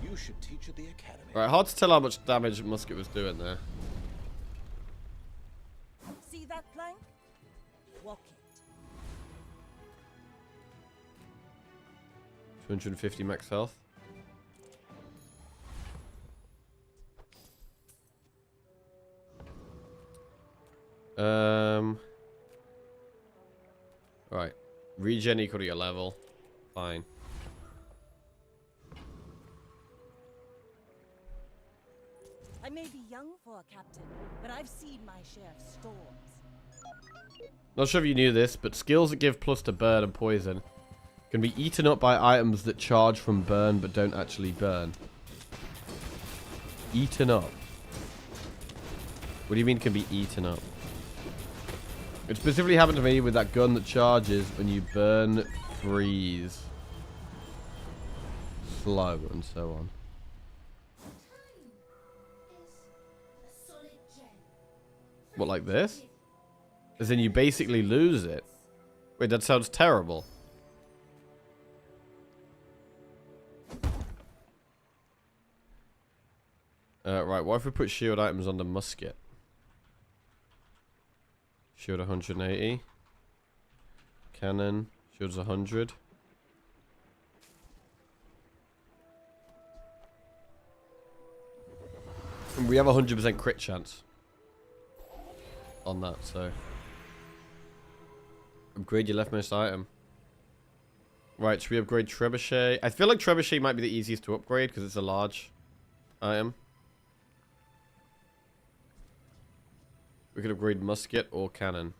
I: You should teach at the academy.
A: Right, hard to tell how much damage musket was doing there.
C: See that plank? Walk it.
A: 250 max health. Right. Regen equal to your level. Fine.
C: I may be young for a captain, but I've seen my share of storms.
A: Not sure if you knew this, but skills that give plus to burn and poison can be eaten up by items that charge from burn but don't actually burn. Eaten up. What do you mean can be eaten up? It specifically happened to me with that gun that charges when you burn, freeze, slow, and so on. What, like this? As in you basically lose it? Wait, that sounds terrible. Right, what if we put shield items on the musket? Shield 180. Cannon. Shield's 100. And we have a 100% crit chance on that, so. Upgrade your leftmost item. Right, should we upgrade Trebuchet? I feel like Trebuchet might be the easiest to upgrade because it's a large item. We could upgrade musket or cannon.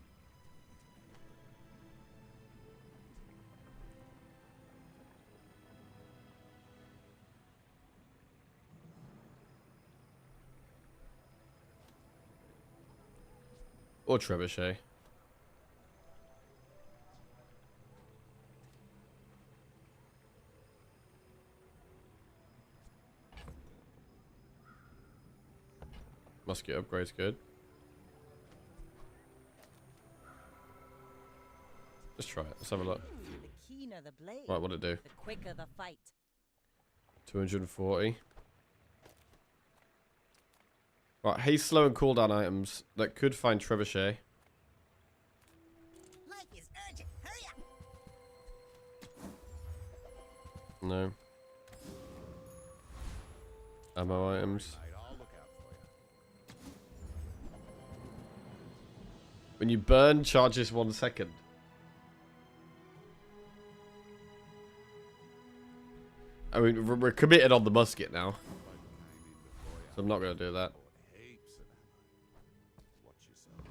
A: Or trebuchet. Musket upgrade's good. Let's try it. Let's have a look.
C: The keener the blade,
A: Right, what'd it do?
C: the quicker the fight.
A: 240. Right, haste, slow, and cooldown items that could find trebuchet.
J: Life is urgent. Hurry up.
A: No. Ammo items. When you burn, charges 1 second. I mean, we're committed on the musket now. So I'm not going to do that.
E: Heaps of ammo. Watch yourself.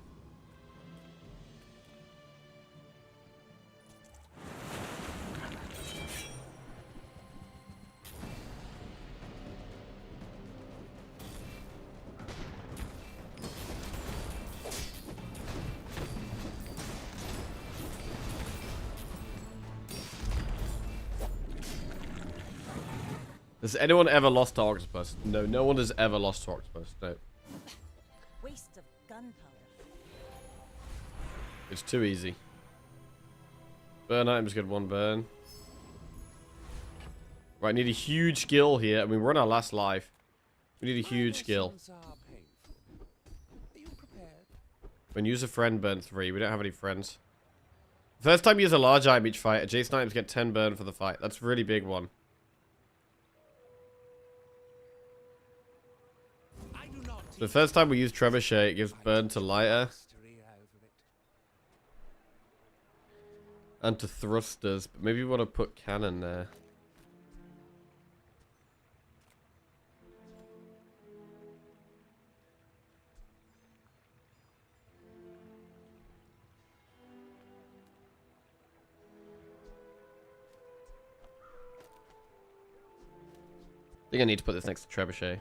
A: Has anyone ever lost to Octopus? No, no one has ever lost to Octopus. No.
C: Waste of gunpowder.
A: It's too easy. Burn items get 1 burn. Right, need a huge skill here. I mean, we're on our last life. We need a huge skill. When use a friend, burn 3. We don't have any friends. First time you use a large item each fight, adjacent items get 10 burn for the fight. That's a really big one. The first time we use Trebuchet, it gives burn to lighter. And to thrusters. But maybe we want to put cannon there. I think I need to put this next to Trebuchet.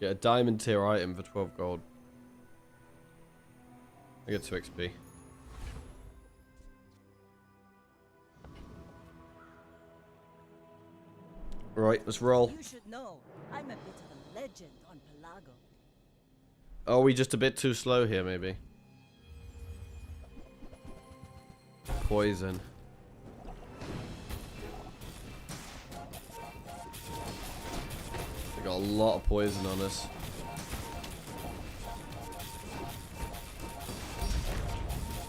A: Get a diamond tier item for 12 gold. I get 2 XP. Right, let's roll.
C: You should know, I'm a bit of a legend on Pelago.
A: Are we just a bit too slow here, maybe? Poison. We got a lot of poison on us.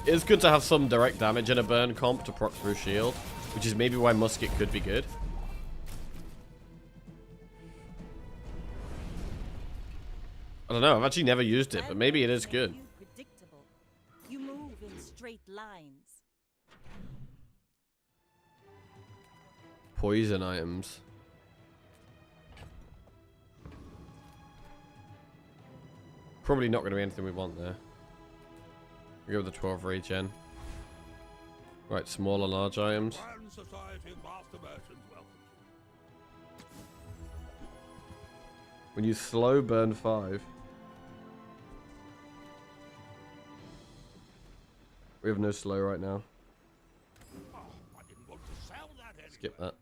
A: It's good to have some direct damage in a burn comp to proc through shield, which is maybe why musket could be good. I don't know, I've actually never used it, but maybe it is good.
C: You move in straight lines.
A: Poison items. Probably not going to be anything we want there. We go with the 12 regen. Right, small and large items. When you slow, burn 5. We have no slow right now. Skip that.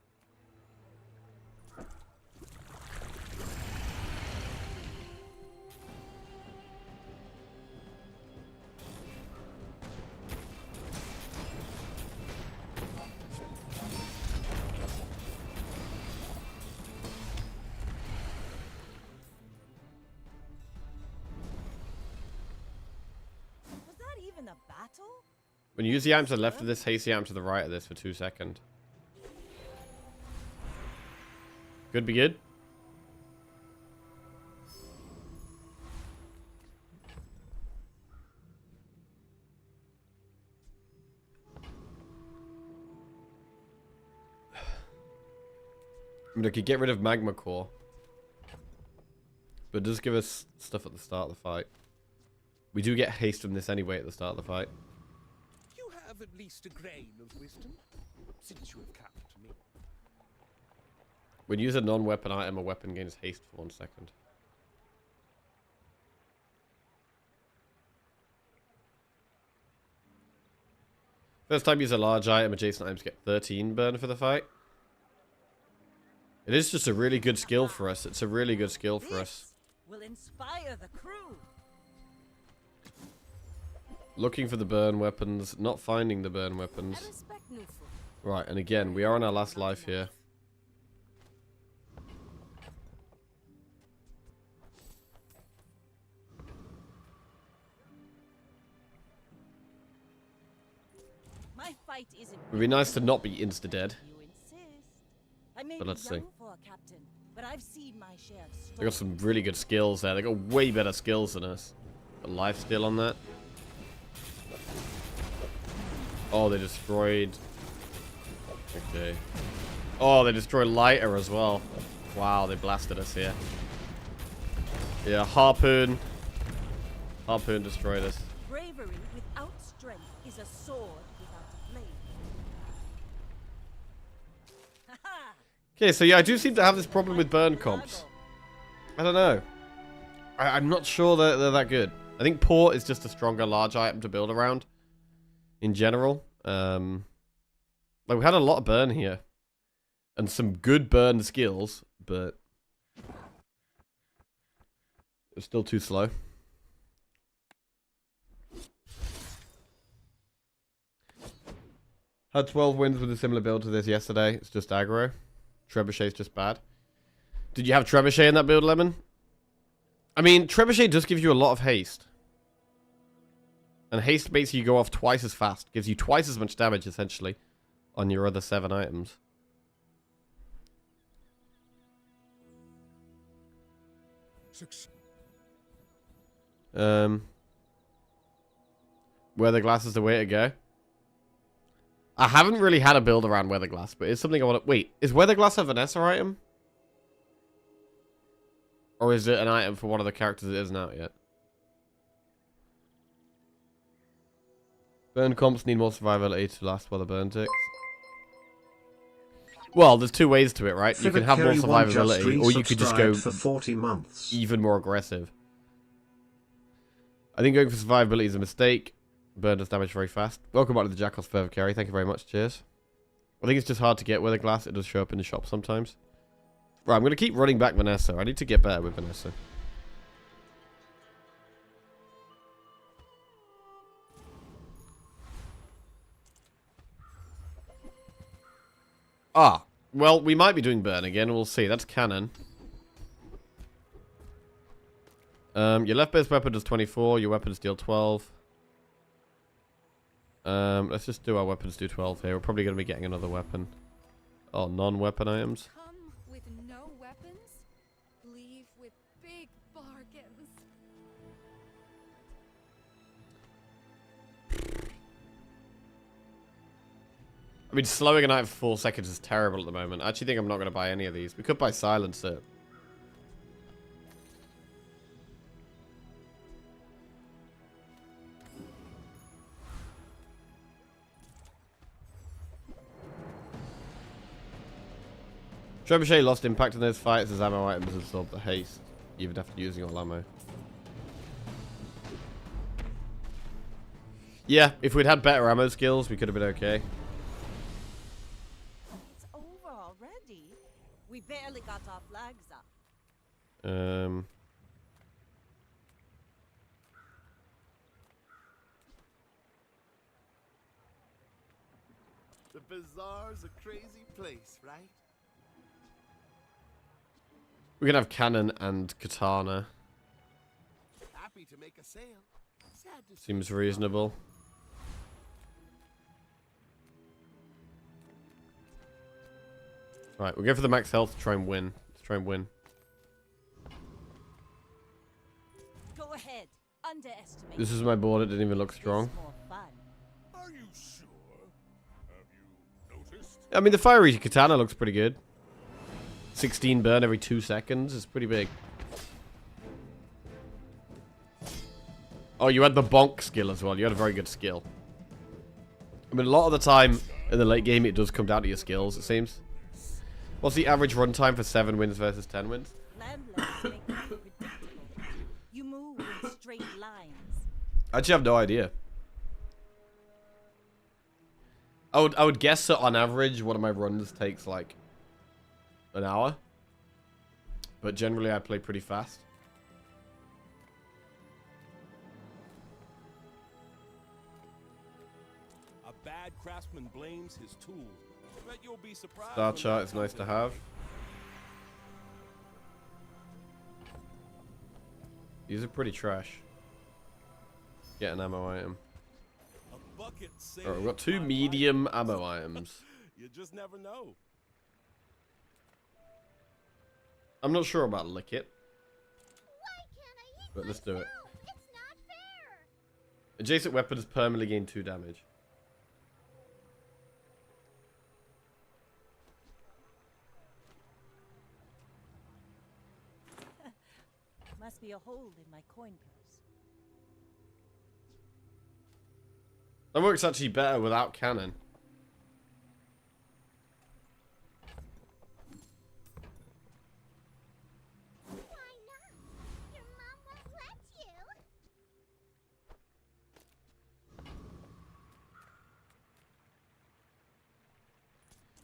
C: Was that even a battle?
A: When you use the item to the left of this, haste the item to the right of this for 2 seconds. Could be good. I mean, I could get rid of Magma Core. But it does give us stuff at the start of the fight. We do get haste from this anyway at the start of the fight.
H: You have at least a grain of wisdom, since you have come to me.
A: When you use a non-weapon item, a weapon gains haste for 1 second. First time you use a large item, adjacent items get 13 burn for the fight. It is just a really good skill for us. It's a really good skill for us.
C: Will inspire the crew.
A: Looking for the burn weapons, not finding the burn weapons. Right, and again, we are on our last life here. It'd be nice to not be insta-dead.
C: You insist. I may
A: But
C: be
A: let's see.
C: young for a captain, but I've seen my share of
A: They got some really good skills there. They got way better skills than us. A life steal on that. Oh, they destroyed. Okay. Oh, they destroyed lighter as well. Wow, they blasted us here. Yeah, harpoon. Harpoon destroyed us.
C: Bravery without strength is a sword without a blade.
A: Okay, so yeah, I do seem to have this problem with burn comps. I don't know. I'm not sure that they're that good. I think port is just a stronger large item to build around. In general. Like, we had a lot of burn here. And some good burn skills, but it's still too slow. Had 12 wins with a similar build to this yesterday. It's just aggro. Trebuchet's just bad. Did you have Trebuchet in that build, Lemon? I mean, Trebuchet does give you a lot of haste. And haste makes you go off twice as fast. Gives you twice as much damage, essentially, on your other 7 items. Weather glass is the way to go. I haven't really had a build around weather glass, but it's something I want to... Wait, is weather glass a Vanessa item? Or is it an item for one of the characters that isn't out yet? Burn comps need more survivability to last while the burn ticks. Well, there's two ways to it, right? You can have more survivability, or you could just go
B: for 40 months.
A: Even more aggressive. I think going for survivability is a mistake. Burn does damage very fast. Welcome back to the Jackal's Further Carry. Thank you very much. Cheers. I think it's just hard to get weather glass. It does show up in the shop sometimes. Right, I'm going to keep running back Vanessa. I need to get better with Vanessa. Ah, well, we might be doing burn again. We'll see. That's canon. Your left base weapon does 24. Your weapons deal 12. Let's just do our weapons do 12 here. We're probably going to be getting another weapon. Oh, non-weapon items.
L: Come with no weapons, leave with big bargains.
A: I mean, slowing a knife for 4 seconds is terrible at the moment. I actually think I'm not going to buy any of these. We could buy Silencer. Trebuchet lost impact in those fights as ammo items absorb the haste, even after using all ammo. Yeah, if we'd had better ammo skills, we could have been okay.
C: It's over already. We barely got our flags up.
N: The Bazaar's a crazy place, right?
A: We can have cannon and katana.
N: Happy to make a sale. Sad to see.
A: Seems reasonable. Right, we'll go for the max health to try and win. Let's try and win.
C: Go ahead. Underestimate.
A: This is my board. It didn't even look strong.
C: More fun.
D: Are you sure? Have you noticed?
A: I mean, the fiery katana looks pretty good. 16 burn every 2 seconds is pretty big. Oh, you had the bonk skill as well. You had a very good skill. I mean, a lot of the time in the late game, it does come down to your skills, it seems. What's the average runtime for 7 wins versus 10 wins?
C: Landless make life predictable. You move in straight lines.
A: I actually have no idea. I would guess that on average, one of my runs takes like an hour. But generally, I play pretty fast.
F: A bad craftsman blames his tools. Bet you'll be surprised.
A: Star chart is nice to have. These are pretty trash. Get an ammo item.
F: A
E: bucket said.
A: Alright, we've got 2 medium ammo items.
E: You just never know.
A: I'm not sure about lick it. But let's do it. Adjacent weapons permanently gain 2 damage.
C: Must be a hold in my coin purse.
A: That works actually better without cannon.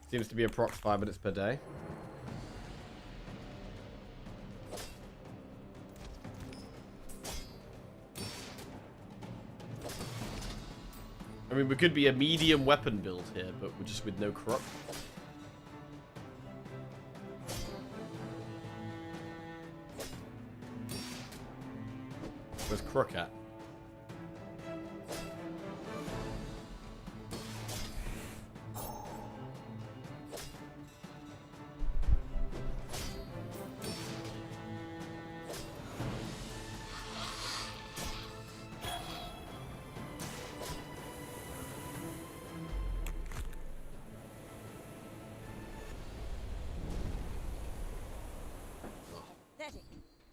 A: Seems to be approx 5 minutes per day. I mean, we could be a medium weapon build here, but we're just with no crook. Where's crook at?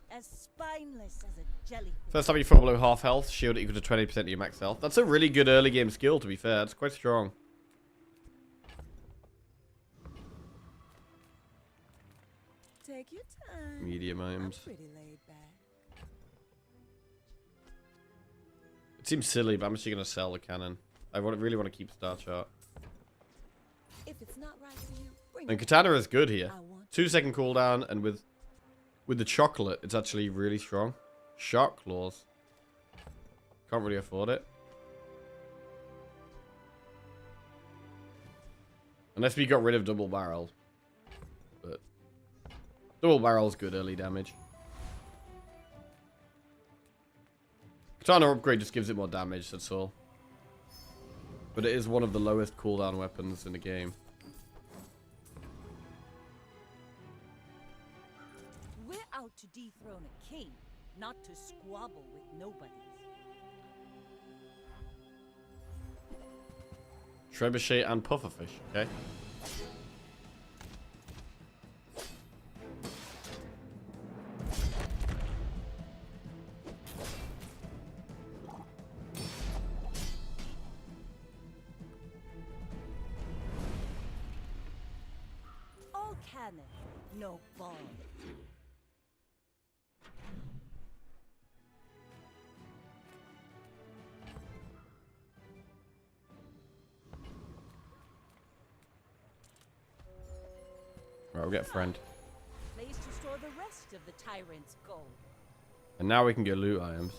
C: As spineless as a jellyfish.
A: First time you fall below half health, shield equal to 20% of your max health. That's a really good early game skill, to be fair. It's quite strong.
C: Take your time.
A: Medium items.
C: I'm pretty laid back.
A: It seems silly, but I'm actually going to sell the cannon. I really want to keep Star Chart.
C: If it's not right for you, bring
A: And
C: it
A: Katana
C: back.
A: is good here.
C: I want
A: 2-second cooldown, and with the chocolate, it's actually really strong. Shark claws. Can't really afford it. Unless we got rid of double barrel. But double barrel's good early damage. Katana upgrade just gives it more damage, that's all. But it is one of the lowest cooldown weapons in the game.
C: We're out to dethrone a king, not to squabble with nobodies.
A: Trebuchet and pufferfish, okay?
C: All cannon, no bomb.
A: Right, we'll get a friend.
C: Place to store the rest of the tyrant's gold.
A: And now we can get loot items.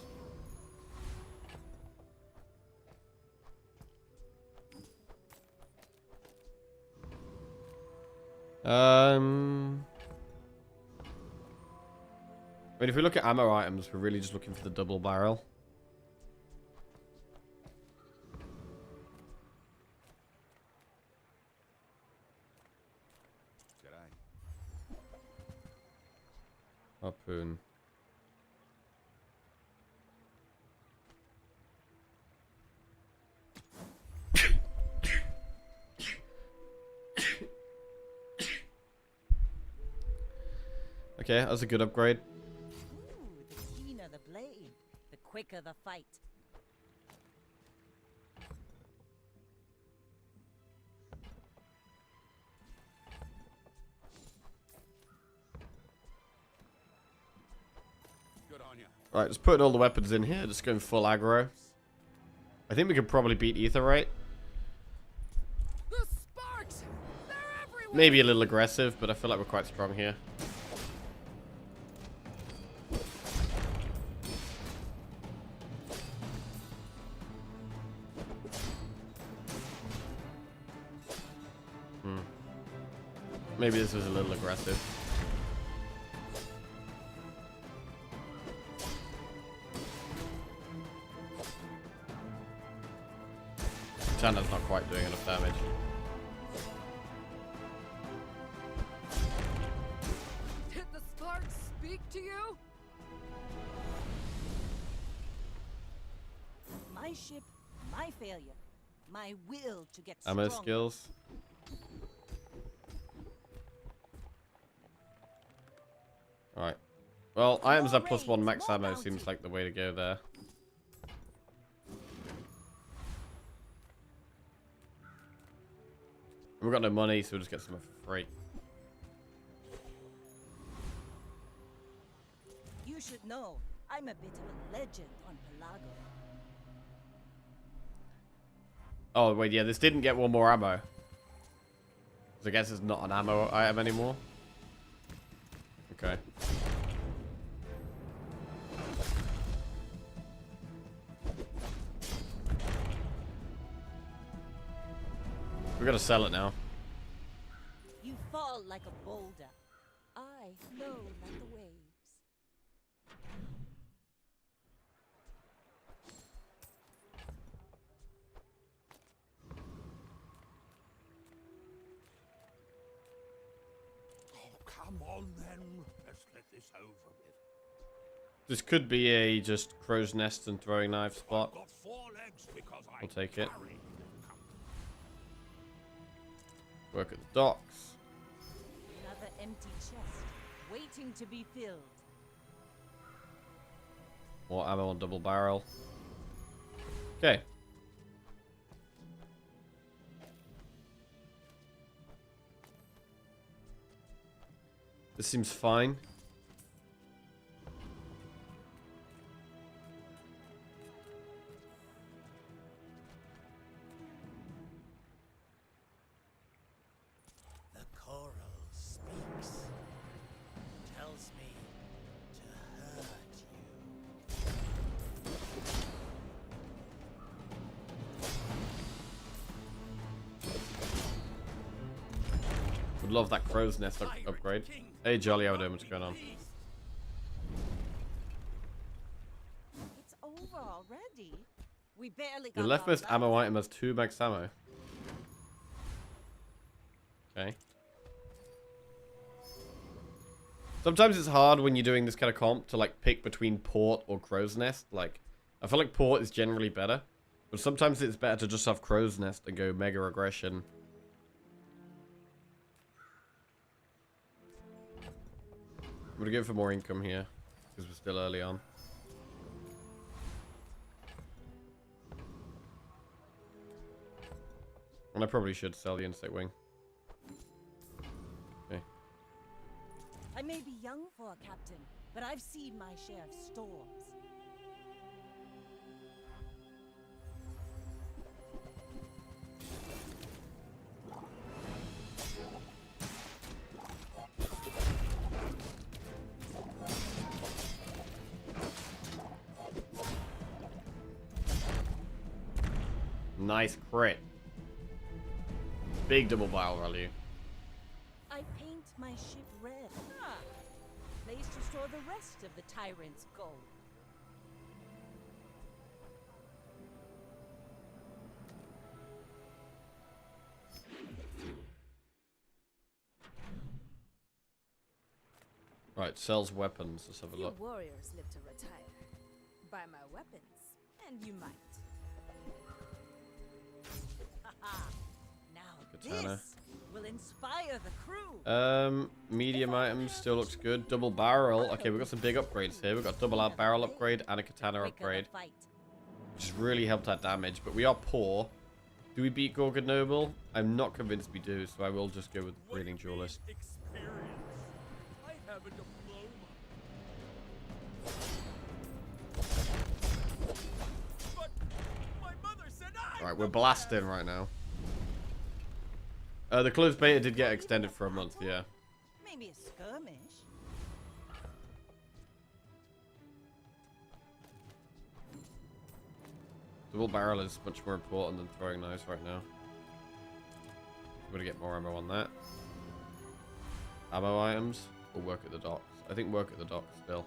A: I mean, if we look at ammo items, we're really just looking for the double barrel. Harpoon. Okay, that's a good upgrade.
C: Ooh, the keener the blade, the quicker the fight.
E: Good on ya.
A: Right, just putting all the weapons in here, just going full aggro. I think we could probably beat Aetherite.
L: The sparks! They're everywhere!
A: Maybe a little aggressive, but I feel like we're quite strong here. Maybe this was a little aggressive. Katana's not quite doing enough damage.
G: Did the sparks speak to you?
C: My ship, my failure. My will to get
A: Ammo
C: stronger.
A: skills. Alright. Well, items at +1 max ammo seems like the way to go there. We've got no money, so we'll just get some for free.
C: You should know, I'm a bit of a legend on Pelago.
A: Oh, wait, yeah, this didn't get one more ammo. So I guess it's not an ammo item anymore. Okay. We gotta sell it now.
C: You fall like a boulder. I flow like the waves.
D: Oh, come on then. Let's get this over with.
A: This could be a just crow's nest and throwing knife spot.
D: Got 4 legs because
A: We'll take it.
D: carried them.
A: Work at the docks.
C: Another empty chest, waiting to be filled.
A: More ammo on double barrel. Okay. This seems fine.
J: The coral speaks. Tells me to hurt you.
A: Would love that crow's nest upgrade. Hey, Jolly, how are we doing? What's going on?
C: It's over already. We barely
A: The
C: got
A: leftmost
C: our
A: ammo
C: back.
A: item has 2 max ammo. Okay. Sometimes it's hard when you're doing this kind of comp to like pick between port or crow's nest. Like, I feel like port is generally better, but sometimes it's better to just have crow's nest and go mega aggression. I'm gonna go for more income here because we're still early on. And I probably should sell the insect wing. Okay.
C: I may be young for a captain, but I've seen my share of storms.
A: Nice crit. Big double barrel value.
C: I paint my ship red. Ah, place to store the rest of the tyrant's gold.
A: Right, sells weapons. Let's have a
G: Few
A: look.
G: warriors live to retire. Buy my weapons, and you might.
C: Now
A: Katana.
C: this will inspire the crew.
A: Medium items still looks good. Double barrel. Okay, we've got some big upgrades here. We've got double out barrel upgrade and a katana upgrade, which has really helped our damage. But we are poor. Do we beat Gorgon Noble? I'm not convinced we do, so I will just go with the Breeding Duelist.
D: I have a diploma. But my mother said
A: Alright, we're blasting right now. The closed beta did get extended for a month, yeah.
C: Maybe a skirmish.
A: Double barrel is much more important than throwing knives right now. I'm gonna get more ammo on that. Ammo items or work at the docks? I think work at the docks still.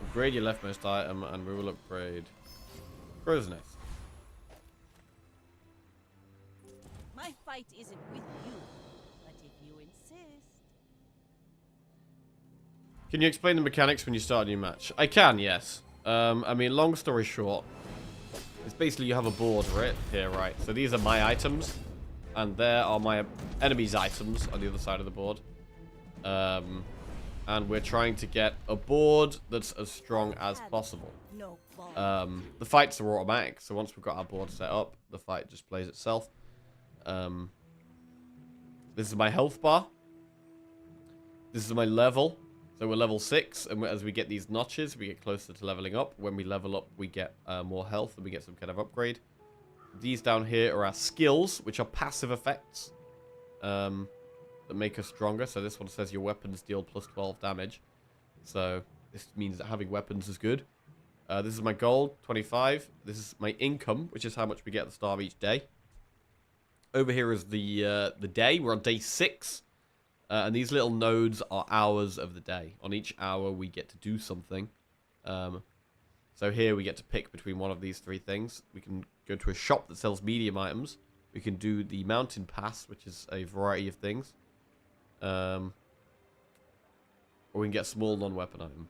A: Upgrade your leftmost item and we will upgrade Crow's nest.
C: My fight isn't with you, but if you insist.
A: Can you explain the mechanics when you start a new match? I can, yes. I mean, long story short, it's basically you have a board right here, right? So these are my items, and there are my enemy's items on the other side of the board. And we're trying to get a board that's as strong as possible. The fights are automatic, so once we've got our board set up, the fight just plays itself. This is my health bar. This is my level. So we're level 6, and as we get these notches, we get closer to leveling up. When we level up, we get more health, and we get some kind of upgrade. These down here are our skills, which are passive effects that make us stronger. So this one says your weapons deal plus 12 damage. So this means that having weapons is good. This is my gold, 25. This is my income, which is how much we get at the start of each day. Over here is the day. We're on day 6. And these little nodes are hours of the day. On each hour, we get to do something. So here we get to pick between one of these 3 things. We can go to a shop that sells medium items. We can do the mountain pass, which is a variety of things. Or we can get a small non-weapon item.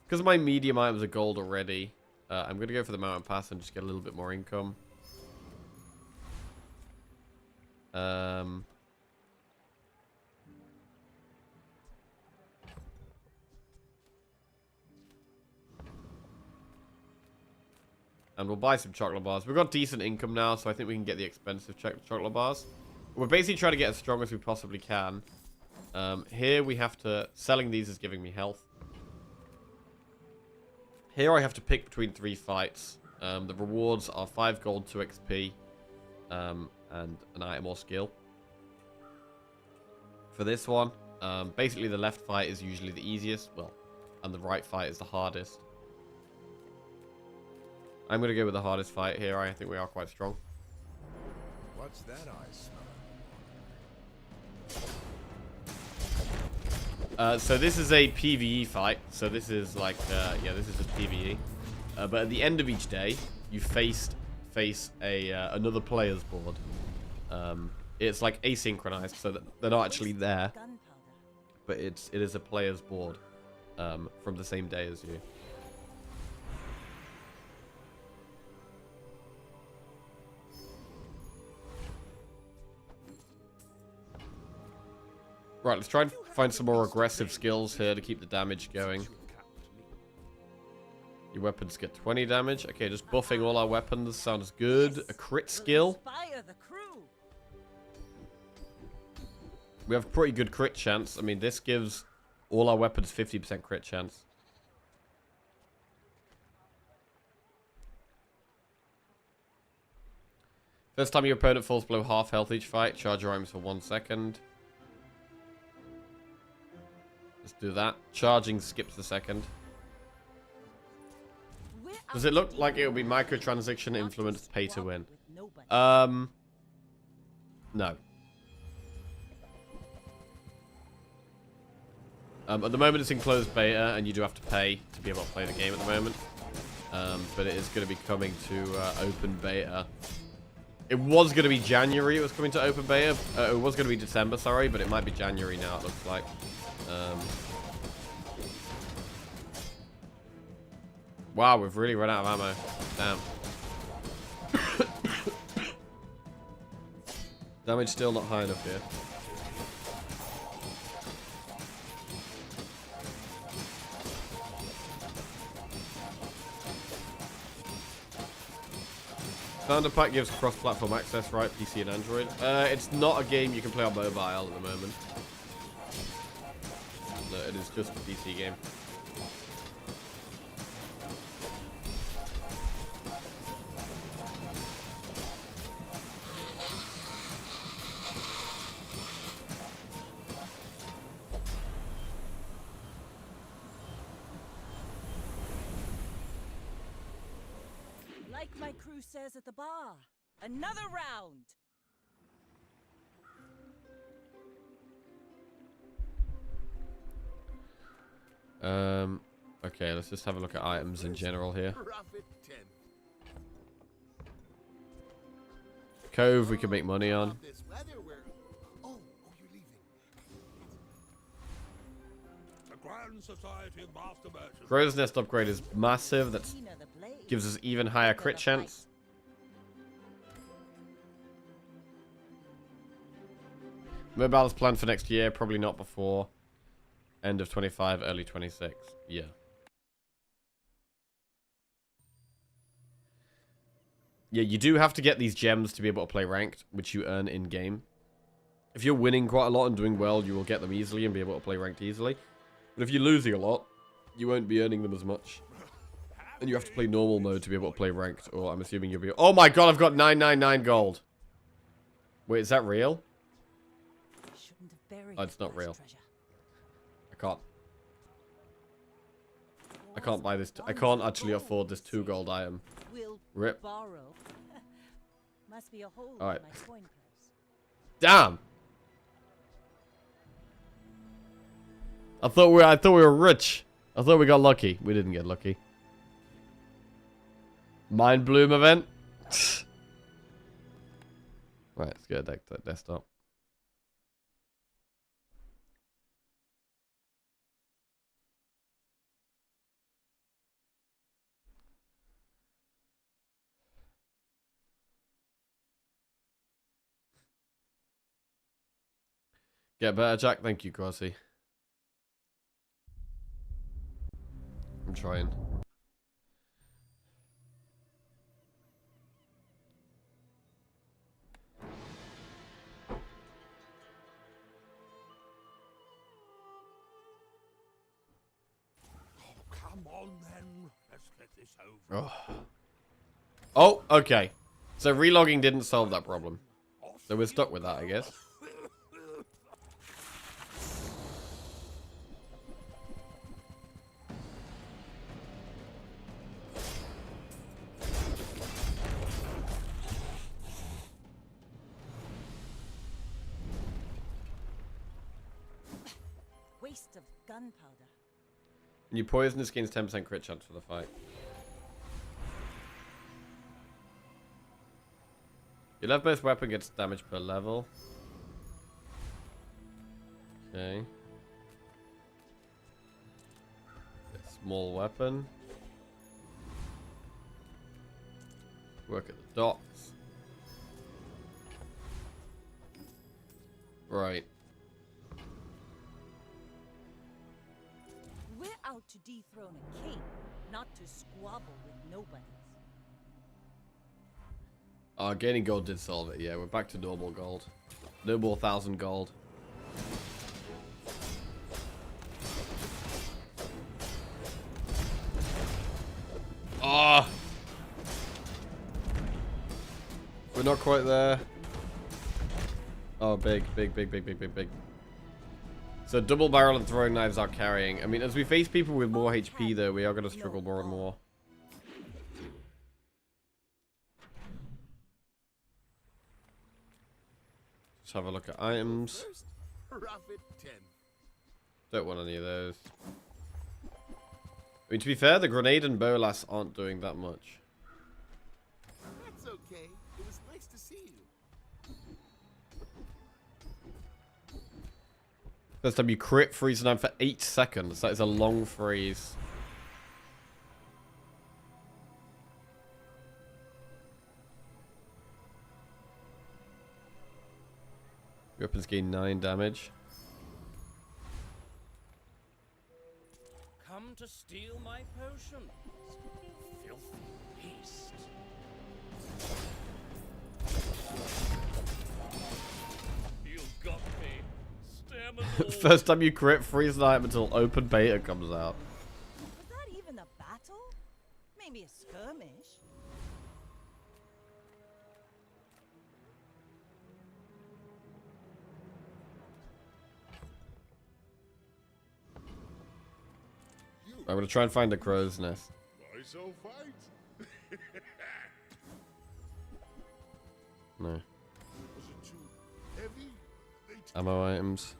A: Because my medium items are gold already, I'm going to go for the mountain pass and just get a little bit more income. And we'll buy some chocolate bars. We've got decent income now, so I think we can get the expensive chocolate bars. We're basically trying to get as strong as we possibly can. Here we have to... Selling these is giving me health. Here I have to pick between 3 fights. The rewards are 5 gold, 2 XP, and an item or skill. For this one, basically the left fight is usually the easiest. Well, and the right fight is the hardest. I'm going to go with the hardest fight here. I think we are quite strong.
D: What's that I smell?
A: So this is a PvE fight. So this is like, yeah, this is a PvE. But at the end of each day, you face another player's board. It's like asynchronized, so that they're not actually there. But it is a player's board from the same day as you. Right, let's try and find some more aggressive skills here to keep the damage going. Your weapons get 20 damage. Okay, just buffing all our weapons sounds good. A crit skill. We have pretty good crit chance. I mean, this gives all our weapons 50% crit chance. First time your opponent falls below half health each fight, charge your items for 1 second. Let's do that. Charging skips the second. Does it look like it will be microtransaction influenced pay to win? No. At the moment it's in closed beta and you do have to pay to be able to play the game at the moment. But it is going to be coming to open beta. It was going to be January it was coming to open beta. It was going to be December, sorry, but it might be January now, it looks like. Wow, we've really run out of ammo. Damn. Damage still not high enough here. Founder Pack gives cross-platform access, right? PC and Android. It's not a game you can play on mobile at the moment. No, it is just a PC game.
C: Like my crew says at the bar, another round.
A: Okay, let's just have a look at items in general here.
N: Profit 10.
A: Cove we can make money on.
N: This weather, oh, you're leaving.
D: The Grand Society of Master Merchants.
A: Crow's Nest upgrade is massive. That gives us even higher crit chance. Mobile is planned for next year. Probably not before end of 25, early 26. Yeah. Yeah, you do have to get these gems to be able to play ranked, which you earn in-game. If you're winning quite a lot and doing well, you will get them easily and be able to play ranked easily. But if you're losing a lot, you won't be earning them as much. And you have to play normal mode to be able to play ranked, or I'm assuming you'll be... Oh my god, I've got 999 gold! Wait, is that real? Oh, it's not real. I can't buy this. I can't actually afford this 2 gold item. Rip. Alright. Damn! I thought we were rich. I thought we got lucky. We didn't get lucky. Mind Bloom event. Right, let's go back to that desktop. Get better, Jack. Thank you, Crossy. I'm trying.
D: Come on then. Let's get this over.
A: Oh, okay. So relogging didn't solve that problem. So we're stuck with that, I guess.
C: Waste of gunpowder.
A: You poison this gains 10% crit chance for the fight. Your left-based weapon gets damage per level. Okay. Small weapon. Work at the docks. Right.
C: We're out to dethrone a king, not to squabble with nobodies.
A: Gaining gold did solve it. Yeah, we're back to normal gold. No more 1,000 gold. Ah! We're not quite there. Oh, big. So double barrel and throwing knives are carrying. I mean, as we face people with more HP, though, we are going to struggle more and more. Let's have a look at items.
N: Profit 10.
A: Don't want any of those. I mean, to be fair, the grenade and bolas aren't doing that much.
N: That's okay. It was nice to see you.
A: First time you crit, freeze time for 8 seconds. That is a long freeze. Weapons gain 9 damage.
F: Come to steal my potions. Filthy beast. You got me. Stamina.
A: First time you crit, freeze the item until open beta comes out.
C: Was that even a battle? Maybe a skirmish.
A: I'm gonna try and find the crow's nest.
N: Why so fight?
A: No.
N: Was it too heavy?
A: Ammo items.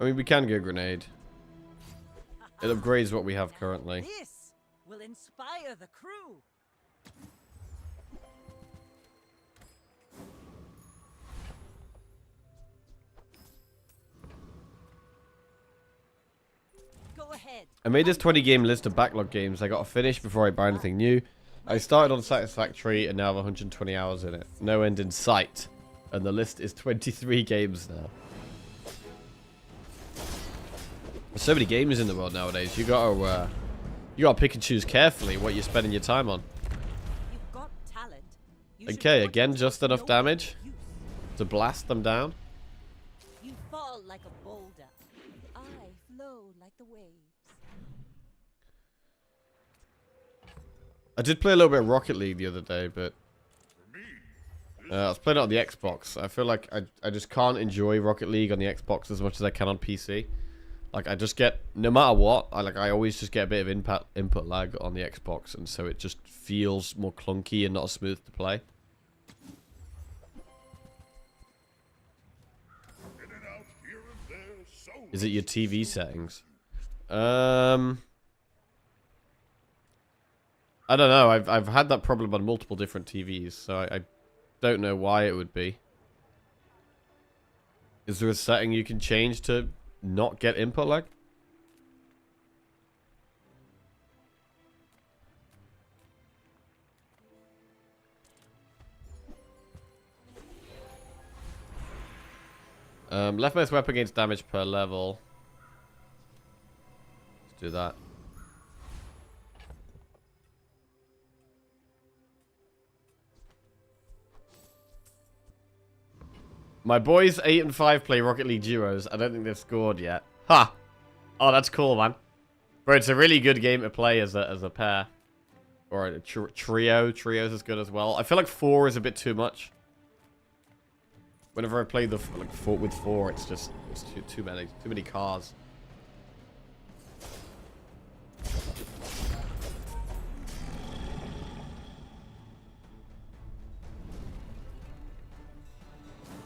A: I mean, we can get a grenade. It upgrades what we have currently.
C: This will inspire the crew. Go ahead.
A: I made this 20 game list of backlog games I got to finish before I buy anything new. I started on Satisfactory and now have 120 hours in it. No end in sight. And the list is 23 games now. There's so many games in the world nowadays. You gotta pick and choose carefully what you're spending your time on.
C: You've got talent.
A: Okay, again, just enough damage to blast them down.
C: You fall like a boulder. I flow like the waves.
A: I did play a little bit of Rocket League the other day, but I was playing it on the Xbox. I feel like I just can't enjoy Rocket League on the Xbox as much as I can on PC. Like, I just get, no matter what, I always just get a bit of input lag on the Xbox, and so it just feels more clunky and not as smooth to play. Is it your TV settings? I don't know. I've had that problem on multiple different TVs, so I don't know why it would be. Is there a setting you can change to not get input lag? Leftmost weapon gains damage per level. Let's do that. My boys 8 and 5 play Rocket League duos. I don't think they've scored yet. Ha! Oh, that's cool, man. Bro, it's a really good game to play as a pair. Or a trio. Trios is good as well. I feel like 4 is a bit too much. Whenever I play with 4, it's just too many cars.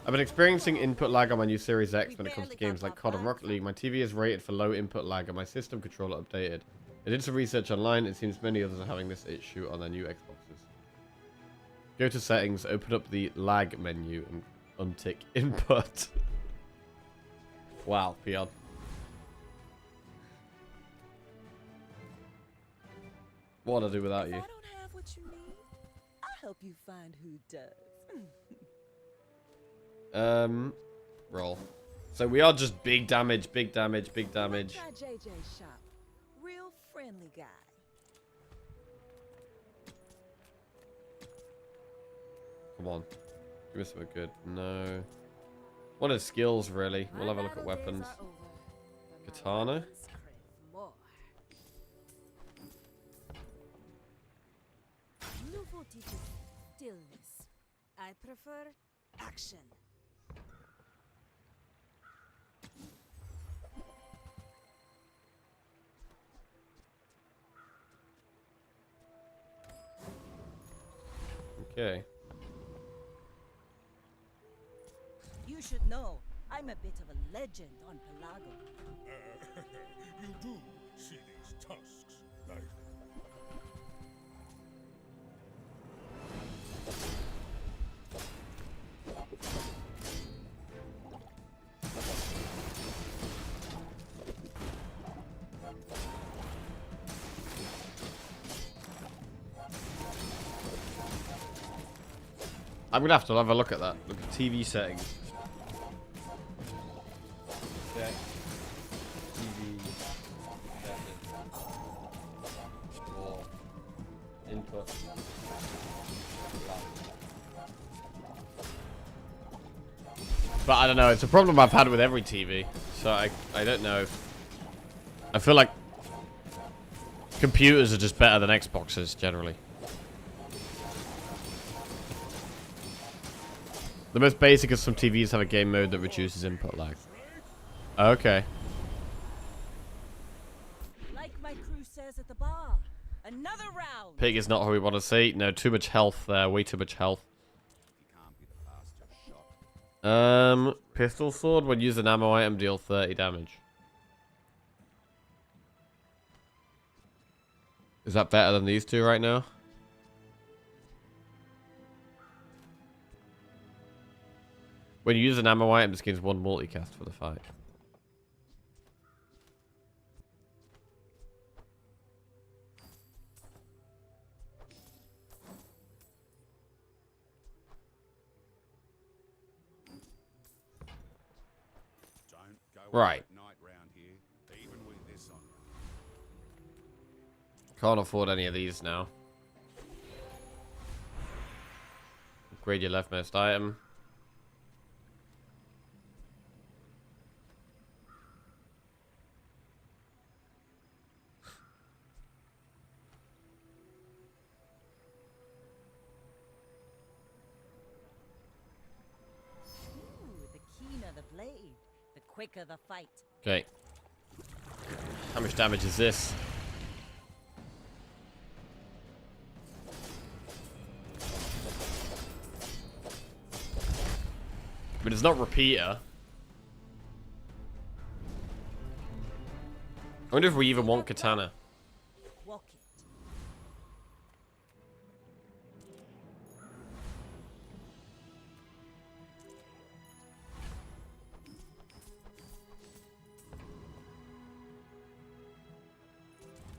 A: I've been experiencing input lag on my new Series X when it comes to games like COD and Rocket League. My TV is rated for low input lag and my system controller updated. I did some research online. It seems many others are having this issue on their new Xboxes. Go to settings, open up the lag menu and untick input. Wow, Pion. What would I do without you?
C: If I don't have what you need, I'll help you find who does.
A: Roll. So we are just big damage, big damage, big damage.
C: Try JJ shop. Real friendly guy.
A: Come on. Give me something good. No. What are skills, really? We'll have a look at weapons. Katana.
G: Nouveau teaches stillness. I prefer action.
A: Okay.
C: You should know, I'm a bit of a legend on Pelago.
D: You do see these tusks, right?
A: I'm gonna have to have a look at that. Look at TV settings. Okay. TV settings. Or input. But I don't know. It's a problem I've had with every TV. So I don't know. I feel like computers are just better than Xboxes generally. The most basic is some TVs have a game mode that reduces input lag. Okay.
C: Like my crew says at the bar, another round.
A: Pig is not who we want to see. No, too much health there. Way too much health. Pistol sword. When using ammo item, deal 30 damage. Is that better than these two right now? When you use an ammo item, this gains 1 multicast for the fight. Right. Can't afford any of these now. Upgrade your leftmost item.
C: The keener the blade, the quicker the fight.
A: Okay. How much damage is this? But it's not repeater. I wonder if we even want katana.
C: Walk it.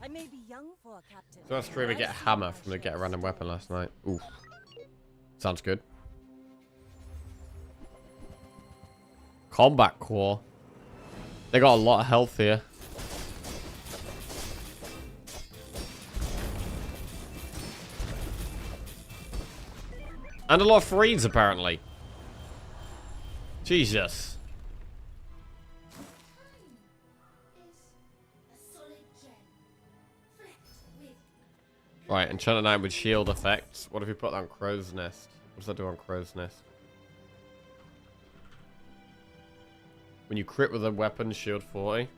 C: I may be young for a captain.
A: So that's true. We get a hammer from the get a random weapon last night. Oof. Sounds good. Combat core. They got a lot of health here. And a lot of freeze, apparently. Jesus. Right, Enchanted Knight with shield effects. What if we put that on Crow's Nest? What does that do on Crow's Nest? When you crit with a weapon, shield 40.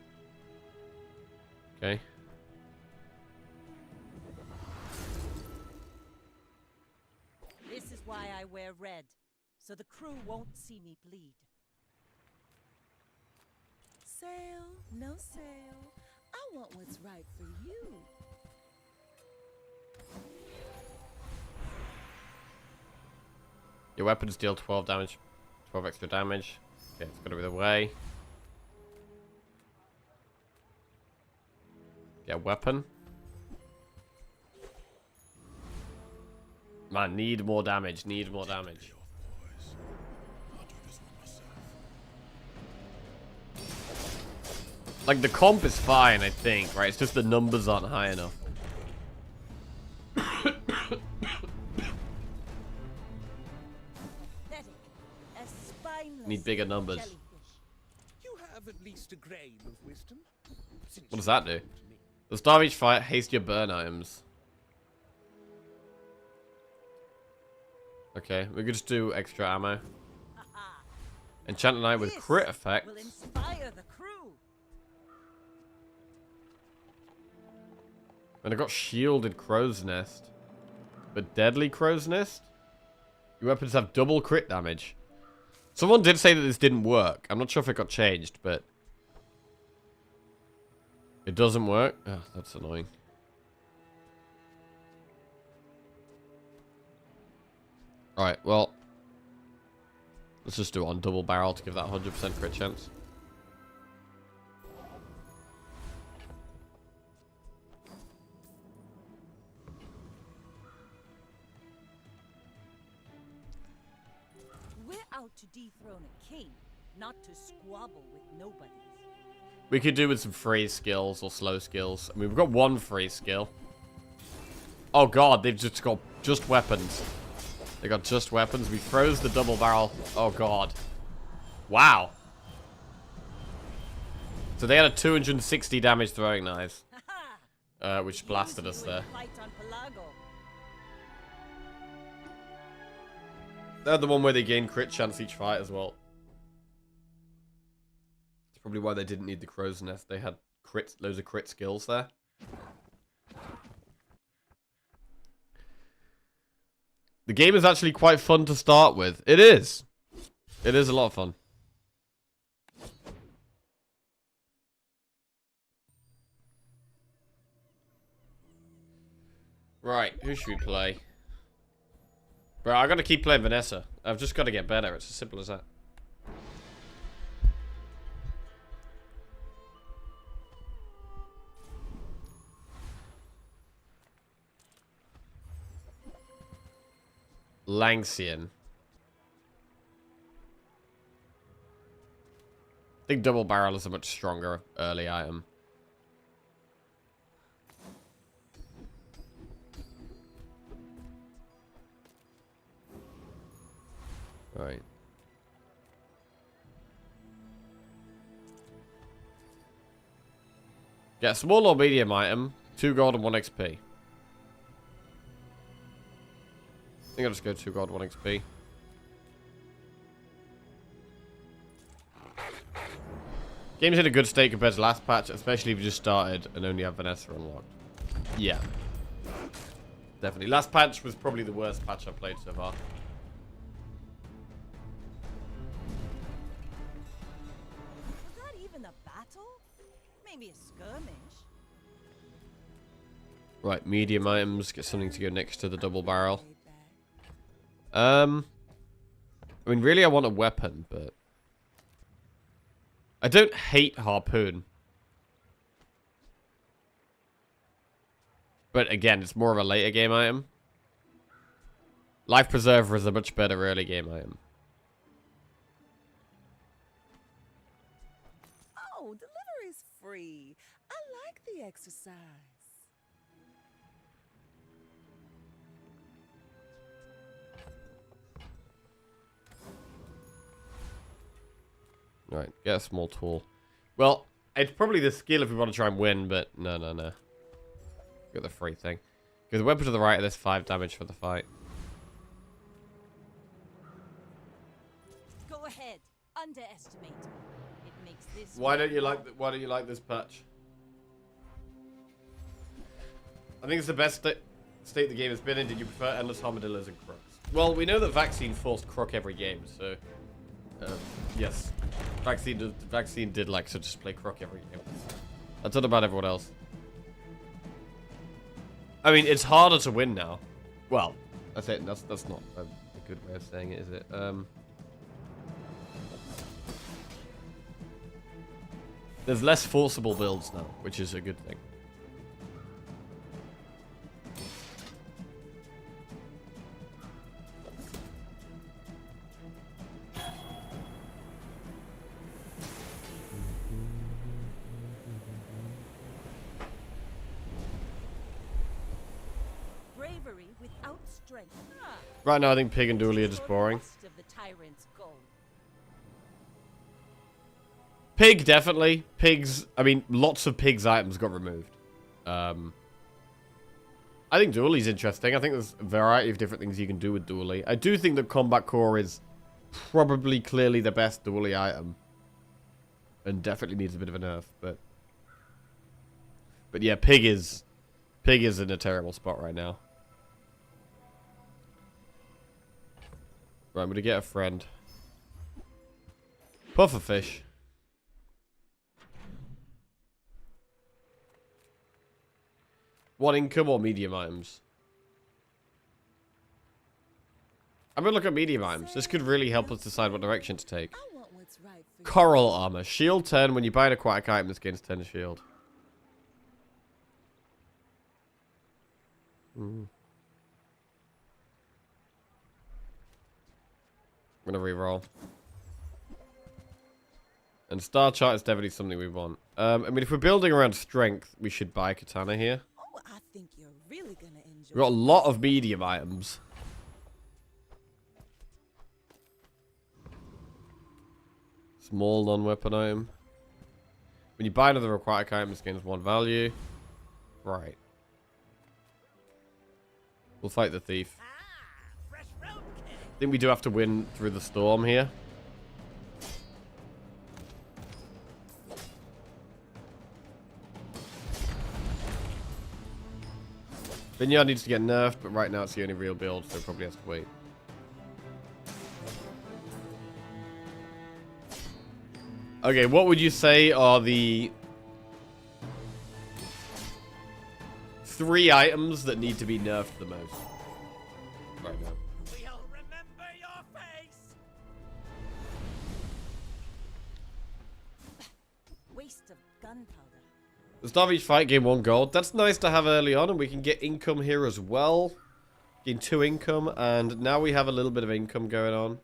A: Okay.
C: This is why I wear red, so the crew won't see me bleed. Sail, no sail. I want what's right for you.
A: Your weapons deal 12 damage. 12 extra damage. Okay, it's gotta be the way. Get a weapon. Man, need more damage. Need more damage. Like, the comp is fine, I think, right? It's just the numbers aren't high enough. Need bigger numbers.
H: You have at least a grain of wisdom.
A: What does that do? The start of each fight, haste your burn items. Okay, we could just do extra ammo. Enchanted Knight with crit effect.
C: Will inspire the crew.
A: And I got shielded Crow's Nest. But deadly Crow's Nest? Your weapons have double crit damage. Someone did say that this didn't work. I'm not sure if it got changed, but... It doesn't work? Oh, that's annoying. Alright, well... Let's just do it on double barrel to give that 100% crit chance.
C: We're out to dethrone a king, not to squabble with nobodies.
A: We could do with some freeze skills or slow skills. I mean, we've got one freeze skill. Oh god, they've just got just weapons. They got just weapons. We froze the double barrel. Oh god. Wow. So they had a 260 damage throwing knives. Which blasted us there. They're the one where they gain crit chance each fight as well. That's probably why they didn't need the Crow's Nest. They had loads of crit skills there. The game is actually quite fun to start with. It is. It is a lot of fun. Right, who should we play? Bro, I gotta keep playing Vanessa. I've just gotta get better. It's as simple as that. Langsian. I think double barrel is a much stronger early item. Right. Get a small or medium item, 2 gold and 1 XP. I think I'll just go 2 gold, 1 XP. Game's in a good state compared to last patch, especially if you just started and only have Vanessa unlocked. Yeah. Definitely. Last patch was probably the worst patch I've played so far.
C: Was that even a battle? Maybe a skirmish.
A: Right, medium items, get something to go next to the double barrel. I mean, really I want a weapon, but I don't hate harpoon. But again, it's more of a later game item. Life Preserver is a much better early game item.
C: Oh, delivery's free. I like the exercise.
A: Right, get a small tool. Well, it's probably the skill if we want to try and win, but no. Got the free thing. Because the weapon to the right, there's 5 damage for the fight.
C: Go ahead. Underestimate. It makes this.
A: Why don't you like this patch? I think it's the best state the game has been in. Did you prefer endless armadillos and crooks? Well, we know that vaccine forced crook every game, so yes, vaccine did like to just play crook every game. That's not about everyone else. I mean, it's harder to win now. Well, that's not a good way of saying it, is it? There's less forcible builds now, which is a good thing.
C: Bravery without strength.
A: Right now, I think Pig and Dooley are just boring.
C: Of the tyrant's goal.
A: Pig, definitely. Pigs, I mean, lots of Pig's items got removed. I think Dooley's interesting. I think there's a variety of different things you can do with Dooley. I do think that Combat Core is probably clearly the best Dooley item. And definitely needs a bit of a nerf, but yeah, Pig is in a terrible spot right now. Right, I'm gonna get a friend. Pufferfish. What income or medium items? I'm gonna look at medium items. This could really help us decide what direction to take. Coral armor. Shield 10. When you buy an aquatic item, this gains 10 shield. I'm gonna reroll. And star chart is definitely something we want. I mean, if we're building around strength, we should buy katana here.
C: Oh, I think you're really gonna enjoy.
A: We've got a lot of medium items. Small non-weapon item. When you buy another aquatic item, this gains 1 value. Right. We'll fight the thief. I think we do have to win through the storm here. Vineyard needs to get nerfed, but right now it's the only real build, so it probably has to wait. Okay, what would you say are the 3 items that need to be nerfed the most right now.
F: We'll remember your face.
C: Waste of gunpowder.
A: The start of each fight, gain 1 gold. That's nice to have early on, and we can get income here as well. Gain 2 income, and now we have a little bit of income going on,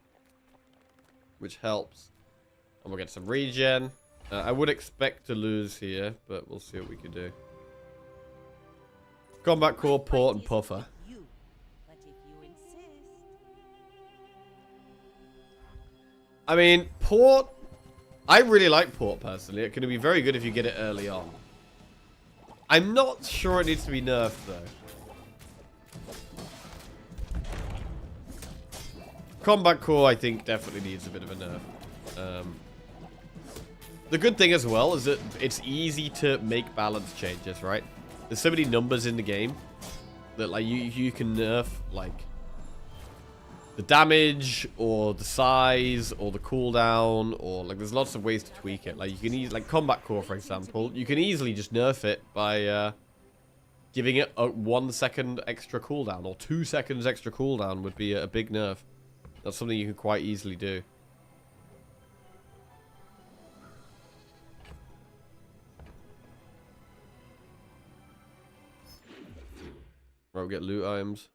A: which helps. And we'll get some regen. I would expect to lose here, but we'll see what we can do. Combat core, port, and puffer.
C: But if you insist.
A: I mean, port... I really like port, personally. It can be very good if you get it early on. I'm not sure it needs to be nerfed, though. Combat core, I think, definitely needs a bit of a nerf. The good thing as well is that it's easy to make balance changes, right? There's so many numbers in the game that like you can nerf like the damage or the size or the cooldown, or like there's lots of ways to tweak it. Like you can use like combat core, for example, you can easily just nerf it by giving it a 1 second extra cooldown, or 2 seconds extra cooldown would be a big nerf. That's something you can quite easily do. Right, we'll get loot items.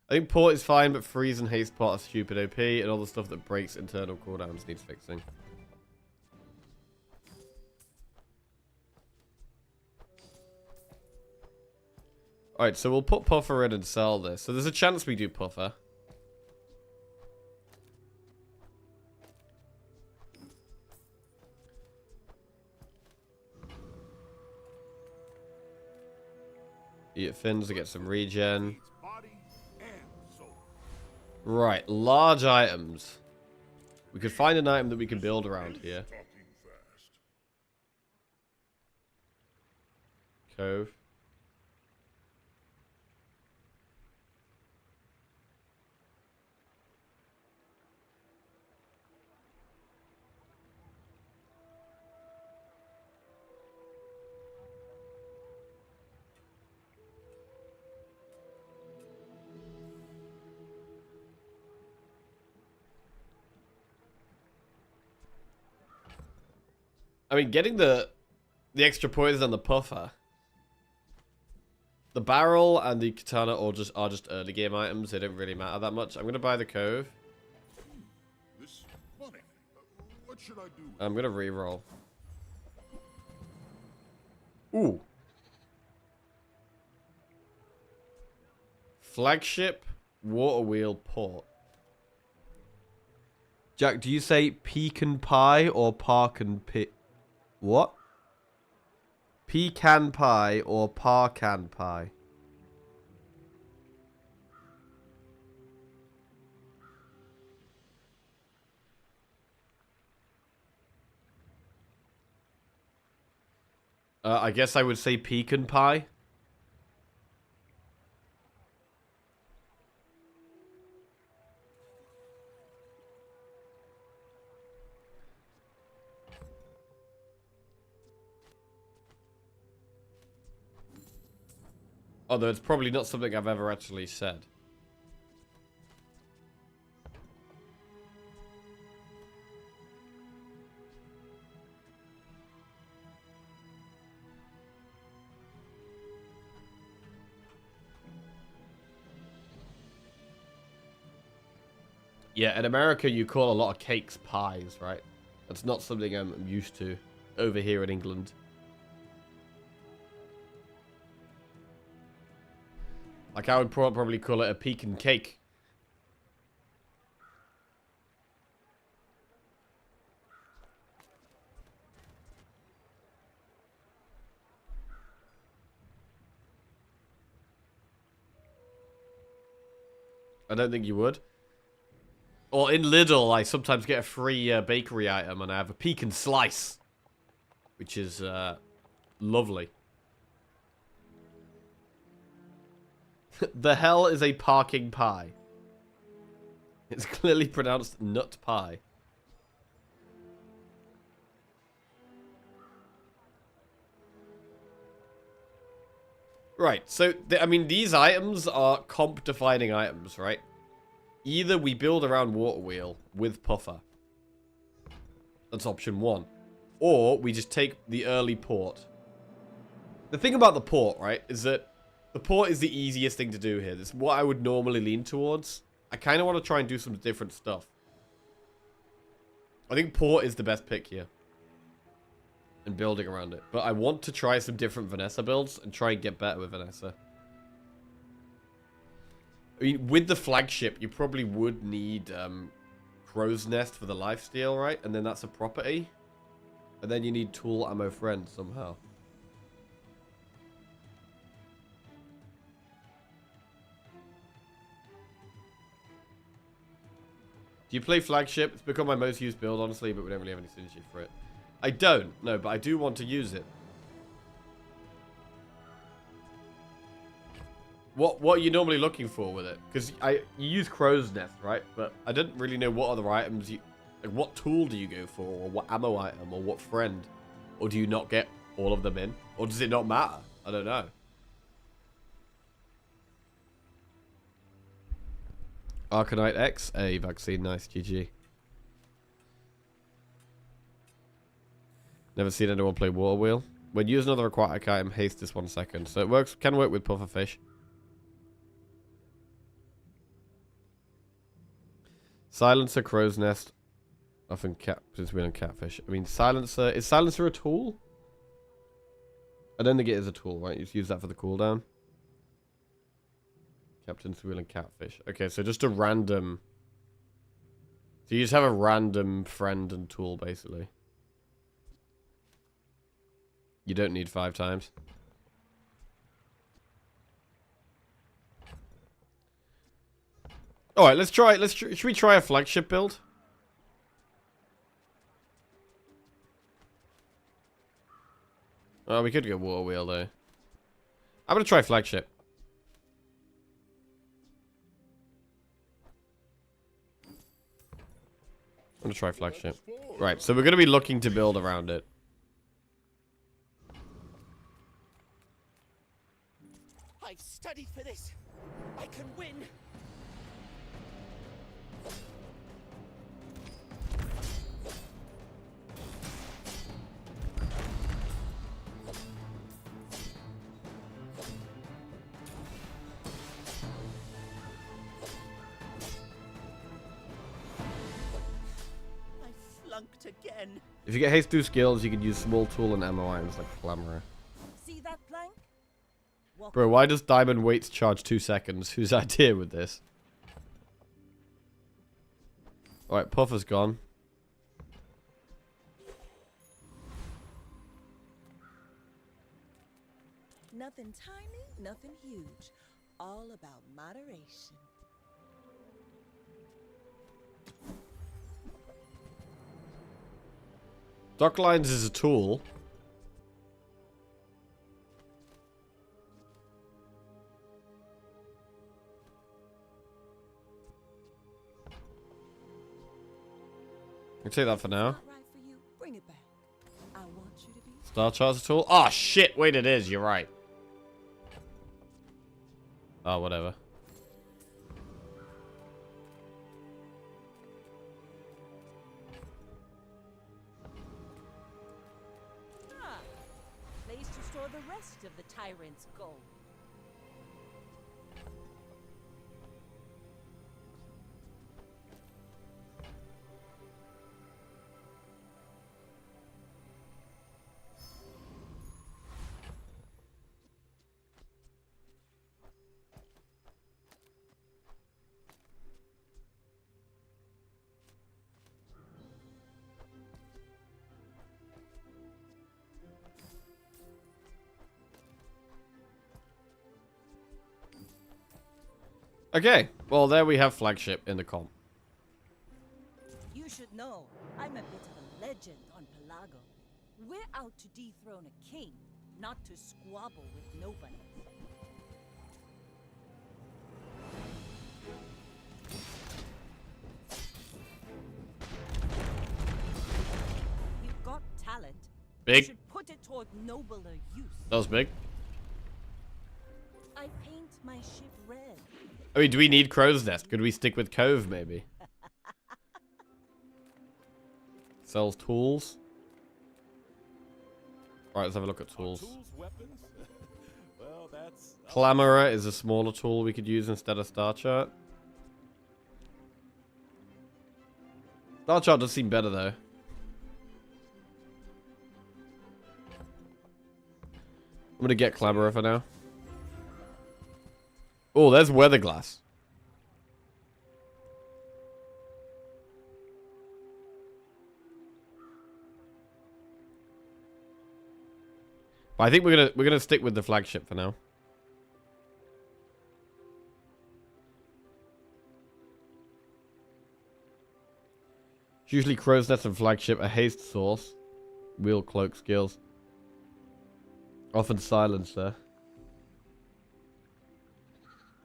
A: I think port is fine, but freeze and haste port are stupid OP, and all the stuff that breaks internal cooldowns needs fixing. Alright, so we'll put puffer in and sell this. So there's a chance we do puffer. Eat fins to get some regen. Right, large items. We could find an item that we can build around here. Cove. I mean, getting the extra poison on the puffer, the barrel and the katana are just early game items. They don't really matter that much. I'm gonna buy the cove.
D: This money. What should I do?
A: I'm gonna reroll. Ooh. Flagship, water wheel, port. Jack, do you say pecan pie or parkan pit? What? Pecan pie or parkan pie? I guess I would say pecan pie. Although it's probably not something I've ever actually said. Yeah, in America you call a lot of cakes pies, right? That's not something I'm used to over here in England. Like, I would probably call it a pecan cake. I don't think you would. Or in Lidl, I sometimes get a free bakery item, and I have a pecan slice, which is lovely. The hell is a parking pie? It's clearly pronounced nut pie. Right, so, I mean, these items are comp-defining items, right? Either we build around Water Wheel with Puffer. That's option 1. Or we just take the early port. The thing about the port, right, is that the port is the easiest thing to do here. This is what I would normally lean towards. I kind of want to try and do some different stuff. I think port is the best pick here. And building around it. But I want to try some different Vanessa builds and try and get better with Vanessa. I mean, with the flagship, you probably would need Crow's Nest for the lifesteal, right? And then that's a property. And then you need Tool Ammo Friend somehow. Do you play flagship? It's become my most used build, honestly, but we don't really have any synergy for it. I don't, no, but I do want to use it. What are you normally looking for with it? Because you use Crow's Nest, right? But I didn't really know what other items you... Like, what tool do you go for? Or what ammo item? Or what friend? Or do you not get all of them in? Or does it not matter? I don't know. Arcanite X, a vaccine, nice, GG. Never seen anyone play Water Wheel. When use another aquatic item, haste this 1 second. So it works, can work with pufferfish. Silencer, Crow's Nest. Often Captain's Wheel and Catfish. I mean, Silencer, is Silencer a tool? I don't think it is a tool, right? You just use that for the cooldown. Captain's Wheel and Catfish. Okay, so just a random... So you just have a random friend and tool, basically. You don't need 5 times. Alright, let's try... should we try a flagship build? Oh, we could go Water Wheel, though. I'm gonna try flagship. I'm gonna try flagship. Right, so we're gonna be looking to build around it.
J: I've studied for this. I can win. Again.
A: If you get haste 2 skills, you can use small tool and ammo items like Clamorous.
C: See that plank?
A: Bro, why does diamond weights charge 2 seconds? Whose idea with this? Alright, Puffer's gone.
C: Nothing tiny, nothing huge. All about moderation.
A: Docklines is a tool. I'll take that for now. Star Chart's a tool? Oh shit, wait, it is, you're right. Oh, whatever.
C: Place to store the rest of the tyrant's gold.
A: Okay, well there we have flagship in the comp.
C: You should know, I'm a bit of a legend on Pelago. We're out to dethrone a king, not to squabble with nobody. You've got talent.
A: Big.
C: You should put it toward nobler use.
A: That was big.
C: my ship red.
A: I mean, do we need Crow's Nest? Could we stick with Cove, maybe? Sells tools. Alright, let's have a look at tools.
D: Weapons? Well, that's...
A: Clamorer is a smaller tool we could use instead of Star Chart. Star Chart does seem better, though. I'm gonna get Clamorer for now. Oh, there's Weather Glass. But I think we're gonna stick with the flagship for now. Usually Crow's Nest and flagship a haste source. Wheel cloak skills. Often silencer.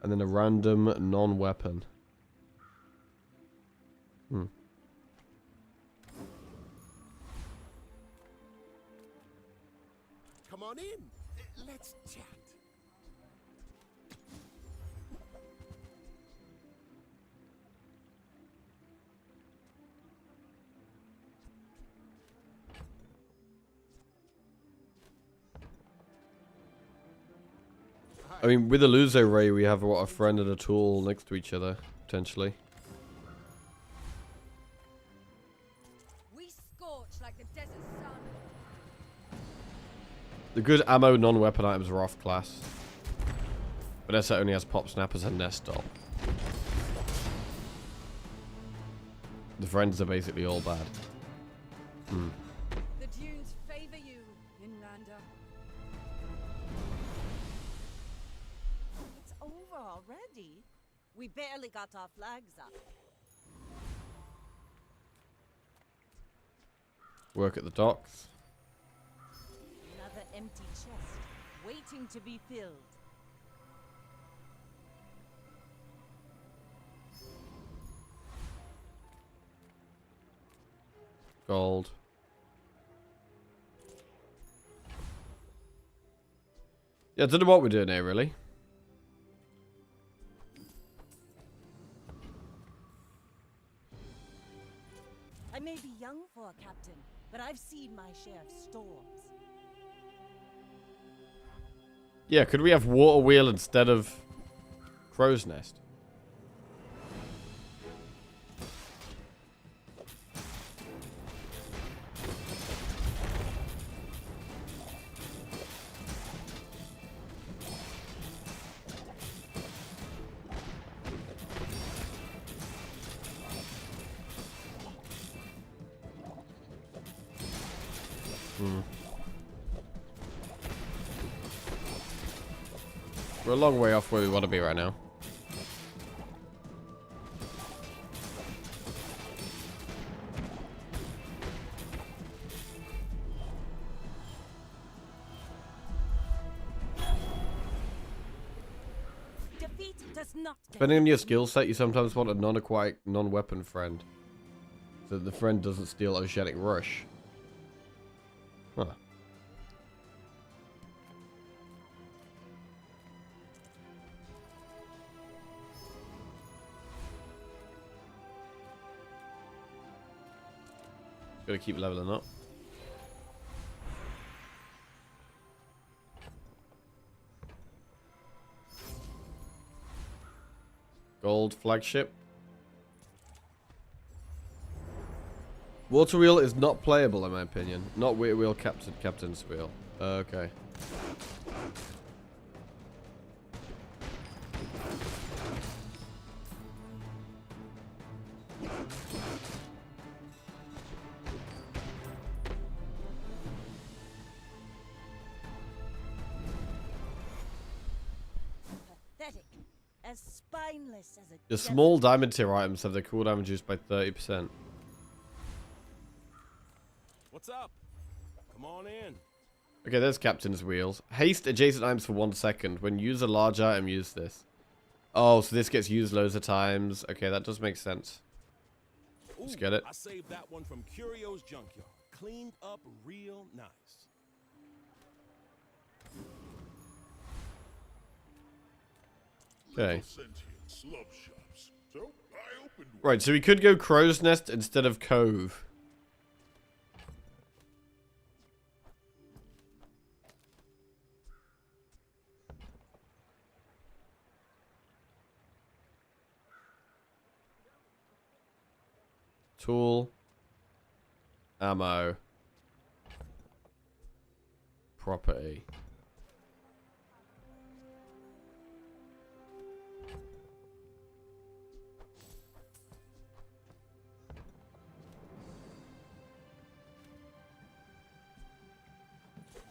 A: And then a random non-weapon.
N: Come on in. Let's chat.
A: I mean, with a Luzo Ray, we have, what, a friend and a tool next to each other, potentially.
L: We scorch like the desert sun.
A: The good ammo non-weapon items are off class. Vanessa only has Pop Snappers and Nest Doll. The friends are basically all bad.
L: The dunes favor you, Inlander.
C: It's over already. We barely got our flags up.
A: Work at the docks.
C: Another empty chest, waiting to be filled.
A: Gold. Yeah, I don't know what we're doing here, really.
C: I may be young for a captain, but I've seen my share of storms.
A: Yeah, could we have Water Wheel instead of Crow's Nest? We're a long way off where we want to be right now.
C: Defeat does not.
A: Depending on your skill set, you sometimes want a non-aquatic, non-weapon friend. So that the friend doesn't steal Oceanic Rush. Huh. Gotta keep leveling up. Gold flagship. Water Wheel is not playable in my opinion. Not Water Wheel, Captain's Wheel. Okay.
C: Pathetic. As spineless as a
A: The small diamond tier items have their cooldown reduced by 30%.
D: What's up? Come on in.
A: Okay, there's Captain's Wheels. Haste adjacent items for 1 second. When you use a large item, use this. Oh, so this gets used loads of times. Okay, that does make sense. Let's get it.
D: I saved that one from Curio's Junkyard. Cleaned up real nice.
A: Okay.
D: Sentient slub shops. So I opened one.
A: Right, so we could go Crow's Nest instead of Cove. Tool. Ammo. Property.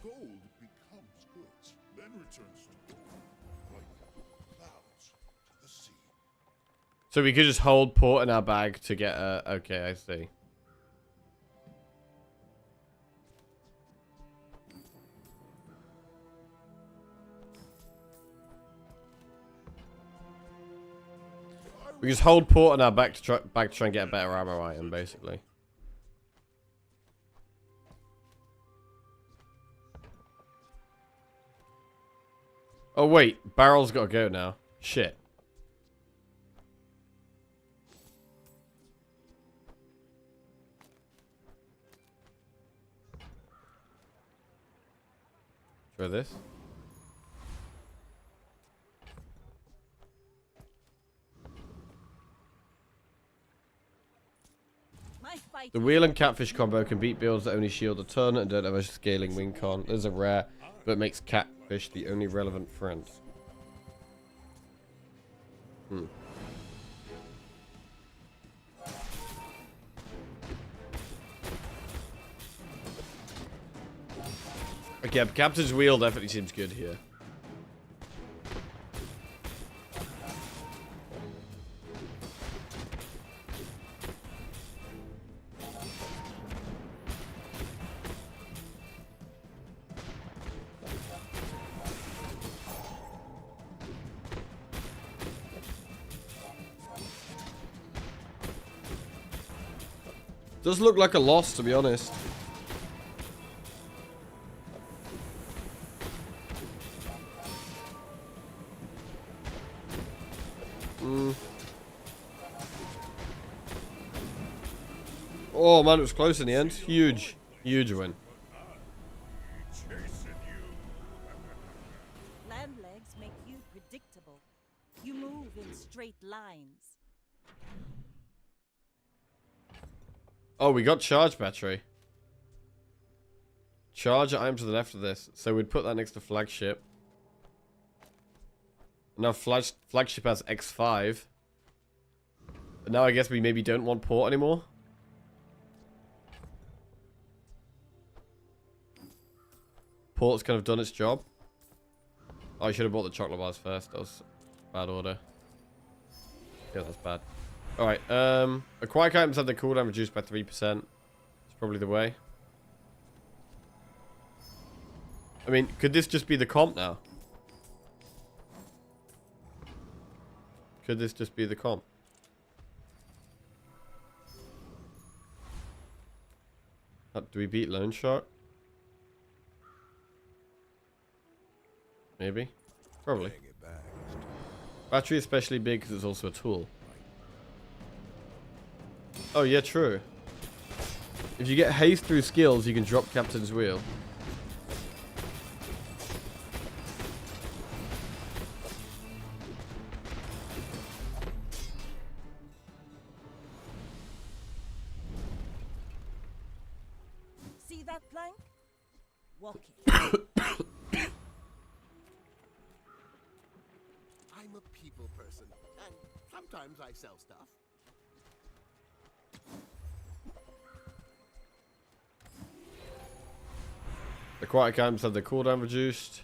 D: Gold becomes goods, then returns to gold, like clouds to the sea.
A: So we could just hold port in our bag to get a... Okay, I see. We just hold port in our back to try and get a better ammo item, basically. Oh wait, barrel's gotta go now. Shit. Try this. The wheel and catfish combo can beat builds that only shield a ton and don't have a scaling wing con. Those are rare, but it makes catfish the only relevant friend. Okay, Captain's wheel definitely seems good here. Does look like a loss, to be honest. Oh man, it was close in the end. Huge. Huge win.
C: Land legs make you predictable. You move in straight lines.
A: Oh, we got charge battery. Charge item to the left of this. So we'd put that next to flagship. Now flagship has X5. But now I guess we maybe don't want port anymore. Port's kind of done its job. Oh, I should have bought the chocolate bars first. That was bad order. Yeah, that's bad. Alright, acquired items have their cooldown reduced by 3%. It's probably the way. I mean, could this just be the comp now? Could this just be the comp? Do we beat Lone Shark? Maybe. Probably. Battery is especially big because it's also a tool. Oh yeah, true. If you get haste through skills, you can drop Captain's wheel.
C: See that plank? Walk it.
N: I'm a people person, and sometimes I sell stuff.
A: Aquatic items have their cooldown reduced.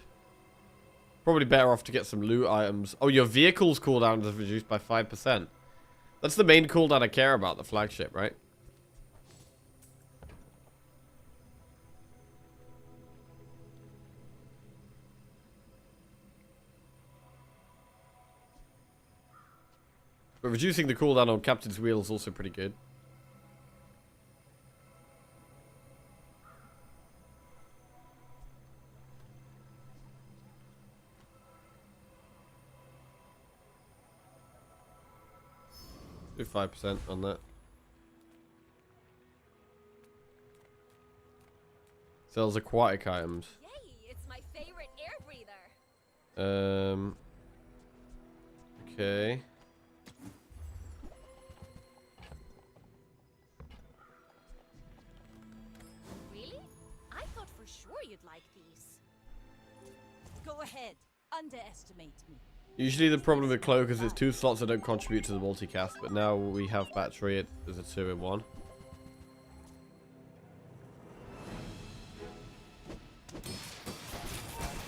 A: Probably better off to get some loot items. Oh, your vehicle's cooldown is reduced by 5%. That's the main cooldown I care about, the flagship, right? But reducing the cooldown on Captain's wheel is also pretty good. Do 5% on that. Sells aquatic items.
L: Yay, it's my favorite air breather.
A: Okay.
C: Really? I thought for sure you'd like these. Go ahead. Underestimate me.
A: Usually the problem with Cloak is it's 2 slots that don't contribute to the multicast, but now we have battery, there's a 2-in-1.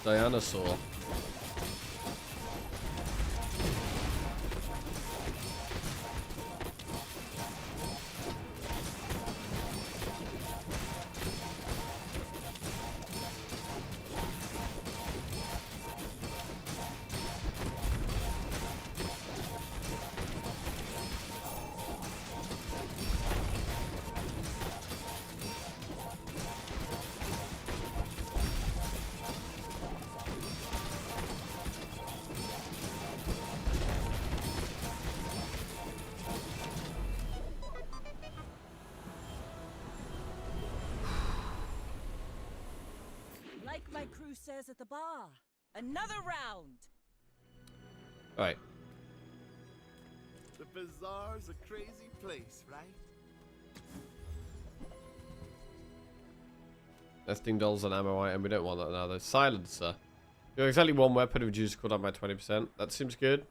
A: Dinosaur.
C: Like my crew says at the bar. Another round.
A: Alright.
N: The Bazaar's a crazy place, right?
A: Nesting dolls and ammo item. We don't want that now though. Silencer. You have exactly 1 weapon, reduces cooldown by 20%. That seems good.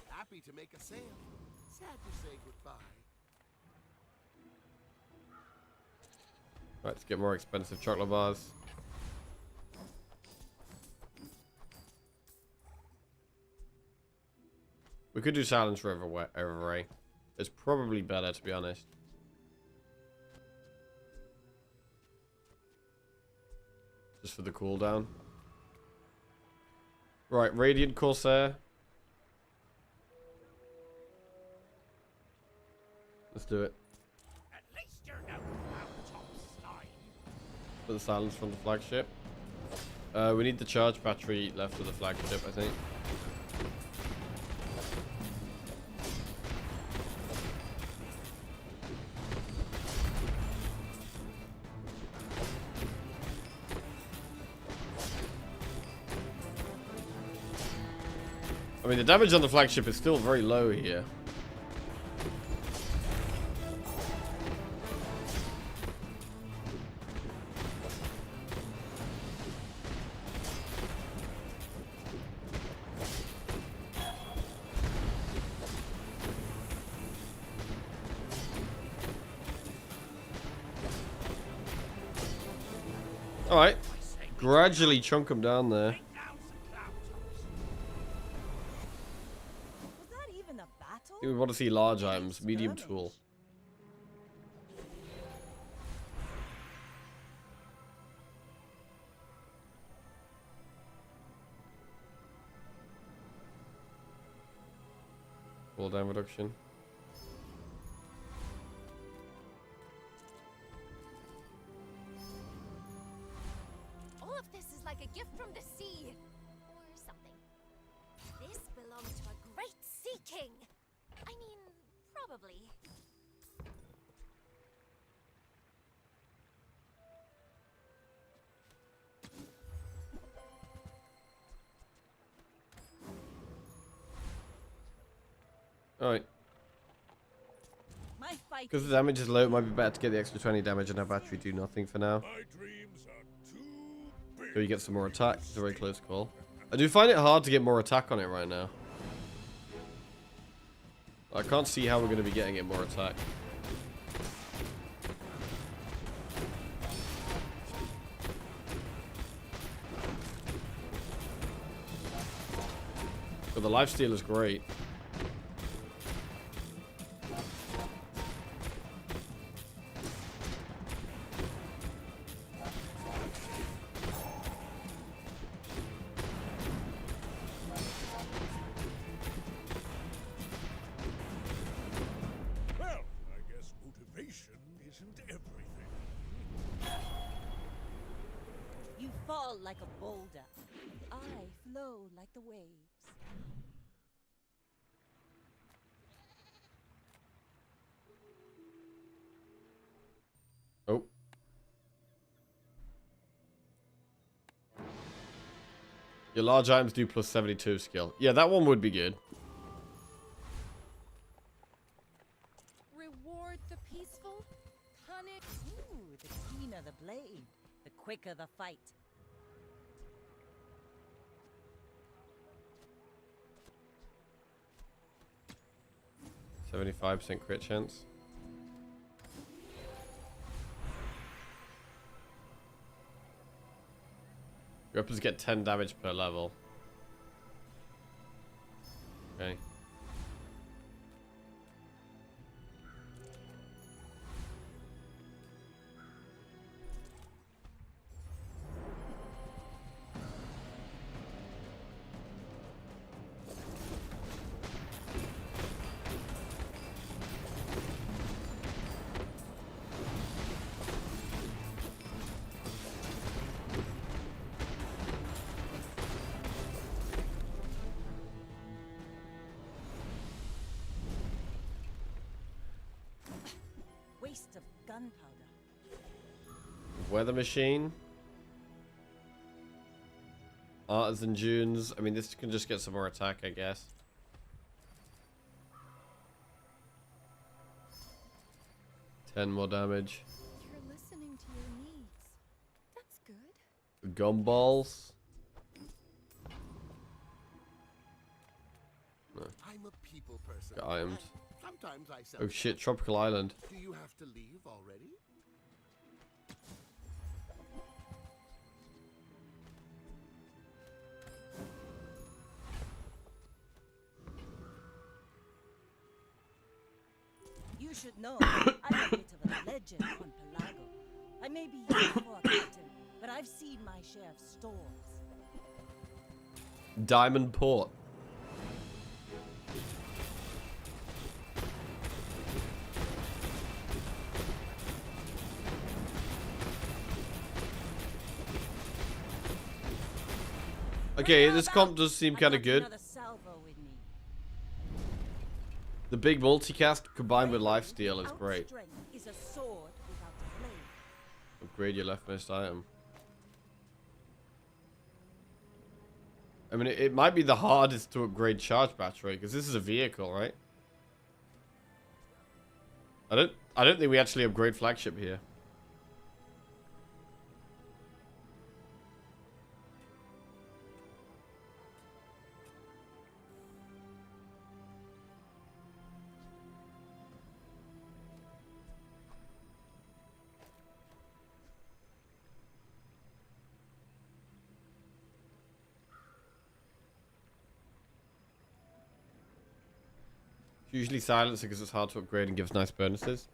N: Happy to make a sale. Sad to say goodbye.
A: Right, let's get more expensive chocolate bars. We could do silencer over Ray. It's probably better, to be honest. Just for the cooldown. Right, Radiant Corsair. Let's do it.
D: At least you're no clown-top slime.
A: For the silence from the flagship. We need the charge battery left for the flagship, I think. I mean, the damage on the flagship is still very low here. Alright. Gradually chunk them down there.
C: Was that even a battle?
A: I think we want to see large items. Medium tool. Cooldown reduction.
M: All of this is like a gift from the sea. Or something. This belonged to a great sea king. I mean, probably.
A: Alright.
C: My fight.
A: Because the damage is low, it might be better to get the extra 20 damage and have battery do nothing for now.
D: My dreams are too big.
A: So you get some more attack. It's a very close call. I do find it hard to get more attack on it right now. I can't see how we're going to be getting it more attack. But the lifesteal is great.
D: Well, I guess motivation isn't everything.
C: You fall like a boulder. I flow like the waves.
A: Oh. Your large items do plus 72 skill. Yeah, that one would be good.
L: Reward the peaceful, punish.
C: Ooh, the keener the blade, the quicker the fight.
A: %75% crit chance. Your weapons get 10 damage per level. Okay.
C: Waste of gunpowder.
A: Weather machine. Artisan dunes. I mean, this can just get some more attack, I guess. Ten more damage.
L: You're listening to your needs. That's good.
A: Gumballs. No.
N: I'm a people person.
A: Got items.
N: Sometimes I sell.
A: Oh shit, Tropical Island.
N: Do you have to leave already?
C: You should know, I'm a bit of a legend on Pelago. I may be young for a captain, but I've seen my share of storms.
A: Diamond Port. Okay, this comp does seem kind of good. The big multicast combined with lifesteal is great.
C: Is a sword without a blade.
A: Upgrade your leftmost item. I mean, it might be the hardest to upgrade charge battery because this is a vehicle, right? I don't think we actually upgrade flagship here. Usually silencer because it's hard to upgrade and gives nice bonuses.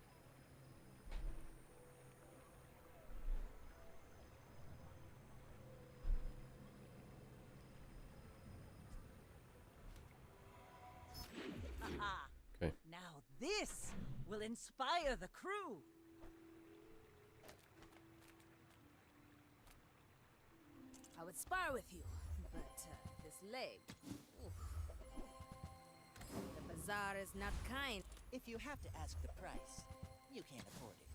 A: Okay.
C: Now this will inspire the crew.
G: I would spar with you, but this leg. Oof. The Bazaar is not kind.
J: If you have to ask the price, you can't afford it.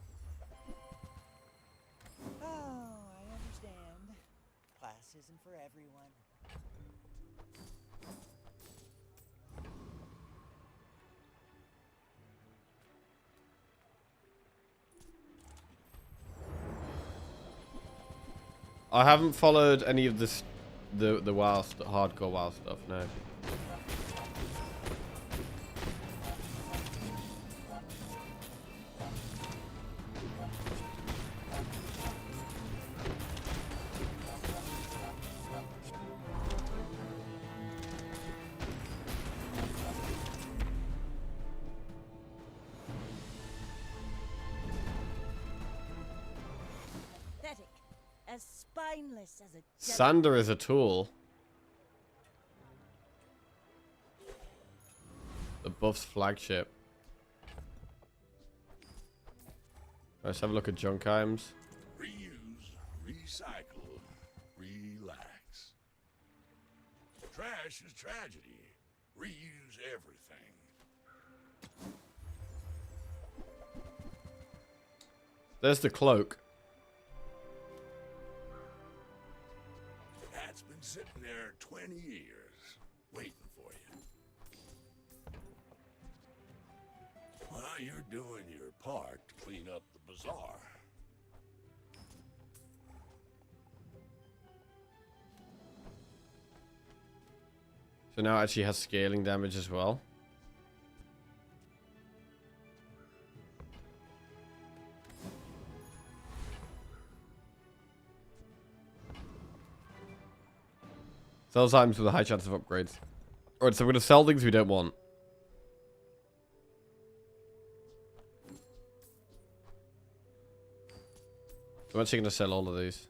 J: Oh, I understand. Class isn't for everyone.
A: I haven't followed any of this, the WoW hardcore WoW stuff. No.
C: Pathetic, as spineless as a
A: Sander is a tool. The buff's flagship. Let's have a look at junk items.
D: Reuse, recycle, relax. trash is tragedy. Reuse everything.
A: There's the cloak.
D: That's been sitting there 20 years, waiting for you. Well, you're doing your part to clean up the bazaar.
A: So now it actually has scaling damage as well. Sells items with a high chance of upgrades. Alright, so we're going to sell things we don't want. So I'm actually going to sell all of these.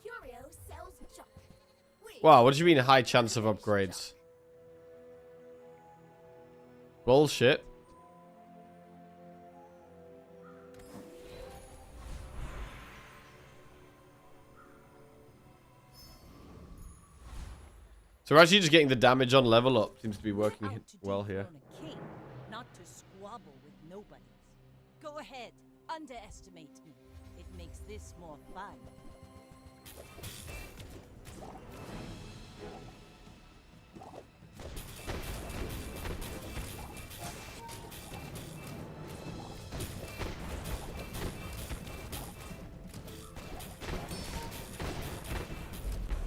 M: Curio sells junk.
A: Wow, what do you mean high chance of upgrades? Bullshit. So we're actually just getting the damage on level up. Seems to be working well here.
C: King, not to squabble with nobodies. Go ahead, underestimate me. It makes this more fun.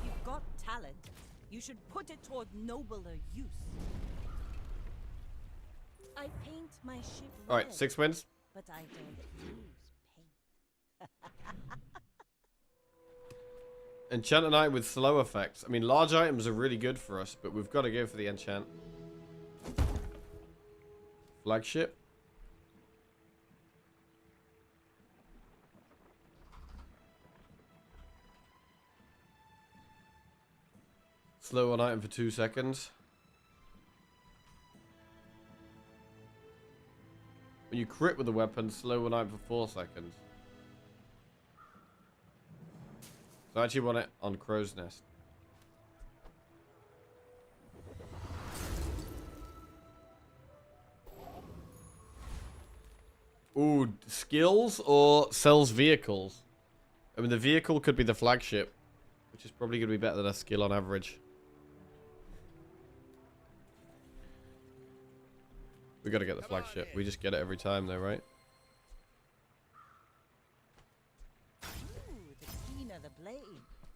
C: You've got talent. You should put it toward nobler use. I paint my ship red,
A: Alright, 6 wins.
C: but I don't use paint.
A: Enchant an item with slow effects. I mean, large items are really good for us, but we've got to go for the enchant. Flagship. Slow an item for 2 seconds. When you crit with a weapon, slow an item for 4 seconds. So I actually want it on Crow's Nest. Ooh, skills or sells vehicles? I mean, the vehicle could be the flagship, which is probably going to be better than a skill on average. We got to get the flagship. We just get it every time though, right?
C: Ooh, the keener the blade.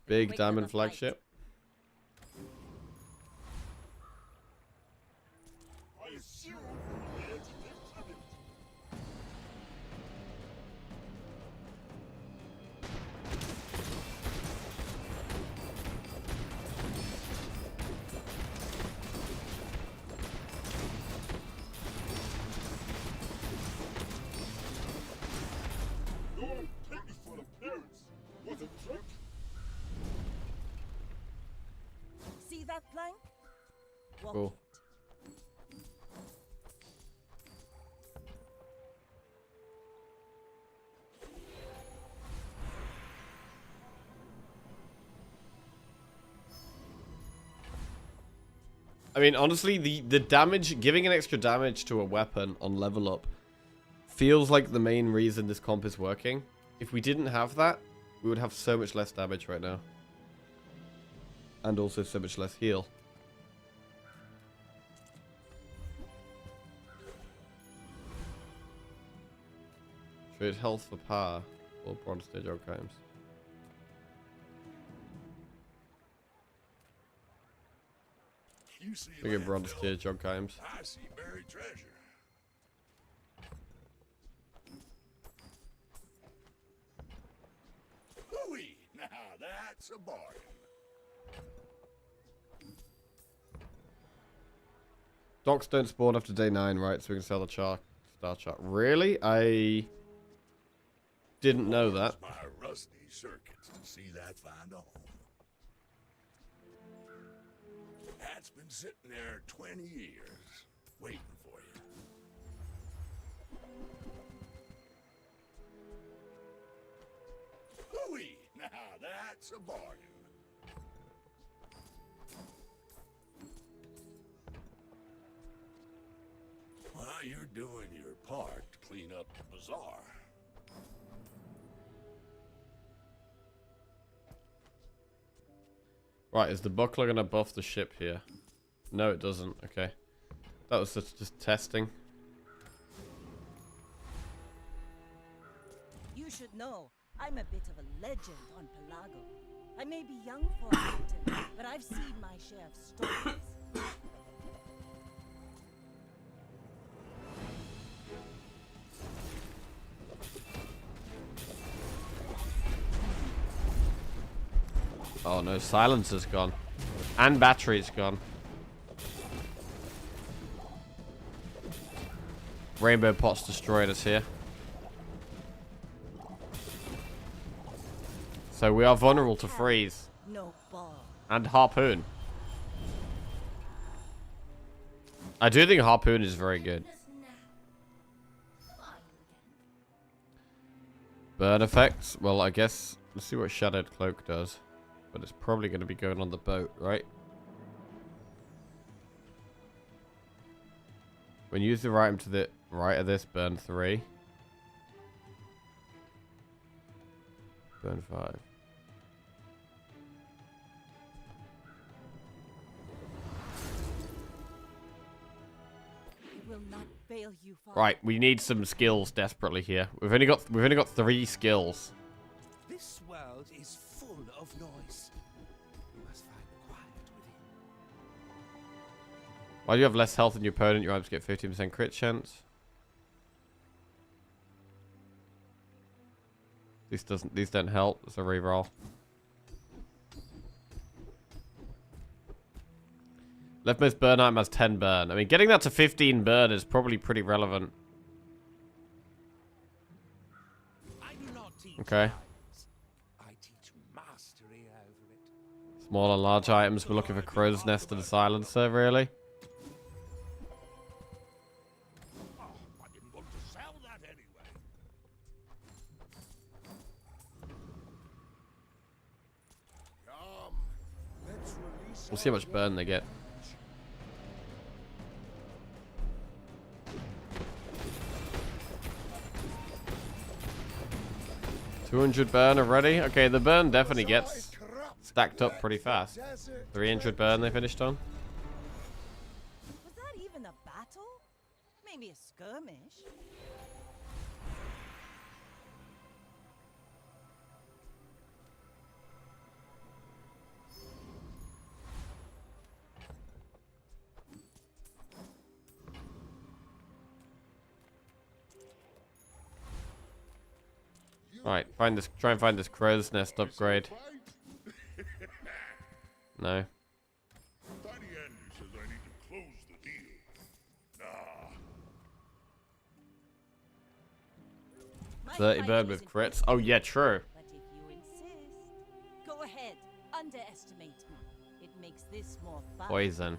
A: Big diamond flagship.
D: I assume your pitiful appearance was a trick.
C: See that plank? Walk
A: Cool. I mean, honestly, the damage, giving an extra damage to a weapon on level up feels like the main reason this comp is working. If we didn't have that, we would have so much less damage right now. And also so much less heal. Trade health for power or bronze stage outcomes.
D: You see
A: We get bronze
D: landfill,
A: tier jog times.
D: I see buried treasure. Hooey! Now that's a bargain.
A: Docks don't spawn after day 9, right? So we can sell the star chart. Really? I didn't know that.
D: My rusty circuits to see that find a home. That's been sitting there 20 years, waiting for you. Hooey! Now that's a bargain. you're doing your part to clean up the bazaar.
A: Right, is the buckler gonna buff the ship here? No, it doesn't. Okay. That was just testing.
C: You should know, I'm a bit of a legend on Pelago. I may be young for a captain, but I've seen my share of stories.
A: Oh no, silencer's gone. And battery's gone. Rainbow pots destroyed us here. So we are vulnerable to freeze.
C: No ball.
A: And harpoon. I do think harpoon is very good. Burn effects. Well, I guess let's see what Shadowed Cloak does. But it's probably going to be going on the boat, right? When you use the right item to the right of this, burn 3. Burn 5.
C: I will not fail you, Father.
A: Right, we need some skills desperately here. We've only got 3 skills.
F: This world is full of noise. You must find quiet within.
A: While you have less health than your opponent, your items get 15% crit chance. These don't help. It's a reroll. Leftmost burn item has 10 burn. I mean, getting that to 15 burn is probably pretty relevant. Okay. Small and large items. We're looking for crow's nest and silencer, really.
D: I didn't want to sell that anyway.
A: We'll see how much burn they get. $200 burn already. Okay, the burn definitely gets stacked up pretty fast. 300 burn they finished on.
C: Was that even a battle? Maybe a skirmish.
A: Alright, try and find this crow's nest upgrade. No.
D: Tiny Andy says I need to close the deal. Nah.
A: 30 bird with crits. Oh yeah, true.
C: But if you insist, go ahead. Underestimate me. It makes this more fun.
A: Poison.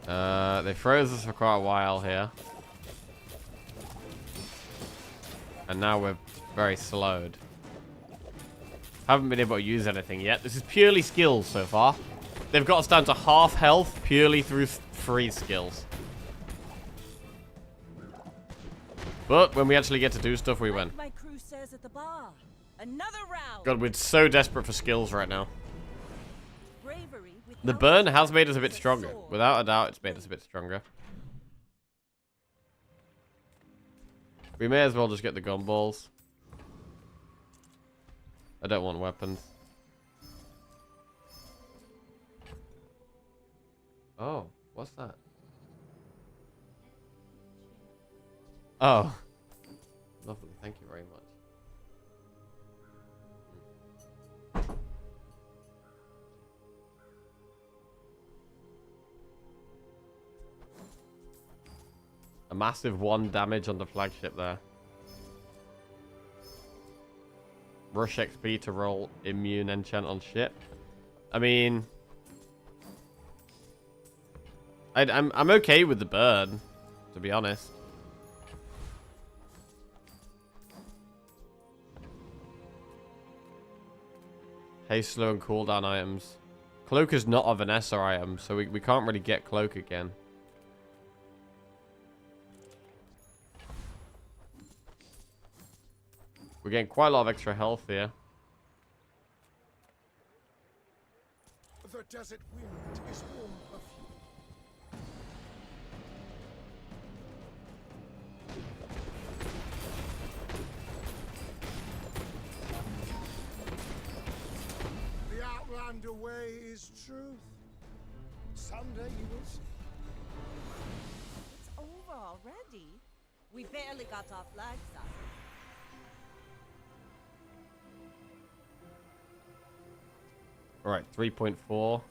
A: They froze us for quite a while here. And now we're very slowed. Haven't been able to use anything yet. This is purely skills so far. They've got us down to half health purely through freeze skills. But when we actually get to do stuff, we win.
C: My crew says at the bar. Another round.
A: God, we're so desperate for skills right now.
C: Bravery
A: The burn has made us a bit stronger. Without a doubt, it's made us a bit stronger. We may as well just get the gumballs. I don't want weapons. Oh, what's that? Oh. Lovely, thank you very much. A massive 1 damage on the flagship there. Rush XP to roll immune enchant on ship. I mean, I'm okay with the burn, to be honest. Haste, slow, and cooldown items. Cloak is not a Vanessa item, so we can't really get Cloak again. We're getting quite a lot of extra health here.
I: The desert wind is warm perfume. The Outlander way is truth. Someday you will see.
C: It's over already. We barely got our flags up.
A: Alright, 3.4.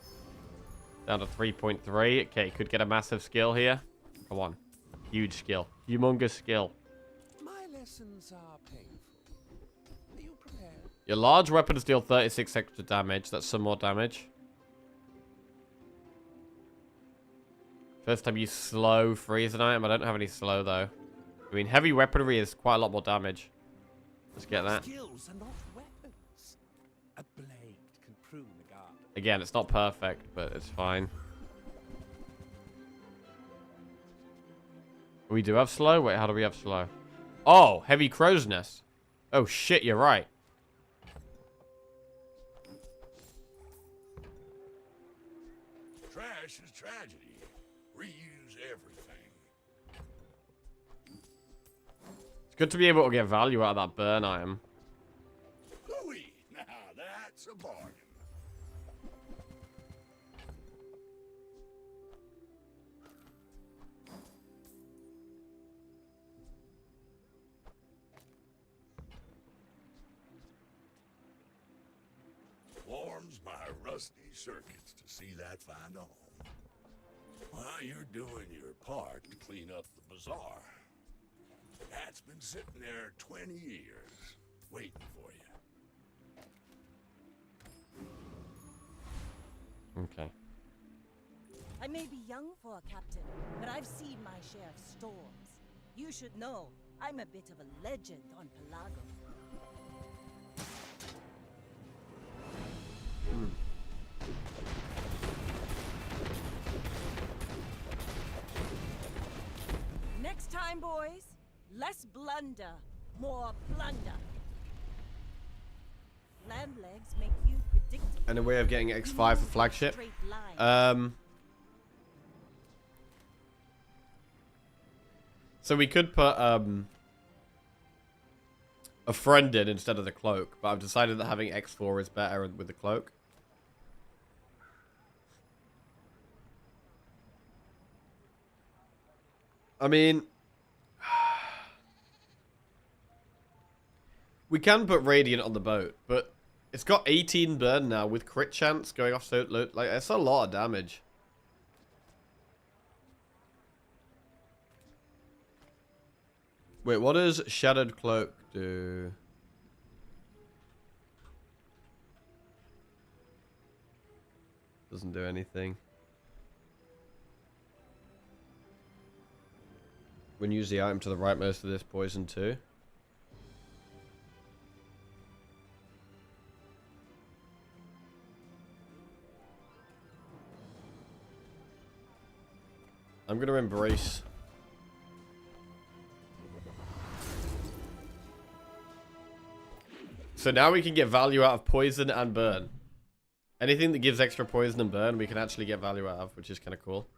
A: Down to 3.3. Okay, could get a massive skill here. Come on. Huge skill. Humongous skill.
F: My lessons are painful. Are you prepared?
A: Your large weapons deal 36 extra damage. That's some more damage. First time you slow freeze an item. I don't have any slow, though. I mean, heavy weaponry is quite a lot more damage. Let's get that.
F: Skills are not weapons. A blade can prune a garden.
A: Again, it's not perfect, but it's fine. We do have slow? Wait, how do we have slow? Oh, heavy crow's nest. Oh, shit, you're right.
D: Trash is tragedy. Reuse everything.
A: It's good to be able to get value out of that burn item.
D: Hooey! Now that's a bargain. Warms my rusty circuits to see that find a home. While you're doing your part to clean up the bazaar, that's been sitting there 20 years, waiting for you.
A: Okay.
C: I may be young for a captain, but I've seen my share of storms. You should know, I'm a bit of a legend on Pelago. Next time, boys, less blunder, more plunder. Land legs make you predictable.
A: And a way of getting X5 for flagship.
C: Straight line.
A: So we could put a friend in instead of the cloak, but I've decided that having X4 is better with the cloak. I mean, we can put Radiant on the boat, but it's got 18 burn now with crit chance going off so low. Like, it's a lot of damage. Wait, what does Shattered Cloak do? Doesn't do anything. When you use the item to the right, most of this poison too. I'm gonna embrace. So now we can get value out of poison and burn. Anything that gives extra poison and burn, we can actually get value out of, which is kind of cool.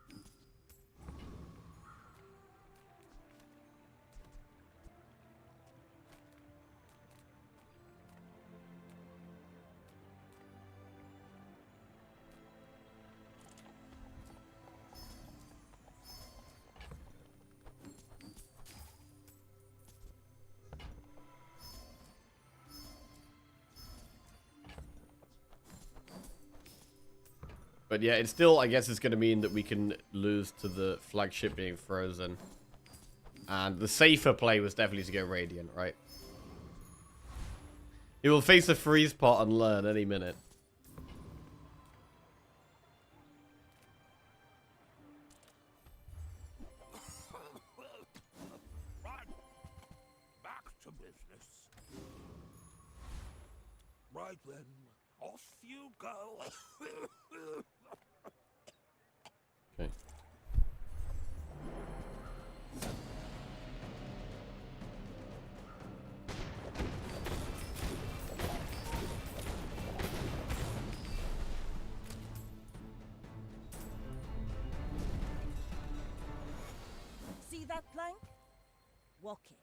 A: But yeah, it's still, I guess it's going to mean that we can lose to the flagship being frozen. And the safer play was definitely to go Radiant, right? He will face a freeze pot and learn any minute.
D: Right. Back to business. Right then, off you go.
A: Okay.
C: that plank? Walk it.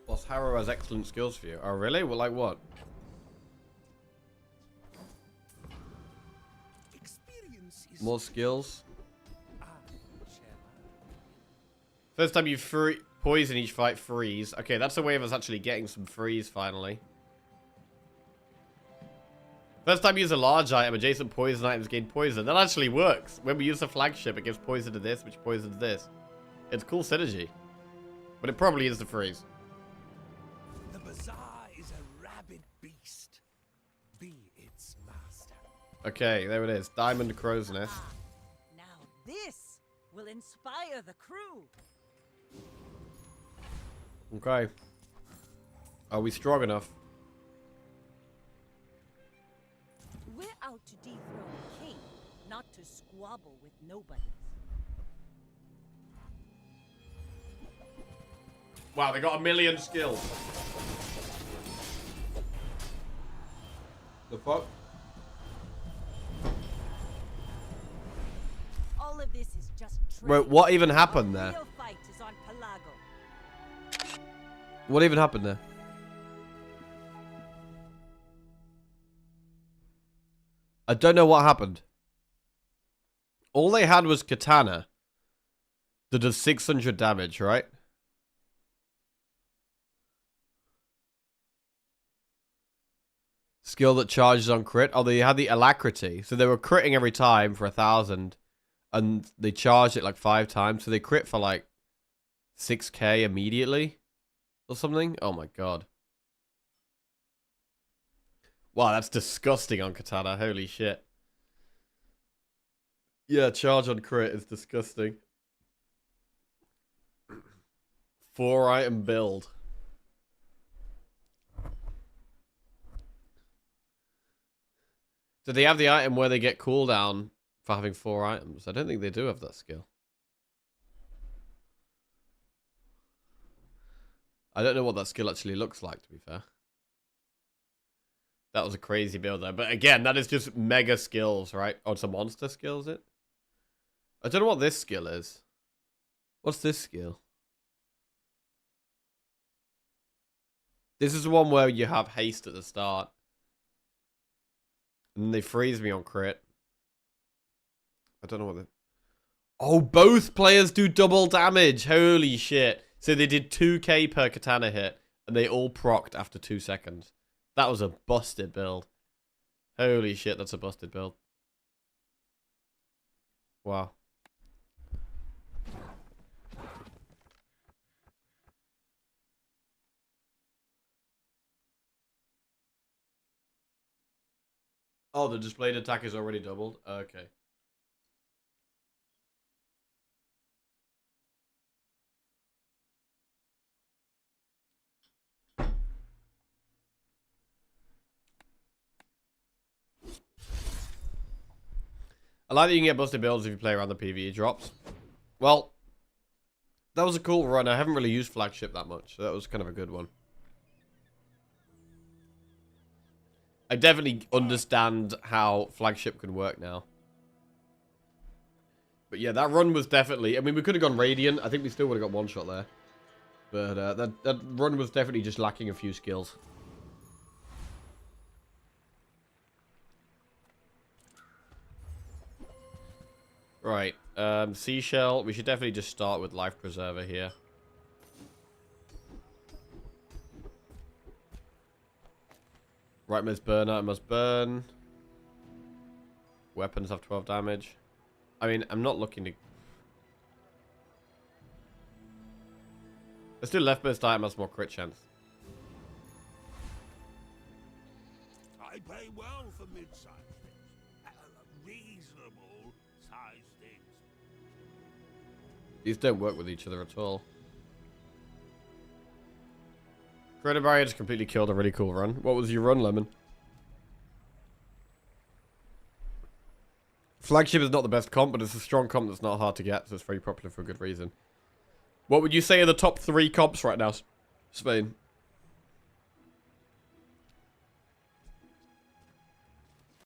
A: Boss Harrow has excellent skills for you. Oh, really? Well, like what? More skills? First time you poison each fight, freeze. Okay, that's a way of us actually getting some freeze, finally. First time you use a large item, adjacent poison items gain poison. That actually works. When we use the flagship, it gives poison to this, which poisons this. It's cool synergy. But it probably is the freeze.
F: The Bazaar is a rabid beast. Be its master.
A: Okay, there it is. Diamond Crow's Nest.
C: Now this will inspire the crew.
A: Okay. Are we strong enough?
C: We're out to dethrone the king, not to squabble with nobody.
A: Wow, they got 1,000,000 skills. The fuck?
C: All of this is just
A: Wait, what even happened there?
C: Real fight is on Pelago.
A: What even happened there? I don't know what happened. All they had was Katana that does 600 damage, right? Skill that charges on crit. Oh, they had the alacrity. So they were critting every time for 1,000. And they charged it like 5 times. So they crit for like 6k immediately. Or something. Oh my god. Wow, that's disgusting on Katana. Holy shit. Yeah, charge on crit is disgusting. 4-item build. Do they have the item where they get cooldown for having 4 items? I don't think they do have that skill. I don't know what that skill actually looks like, to be fair. That was a crazy build there. But again, that is just mega skills, right? Oh, it's a monster skill, is it? I don't know what this skill is. What's this skill? This is the one where you have haste at the start. And they freeze me on crit. I don't know what the... Oh, both players do double damage. Holy shit. So they did 2k per katana hit. And they all procced after 2 seconds. That was a busted build. Holy shit, that's a busted build. Wow. Oh, the displayed attack is already doubled? Okay. I like that you can get busted builds if you play around the PvE drops. Well, that was a cool run. I haven't really used flagship that much, so that was kind of a good one. I definitely understand how flagship can work now. But yeah, that run was definitely... I mean, we could have gone Radiant. I think we still would have got one shot there. But that run was definitely just lacking a few skills. Right. Seashell. We should definitely just start with Life Preserver here. Right, must burn out, must burn. Weapons have 12 damage. I mean, I'm not looking to... Let's do leftmost item, has more crit chance.
D: I pay well for mid-sized things. Reasonable sized things.
A: These don't work with each other at all. Credit barrier just completely killed a really cool run. What was your run, Lemon? Flagship is not the best comp, but it's a strong comp that's not hard to get, so it's very popular for a good reason. What would you say are the top 3 comps right now, Spain?